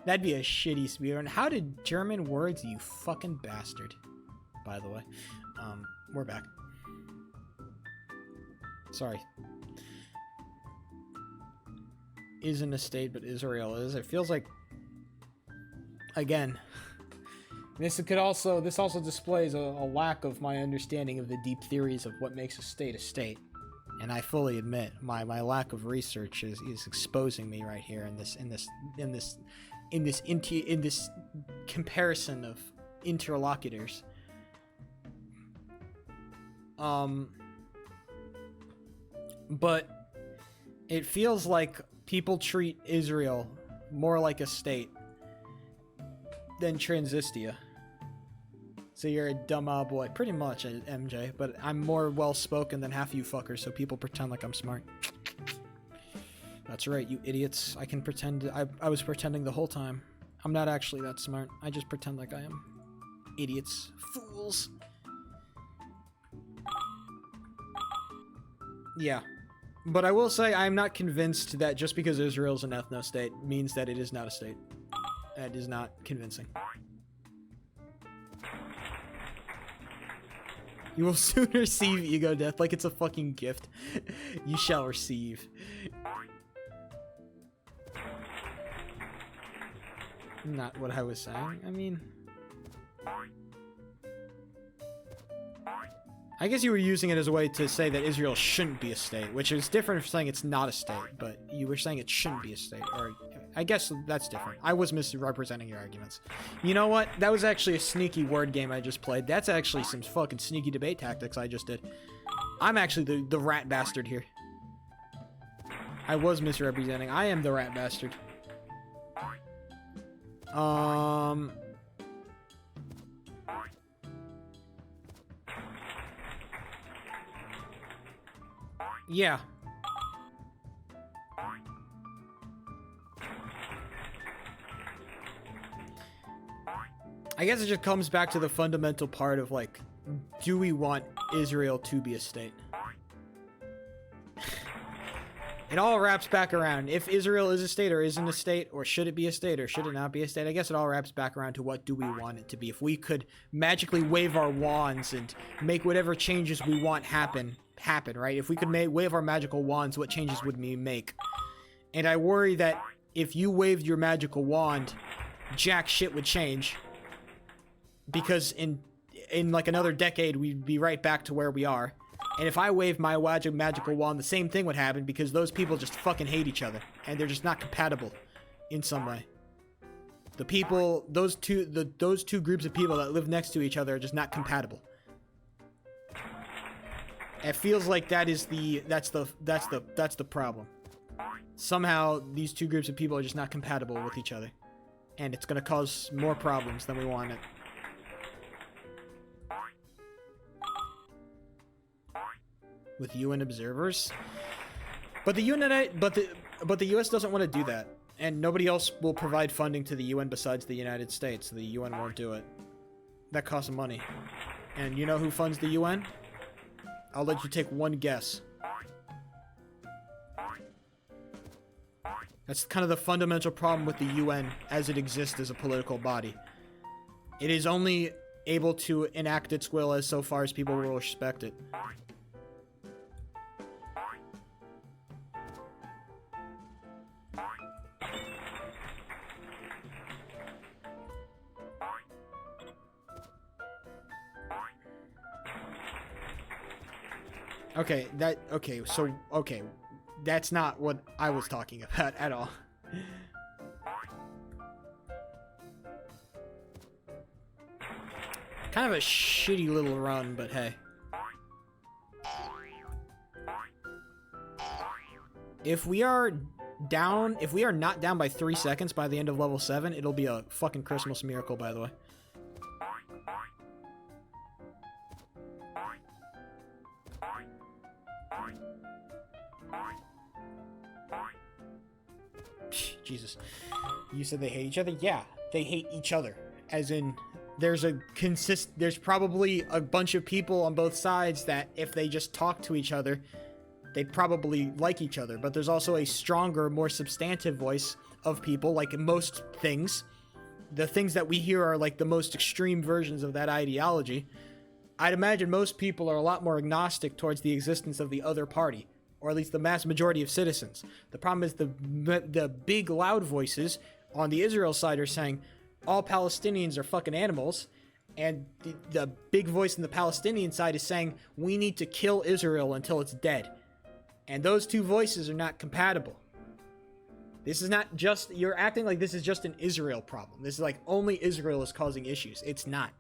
That'd be a shitty speedrun. How did German words, you fucking bastard? By the way, we're back. Sorry. Isn't a state, but Israel is. It feels like, again, this also displays a lack of my understanding of the deep theories of what makes a state, and I fully admit my lack of research is exposing me right here in this comparison of interlocutors. But it feels like people treat Israel more like a state than Transistia. So you're a dumb boy. Pretty much, MJ. But I'm more well-spoken than half you fuckers, so people pretend like I'm smart. That's right, you idiots. I can pretend. I was pretending the whole time. I'm not actually that smart. I just pretend like I am. Idiots. Fools. Yeah. But I will say I'm not convinced that just because Israel's an ethno-state means that it is not a state. That is not convincing. You will soon receive ego death like it's a fucking gift. You shall receive. Not what I was saying. I mean... I guess you were using it as a way to say that Israel shouldn't be a state, which is different from saying it's not a state, but you were saying it shouldn't be a state, or I guess that's different. I was misrepresenting your arguments. You know what? That was actually a sneaky word game I just played. That's actually some fucking sneaky debate tactics I just did. I'm actually the rat bastard here. I was misrepresenting. I am the rat bastard. Yeah. I guess it just comes back to the fundamental part of, like, do we want Israel to be a state? It all wraps back around. If Israel is a state or isn't a state, or should it be a state or should it not be a state, I guess it all wraps back around to what do we want it to be. If we could magically wave our wands and make whatever changes we want happen, right? If we could wave our magical wands, what changes would we make? And I worry that if you waved your magical wand, jack shit would change. Because in like another decade, we'd be right back to where we are. And if I waved my magical wand, the same thing would happen, because those people just fucking hate each other. And they're just not compatible in some way. The people, those two groups of people that live next to each other are just not compatible. It feels like that's the problem. Somehow these two groups of people are just not compatible with each other, and it's gonna cause more problems than we want it. With UN observers, but the UN, but the US doesn't want to do that. And nobody else will provide funding to the UN besides the United States. The UN won't do it. That costs money. And you know who funds the UN? I'll let you take one guess. That's kind of the fundamental problem with the UN as it exists as a political body. It is only able to enact its will as so far as people will respect it. Okay, that's not what I was talking about at all. Kind of a shitty little run, but hey. If we are not down by 3 seconds by the end of level 7, it'll be a fucking Christmas miracle, by the way. Jesus. You said they hate each other? Yeah, they hate each other. As in, there's probably a bunch of people on both sides that if they just talk to each other, they'd probably like each other. But there's also a stronger, more substantive voice of people, like most things. The things that we hear are like the most extreme versions of that ideology. I'd imagine most people are a lot more agnostic towards the existence of the other party. Or at least the mass majority of citizens. The problem is the big loud voices on the Israel side are saying all Palestinians are fucking animals, and the big voice in the Palestinian side is saying we need to kill Israel until it's dead. And those two voices are not compatible. This is not just, you're acting like this is just an Israel problem. This is like only Israel is causing issues. It's not.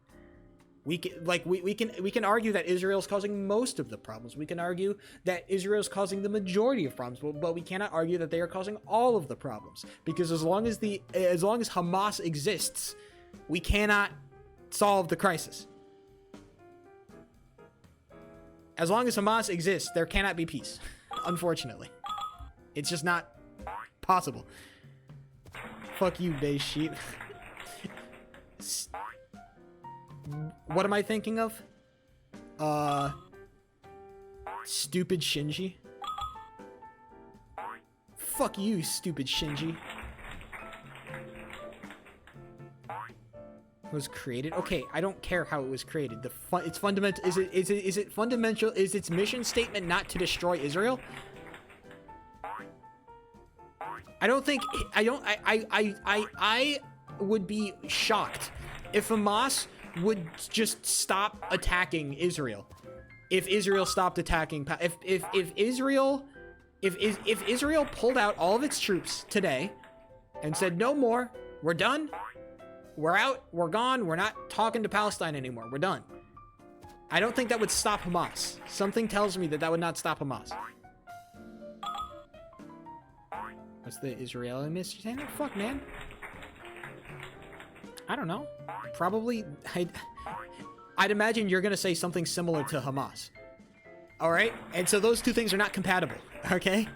We can argue that Israel is causing most of the problems. We can argue that Israel is causing the majority of problems, but we cannot argue that they are causing all of the problems. Because as long as Hamas exists, we cannot solve the crisis. As long as Hamas exists, there cannot be peace. Unfortunately, it's just not possible. Fuck you, Beige Sheep. What am I thinking of? Stupid Shinji. Fuck you, stupid Shinji. Was created? Okay, I don't care how it was created. It's fundamental. Is it fundamental? Is its mission statement not to destroy Israel? I would be shocked if Hamas would just stop attacking Israel. If Israel stopped attacking, if Israel pulled out all of its troops today and said no more, we're done, we're out, we're gone, we're not talking to Palestine anymore, we're done. I don't think that would stop Hamas. Something tells me that would not stop Hamas. What's the Israeli mystery saying? Oh, fuck, man. I don't know. Probably, I'd imagine you're going to say something similar to Hamas. All right? And so those two things are not compatible, okay?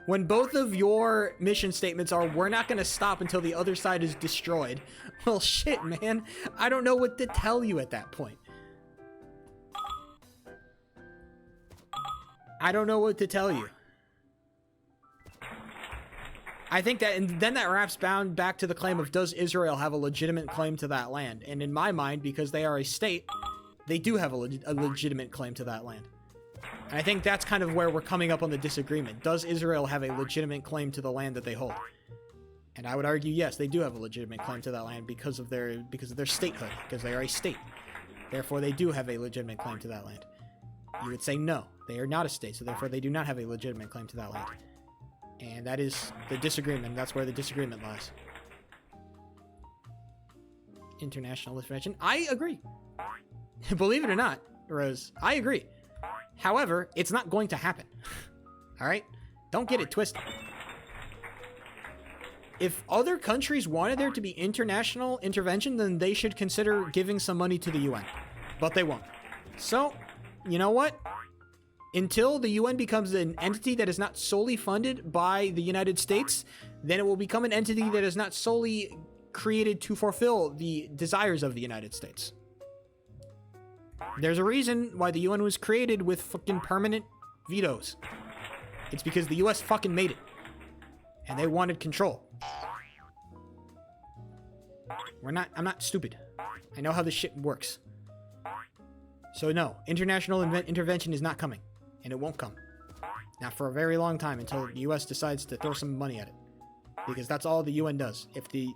When both of your mission statements are, we're not going to stop until the other side is destroyed, well, shit, man. I don't know what to tell you at that point. I don't know what to tell you. I think that, and then that wraps back to the claim of, does Israel have a legitimate claim to that land? And in my mind, because they are a state, they do have a legitimate claim to that land. And I think that's kind of where we're coming up on the disagreement. Does Israel have a legitimate claim to the land that they hold? And I would argue, yes, they do have a legitimate claim to that land because of their statehood, because they are a state. Therefore, they do have a legitimate claim to that land. You would say no, they are not a state, so therefore they do not have a legitimate claim to that land. And that is the disagreement. That's where the disagreement lies. International intervention. I agree. Believe it or not, Rose, I agree. However, it's not going to happen. All right? Don't get it twisted. If other countries wanted there to be international intervention, then they should consider giving some money to the UN. But they won't. So, you know what? Until the UN becomes an entity that is not solely funded by the United States, then it will become an entity that is not solely created to fulfill the desires of the United States. There's a reason why the UN was created with fucking permanent vetoes. It's because the US fucking made it. And they wanted control. I'm not stupid. I know how this shit works. So no, international intervention is not coming. And it won't come. Not for a very long time, until the US decides to throw some money at it. Because that's all the UN does. If the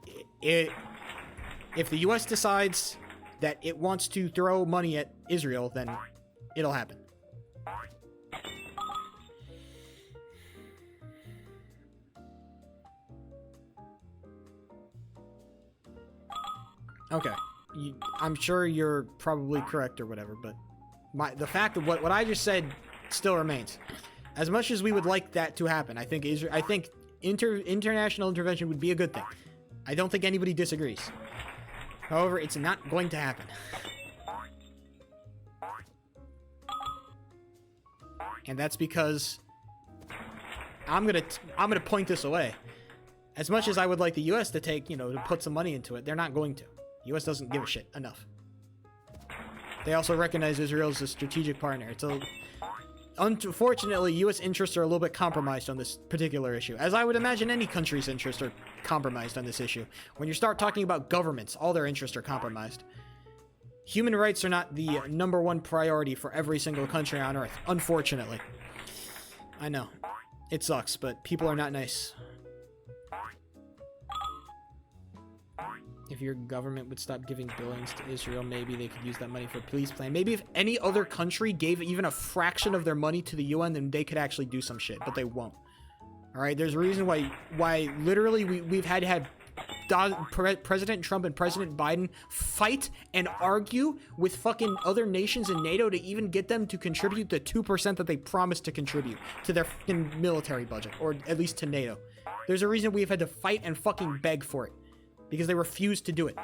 US decides that it wants to throw money at Israel, then it'll happen. Okay. I'm sure you're probably correct or whatever, but the fact of what I just said still remains. As much as we would like that to happen, I think international intervention would be a good thing. I don't think anybody disagrees. However, it's not going to happen. And that's because I'm gonna point this away. As much as I would like the US to to put some money into it, they're not going to. The US doesn't give a shit enough. They also recognize Israel as a strategic partner. Unfortunately, U.S. interests are a little bit compromised on this particular issue, as I would imagine any country's interests are compromised on this issue. When you start talking about governments, all their interests are compromised. Human rights are not the #1 priority for every single country on Earth, unfortunately. I know. It sucks, but people are not nice. If your government would stop giving billions to Israel, maybe they could use that money for a peace plan. Maybe if any other country gave even a fraction of their money to the UN, then they could actually do some shit, but they won't. All right, there's a reason why literally we've had to have President Trump and President Biden fight and argue with fucking other nations in NATO to even get them to contribute the 2% that they promised to contribute to their fucking military budget, or at least to NATO. There's a reason we've had to fight and fucking beg for it. Because they refuse to do it.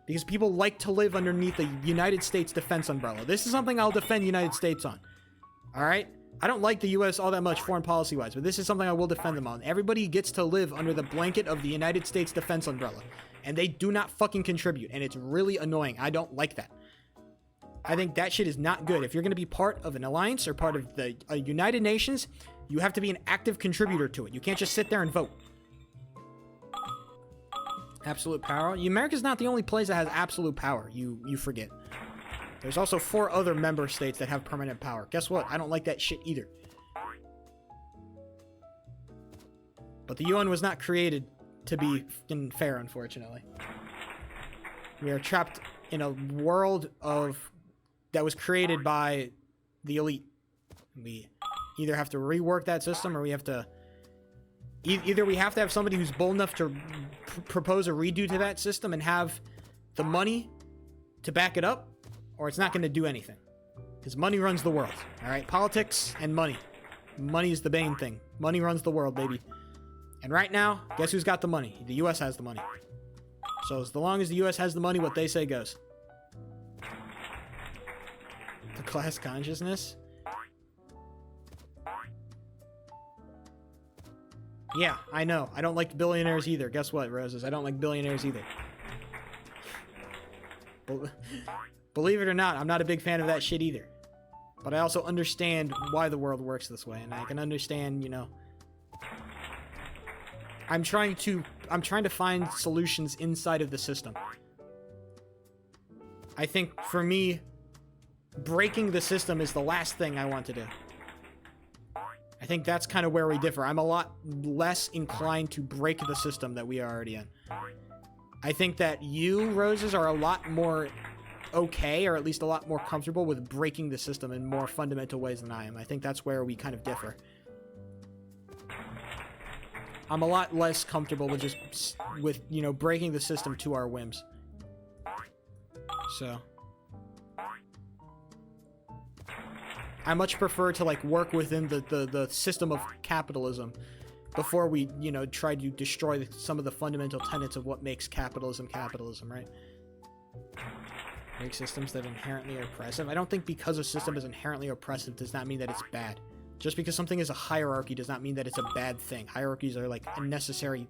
Because people like to live underneath the United States defense umbrella. This is something I'll defend the United States on. Alright? I don't like the US all that much foreign policy-wise, but this is something I will defend them on. Everybody gets to live under the blanket of the United States defense umbrella. And they do not fucking contribute. And it's really annoying. I don't like that. I think that shit is not good. If you're going to be part of an alliance or part of the United Nations, you have to be an active contributor to it. You can't just sit there and vote. Absolute power. America's not the only place that has absolute power. You forget. There's also 4 other member states that have permanent power. Guess what? I don't like that shit either. But the UN was not created to be fucking fair, unfortunately. We are trapped in a world that was created by the elite. We either have to rework that system, or we have to either we have to have somebody who's bold enough to propose a redo to that system and have the money to back it up, or it's not going to do anything. Because money runs the world, all right? Politics and money. Money is the main thing. Money runs the world, baby. And right now, guess who's got the money? The U.S. has the money. So as long as the U.S. has the money, what they say goes. The class consciousness? Yeah, I know. I don't like billionaires either. Guess what, Roses? I don't like billionaires either. Believe it or not, I'm not a big fan of that shit either. But I also understand why the world works this way, and I can understand, I'm trying to find solutions inside of the system. I think for me, breaking the system is the last thing I want to do. I think that's kind of where we differ. I'm a lot less inclined to break the system that we are already in. I think that you, Roses, are a lot more okay, or at least a lot more comfortable with breaking the system in more fundamental ways than I am. I think that's where we kind of differ. I'm a lot less comfortable with breaking the system to our whims. So I much prefer to work within the system of capitalism before we try to destroy some of the fundamental tenets of what makes capitalism, right? Make systems that inherently are oppressive. I don't think because a system is inherently oppressive does not mean that it's bad. Just because something is a hierarchy does not mean that it's a bad thing. Hierarchies are like a necessary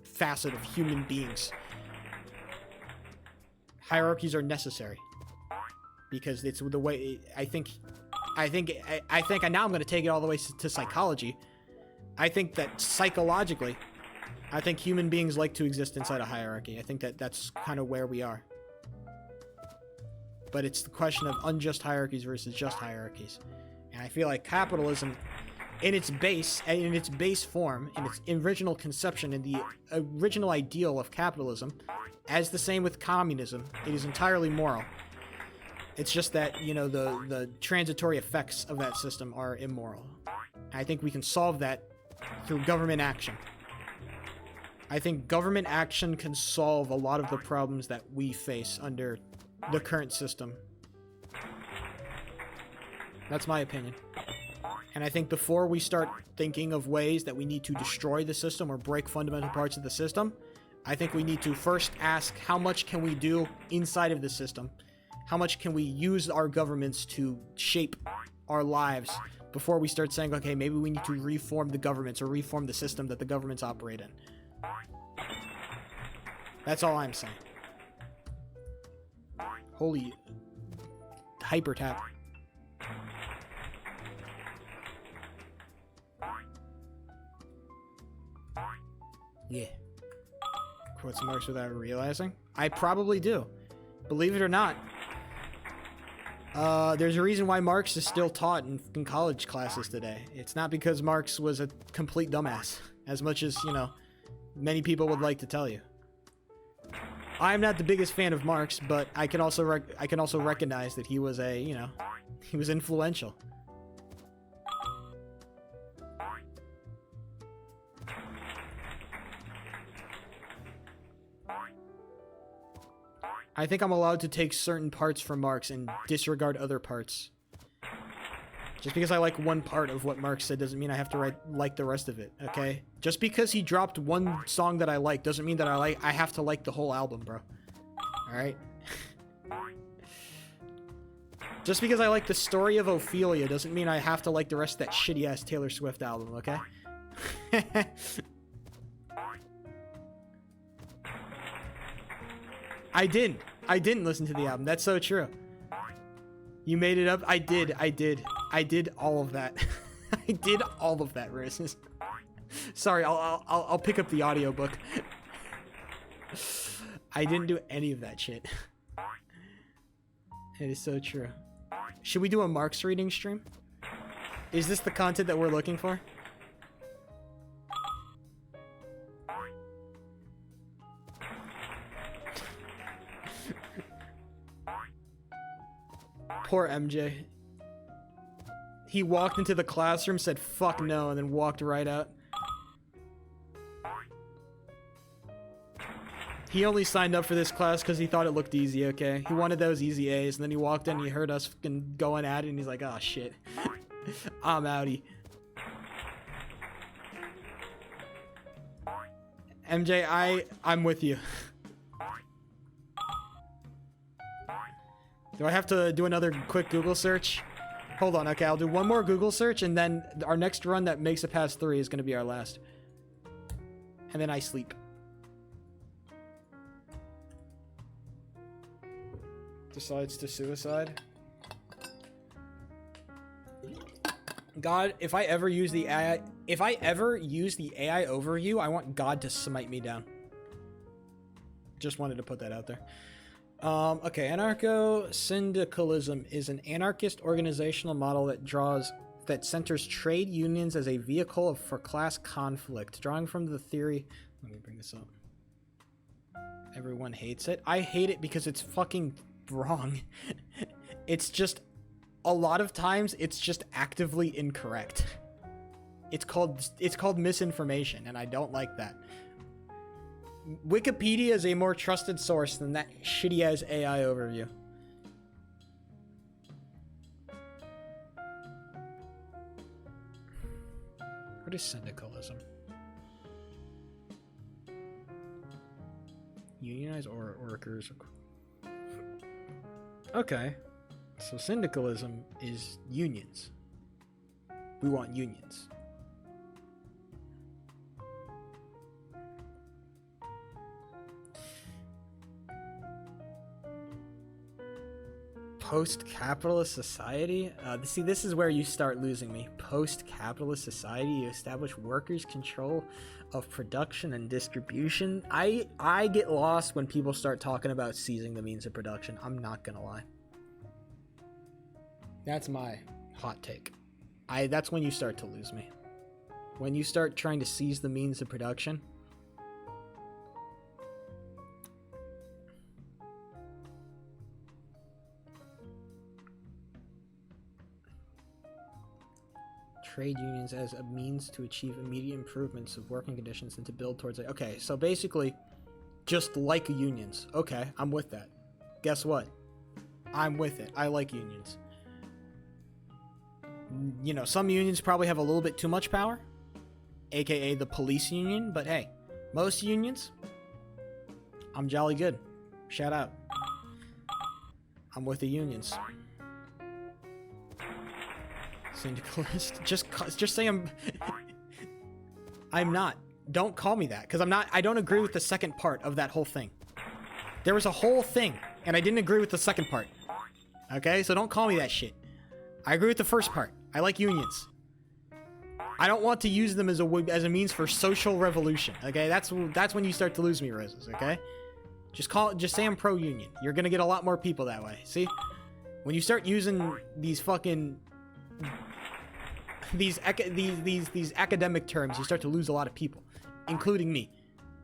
facet of human beings. Hierarchies are necessary because it's the way I think and now I'm going to take it all the way to psychology. I think that psychologically, I think human beings like to exist inside a hierarchy. I think that that's kind of where we are. But it's the question of unjust hierarchies versus just hierarchies. And I feel like capitalism, in its base form, in its original conception, in the original ideal of capitalism, as the same with communism, it is entirely moral. It's just that, you know, the transitory effects of that system are immoral. I think we can solve that through government action. I think government action can solve a lot of the problems that we face under the current system. That's my opinion. And I think before we start thinking of ways that we need to destroy the system or break fundamental parts of the system, I think we need to first ask how much can we do inside of the system? How much can we use our governments to shape our lives before we start saying, okay, maybe we need to reform the governments or reform the system that the governments operate in. That's all I'm saying. Holy hyper tap. Yeah. Quotes Marx without realizing? I probably do. Believe it or not. There's a reason why Marx is still taught in college classes today. It's not because Marx was a complete dumbass, as much as, you know, many people would like to tell you. I'm not the biggest fan of Marx, but I can also recognize that he was he was influential. I think I'm allowed to take certain parts from Marx and disregard other parts. Just because I like one part of what Marx said doesn't mean I have to like the rest of it, okay? Just because he dropped one song that I like doesn't mean that I have to like the whole album, bro. Alright? Just because I like the story of Ophelia doesn't mean I have to like the rest of that shitty-ass Taylor Swift album, okay? I didn't listen to the album. That's so true. You made it up? I did all of that. I did all of that, Riz. Sorry, I'll pick up the audiobook. I didn't do any of that shit. It is so true. Should we do a Marx reading stream? Is this the content that we're looking for? Poor MJ. He walked into the classroom, said fuck no, and then walked right out. He only signed up for this class because he thought it looked easy, okay? He wanted those easy A's, and then he walked in and he heard us fucking going at it, and he's like, oh shit. I'm outie. MJ, I'm with you. Do I have to do another quick Google search? Hold on, okay, I'll do one more Google search, and then our next run that makes it past 3 is going to be our last. And then I sleep. Decides to suicide. God, if I ever use the AI overview, I want God to smite me down. Just wanted to put that out there. Okay, anarcho-syndicalism is an anarchist organizational model that centers trade unions as a vehicle for class conflict. Drawing from the theory... Let me bring this up. Everyone hates it. I hate it because it's fucking wrong. It's just... A lot of times, it's just actively incorrect. It's called misinformation, and I don't like that. Wikipedia is a more trusted source than that shitty-ass AI overview. What is syndicalism? Unionize or workers. Okay. So syndicalism is unions. We want unions. Post-capitalist society? See, this is where you start losing me. Post-capitalist society, you establish workers' control of production and distribution. I get lost when people start talking about seizing the means of production. I'm not gonna lie. That's my hot take. That's when you start to lose me. When you start trying to seize the means of production. Trade unions as a means to achieve immediate improvements of working conditions and to build towards it. Okay, so basically, just like unions. Okay, I'm with that. Guess what? I'm with it. I like unions. You know, some unions probably have a little bit too much power, aka the police union, but hey, most unions, I'm jolly good. Shout out. I'm with the unions. Syndicalist. Just say I'm not. Don't call me that, because I'm not. I don't agree with the second part of that whole thing. There was a whole thing, and I didn't agree with the second part. Okay, so don't call me that shit. I agree with the first part. I like unions. I don't want to use them as a means for social revolution. Okay, that's when you start to lose me, Roses. Okay, just say I'm pro-union. You're gonna get a lot more people that way. See, when you start using these fucking these academic terms, you start to lose a lot of people, including me,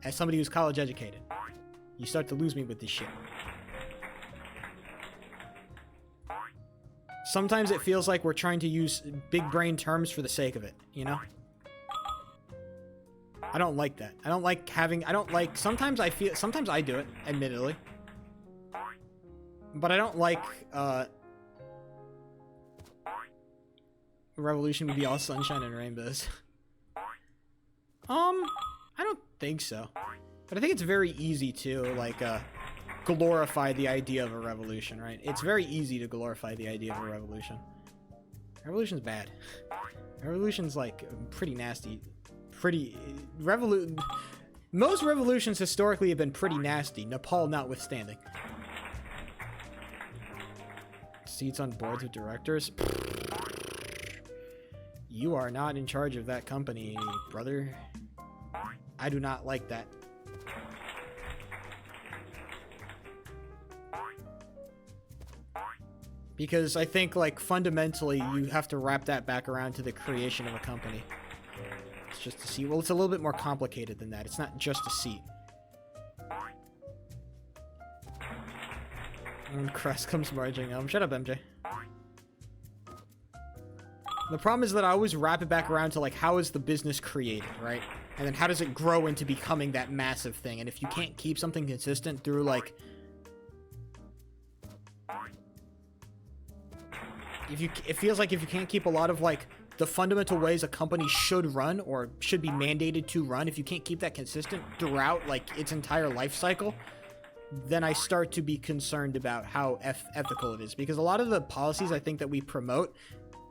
as somebody who's college educated. You start to lose me with this shit. Sometimes it feels like we're trying to use big brain terms for the sake of it, you know? I don't like that. I don't like sometimes I do it, admittedly. But I don't like, revolution would be all sunshine and rainbows. I don't think so. But I think it's very easy to, like, glorify the idea of a revolution, right? It's very easy to glorify the idea of a revolution. Revolution's bad. Revolution's, like, pretty nasty. Most revolutions historically have been pretty nasty, Nepal notwithstanding. Seats on boards of directors? You are not in charge of that company, brother. I do not like that. Because I think, like, fundamentally, you have to wrap that back around to the creation of a company. It's just a seat. Well, it's a little bit more complicated than that. It's not just a seat. And Crest comes marching. Shut up, MJ. The problem is that I always wrap it back around to, like, how is the business created, right? And then how does it grow into becoming that massive thing? And if you can't keep something consistent through, like... it feels like if you can't keep a lot of, like, the fundamental ways a company should run or should be mandated to run, if you can't keep that consistent throughout, like, its entire life cycle, then I start to be concerned about how ethical it is. Because a lot of the policies I think that we promote,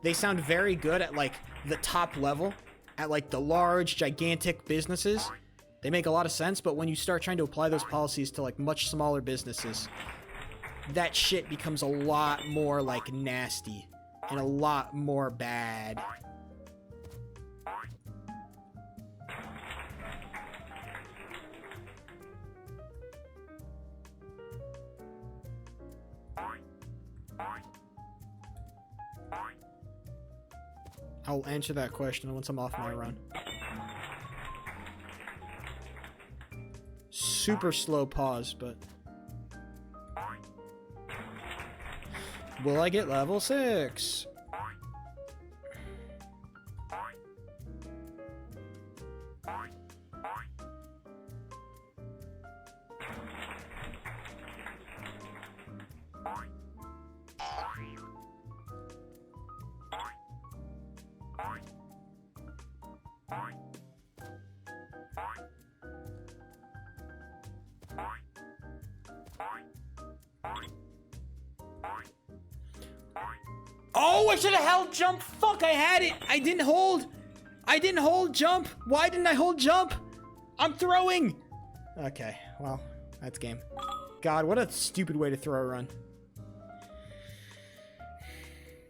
they sound very good at, like, the top level, at, like, the large, gigantic businesses. They make a lot of sense, but when you start trying to apply those policies to, like, much smaller businesses, that shit becomes a lot more, like, nasty and a lot more bad. I'll answer that question once I'm off my run. Super slow pause, but... Will I get level 6? Oh, I should have held jump. Fuck, I had it. I didn't hold. I didn't hold jump. Why didn't I hold jump? I'm throwing. Okay, well, that's game. God, what a stupid way to throw a run.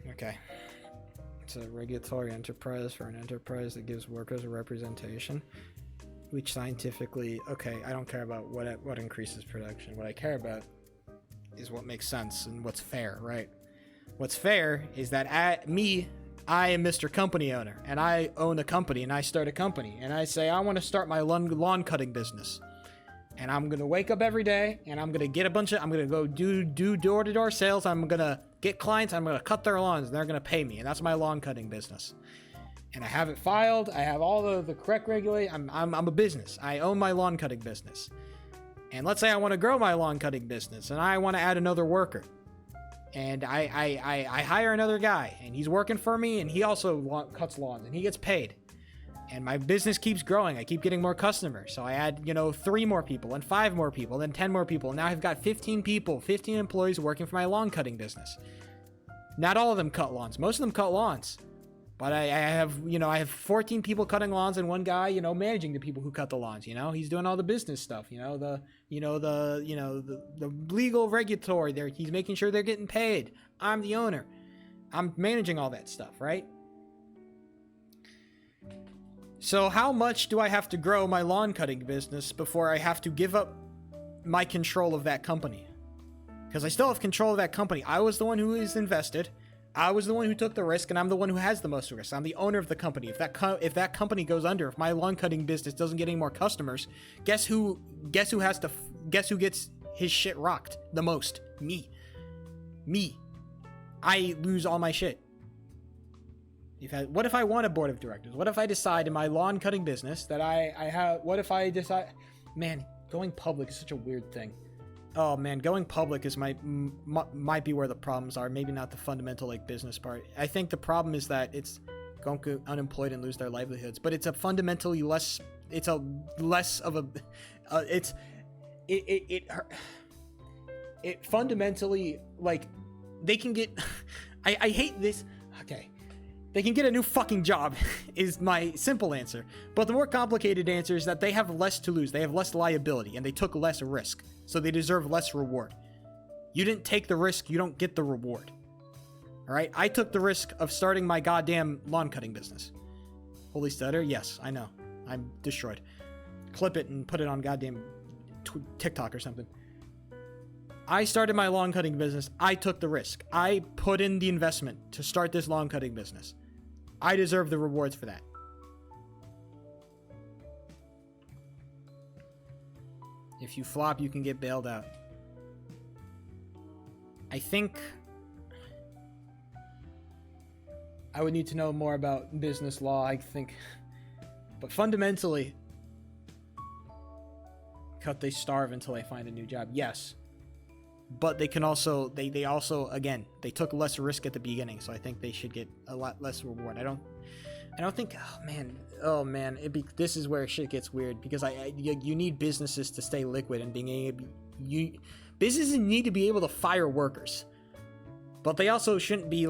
Okay. It's a regulatory enterprise for an enterprise that gives workers a representation, which scientifically, okay, I don't care about what increases production. What I care about is what makes sense and what's fair, right? What's fair is that I am Mr. Company Owner, and I own a company, and I start a company, and I say I want to start my lawn cutting business. And I'm going to wake up every day, and I'm going to get I'm going to go do door-to-door sales. I'm going to get clients. I'm going to cut their lawns, and they're going to pay me. And that's my lawn cutting business. And I have it filed. I have all the correct regulation. I'm a business. I own my lawn cutting business. And let's say I want to grow my lawn cutting business, and I want to add another worker. And I hire another guy, and he's working for me, and he also cuts lawns, and he gets paid. And my business keeps growing. I keep getting more customers. So I add, 3 more people and 5 more people, then 10 more people. Now I've got 15 people, 15 employees working for my lawn cutting business. Not all of them cut lawns. Most of them cut lawns. But I have 14 people cutting lawns and one guy, managing the people who cut the lawns. He's doing all the business stuff. The legal regulatory there. He's making sure they're getting paid. I'm the owner. I'm managing all that stuff, right? So how much do I have to grow my lawn cutting business before I have to give up my control of that company? Because I still have control of that company. I was the one who is invested. I was the one who took the risk, and I'm the one who has the most risk. I'm the owner of the company. If that company goes under, if my lawn cutting business doesn't get any more customers, guess who gets his shit rocked the most? Me. I lose all my shit. What if I want a board of directors? What if I decide in my lawn cutting business that I have... What if I decide... Man, going public is such a weird thing. Oh man, going public is might be where the problems are. Maybe not the fundamental business part. I think the problem is that it's going to go unemployed and lose their livelihoods. But it's a fundamentally less... It's a less of a... It fundamentally, they can get... I hate this... Okay. They can get a new fucking job is my simple answer. But the more complicated answer is that they have less to lose. They have less liability and they took less risk. So they deserve less reward. You didn't take the risk, you don't get the reward. All right? I took the risk of starting my goddamn lawn cutting business. Holy stutter? Yes, I know. I'm destroyed. Clip it and put it on goddamn TikTok or something. I started my lawn cutting business. I took the risk. I put in the investment to start this lawn cutting business. I deserve the rewards for that. If you flop, you can get bailed out. I think I would need to know more about business law, I think. But fundamentally, they starve until they find a new job. Yes. But they can also, they also, again, they took less risk at the beginning, so I think they should get a lot less reward. I don't think, oh man, this is where shit gets weird, because you need businesses to stay liquid and businesses need to be able to fire workers, but they also shouldn't be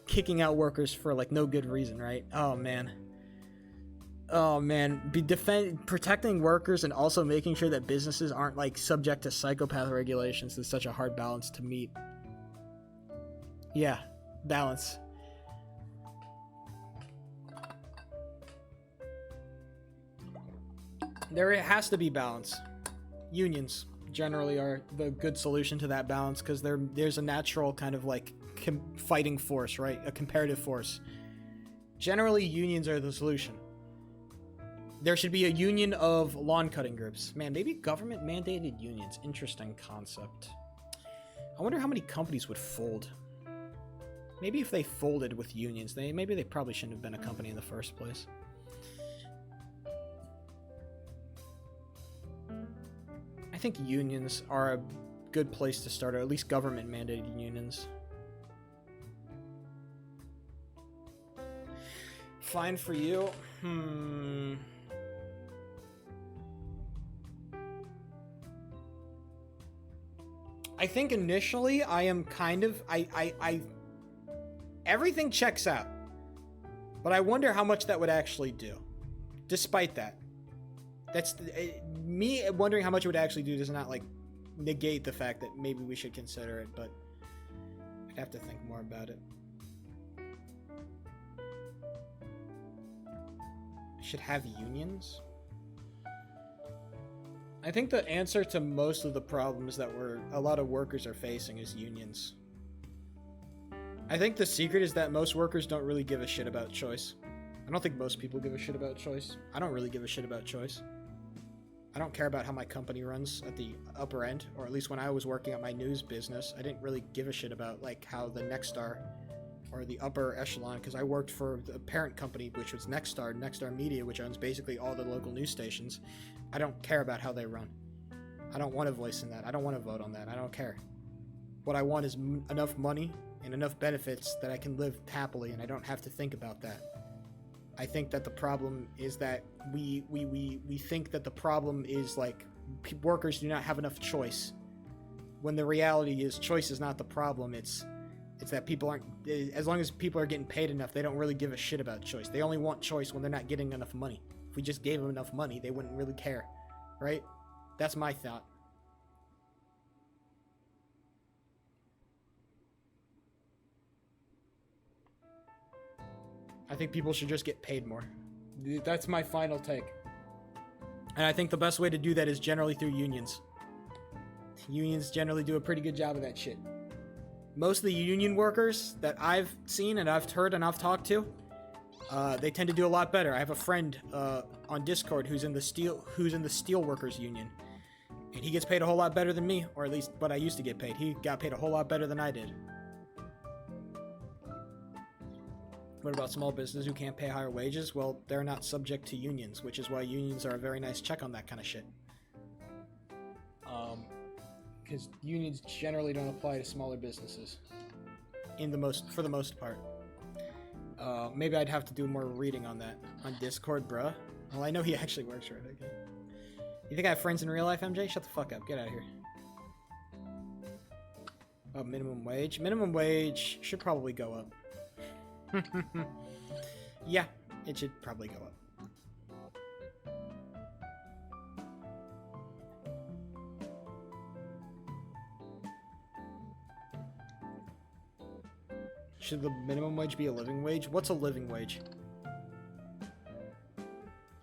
kicking out workers for no good reason, right? Oh man, protecting workers and also making sure that businesses aren't subject to psychopath regulations is such a hard balance to meet. Yeah, balance. There has to be balance. Unions generally are the good solution to that balance, because there's a natural kind of fighting force, right? A comparative force. Generally, unions are the solution. There should be a union of lawn cutting groups. Man, maybe government mandated unions. Interesting concept. I wonder how many companies would fold. Maybe if they folded with unions, maybe they probably shouldn't have been a company in the first place. I think unions are a good place to start, or at least government mandated unions. Fine for you? I think initially I am kind of, everything checks out. But I wonder how much that would actually do. Despite that. Me wondering how much it would actually do does not, like, negate the fact that maybe we should consider it, but I'd have to think more about it. Should have unions? I think the answer to most of the problems that a lot of workers are facing is unions. I think the secret is that most workers don't really give a shit about choice. I don't think most people give a shit about choice. I don't really give a shit about choice. I don't care about how my company runs at the upper end, or at least when I was working at my news business, I didn't really give a shit about like how the Nexstar or the upper echelon, because I worked for the parent company, which was Nexstar Media, which owns basically all the local news stations. I don't care about how they run. I don't want a voice in that. I don't want to vote on that. I don't care. What I want is enough money and enough benefits that I can live happily, and I don't have to think about that. I think that the problem is that we think that the problem is like workers do not have enough choice, when the reality is choice is not the problem. It's that people aren't, as long as people are getting paid enough, they don't really give a shit about choice. They only want choice when they're not getting enough money. If we just gave them enough money, they wouldn't really care, right? That's my thought. I think people should just get paid more. That's my final take. And I think the best way to do that is generally through unions. Unions generally do a pretty good job of that shit. Most of the union workers that I've seen and I've heard and I've talked to, they tend to do a lot better. I have a friend on Discord who's in the steel workers union, and he gets paid a whole lot better than me, or at least what I used to get paid. He got paid a whole lot better than I did. What about small businesses who can't pay higher wages? Well, they're not subject to unions, which is why unions are a very nice check on that kind of shit. Because unions generally don't apply to smaller businesses, for the most part. Maybe I'd have to do more reading on that on Discord, bruh. Well, I know he actually works for it. Okay. You think I have friends in real life, MJ? Shut the fuck up. Get out of here. Oh, minimum wage. Minimum wage should probably go up. Yeah, it should probably go up. Should the minimum wage be a living wage? What's a living wage?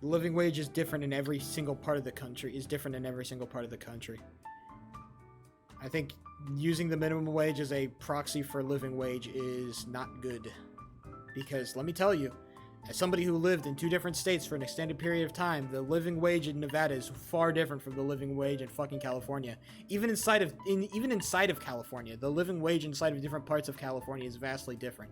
The living wage is different in every single part of the country. I think using the minimum wage as a proxy for living wage is not good. Because let me tell you, as somebody who lived in 2 different states for an extended period of time, the living wage in Nevada is far different from the living wage in fucking California. Even inside of California, the living wage inside of different parts of California is vastly different.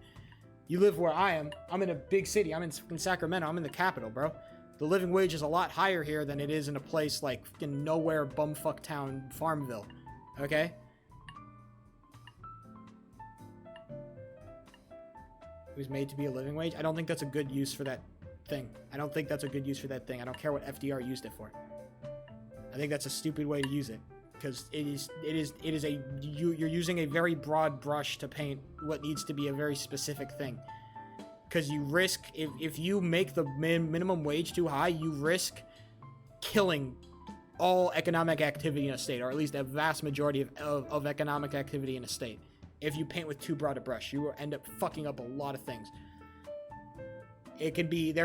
You live where I am. I'm in a big city. I'm in Sacramento. I'm in the capital, bro. The living wage is a lot higher here than it is in a place like fucking nowhere bumfuck town Farmville. Okay? It was made to be a living wage. I don't think that's a good use for that thing. I don't care what FDR used it for. I think that's a stupid way to use it, because you're using a very broad brush to paint what needs to be a very specific thing. Because you risk, if you make the minimum wage too high, you risk killing all economic activity in a state, or at least a vast majority of economic activity in a state. If you paint with too broad a brush, you will end up fucking up a lot of things. There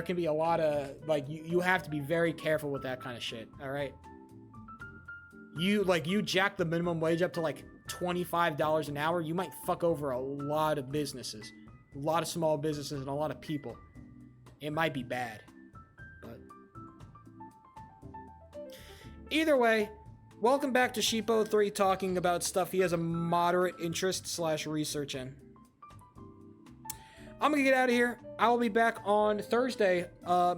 can be a lot of, like, you have to be very careful with that kind of shit, alright? You jack the minimum wage up to, like, $25 an hour, you might fuck over a lot of businesses. A lot of small businesses and a lot of people. It might be bad. But either way, welcome back to Sheepo3 talking about stuff he has a moderate interest / research in. I'm gonna get out of here. I will be back on Thursday,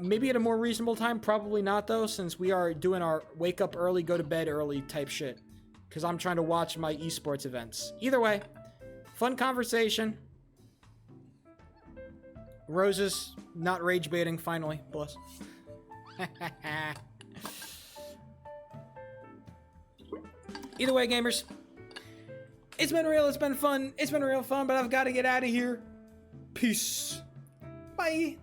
maybe at a more reasonable time. Probably not, though, since we are doing our wake up early, go to bed early type shit. Because I'm trying to watch my esports events. Either way, fun conversation. Roses, not rage baiting, finally. Bless. Either way, gamers, it's been real, it's been fun, but I've got to get out of here. Peace. Bye.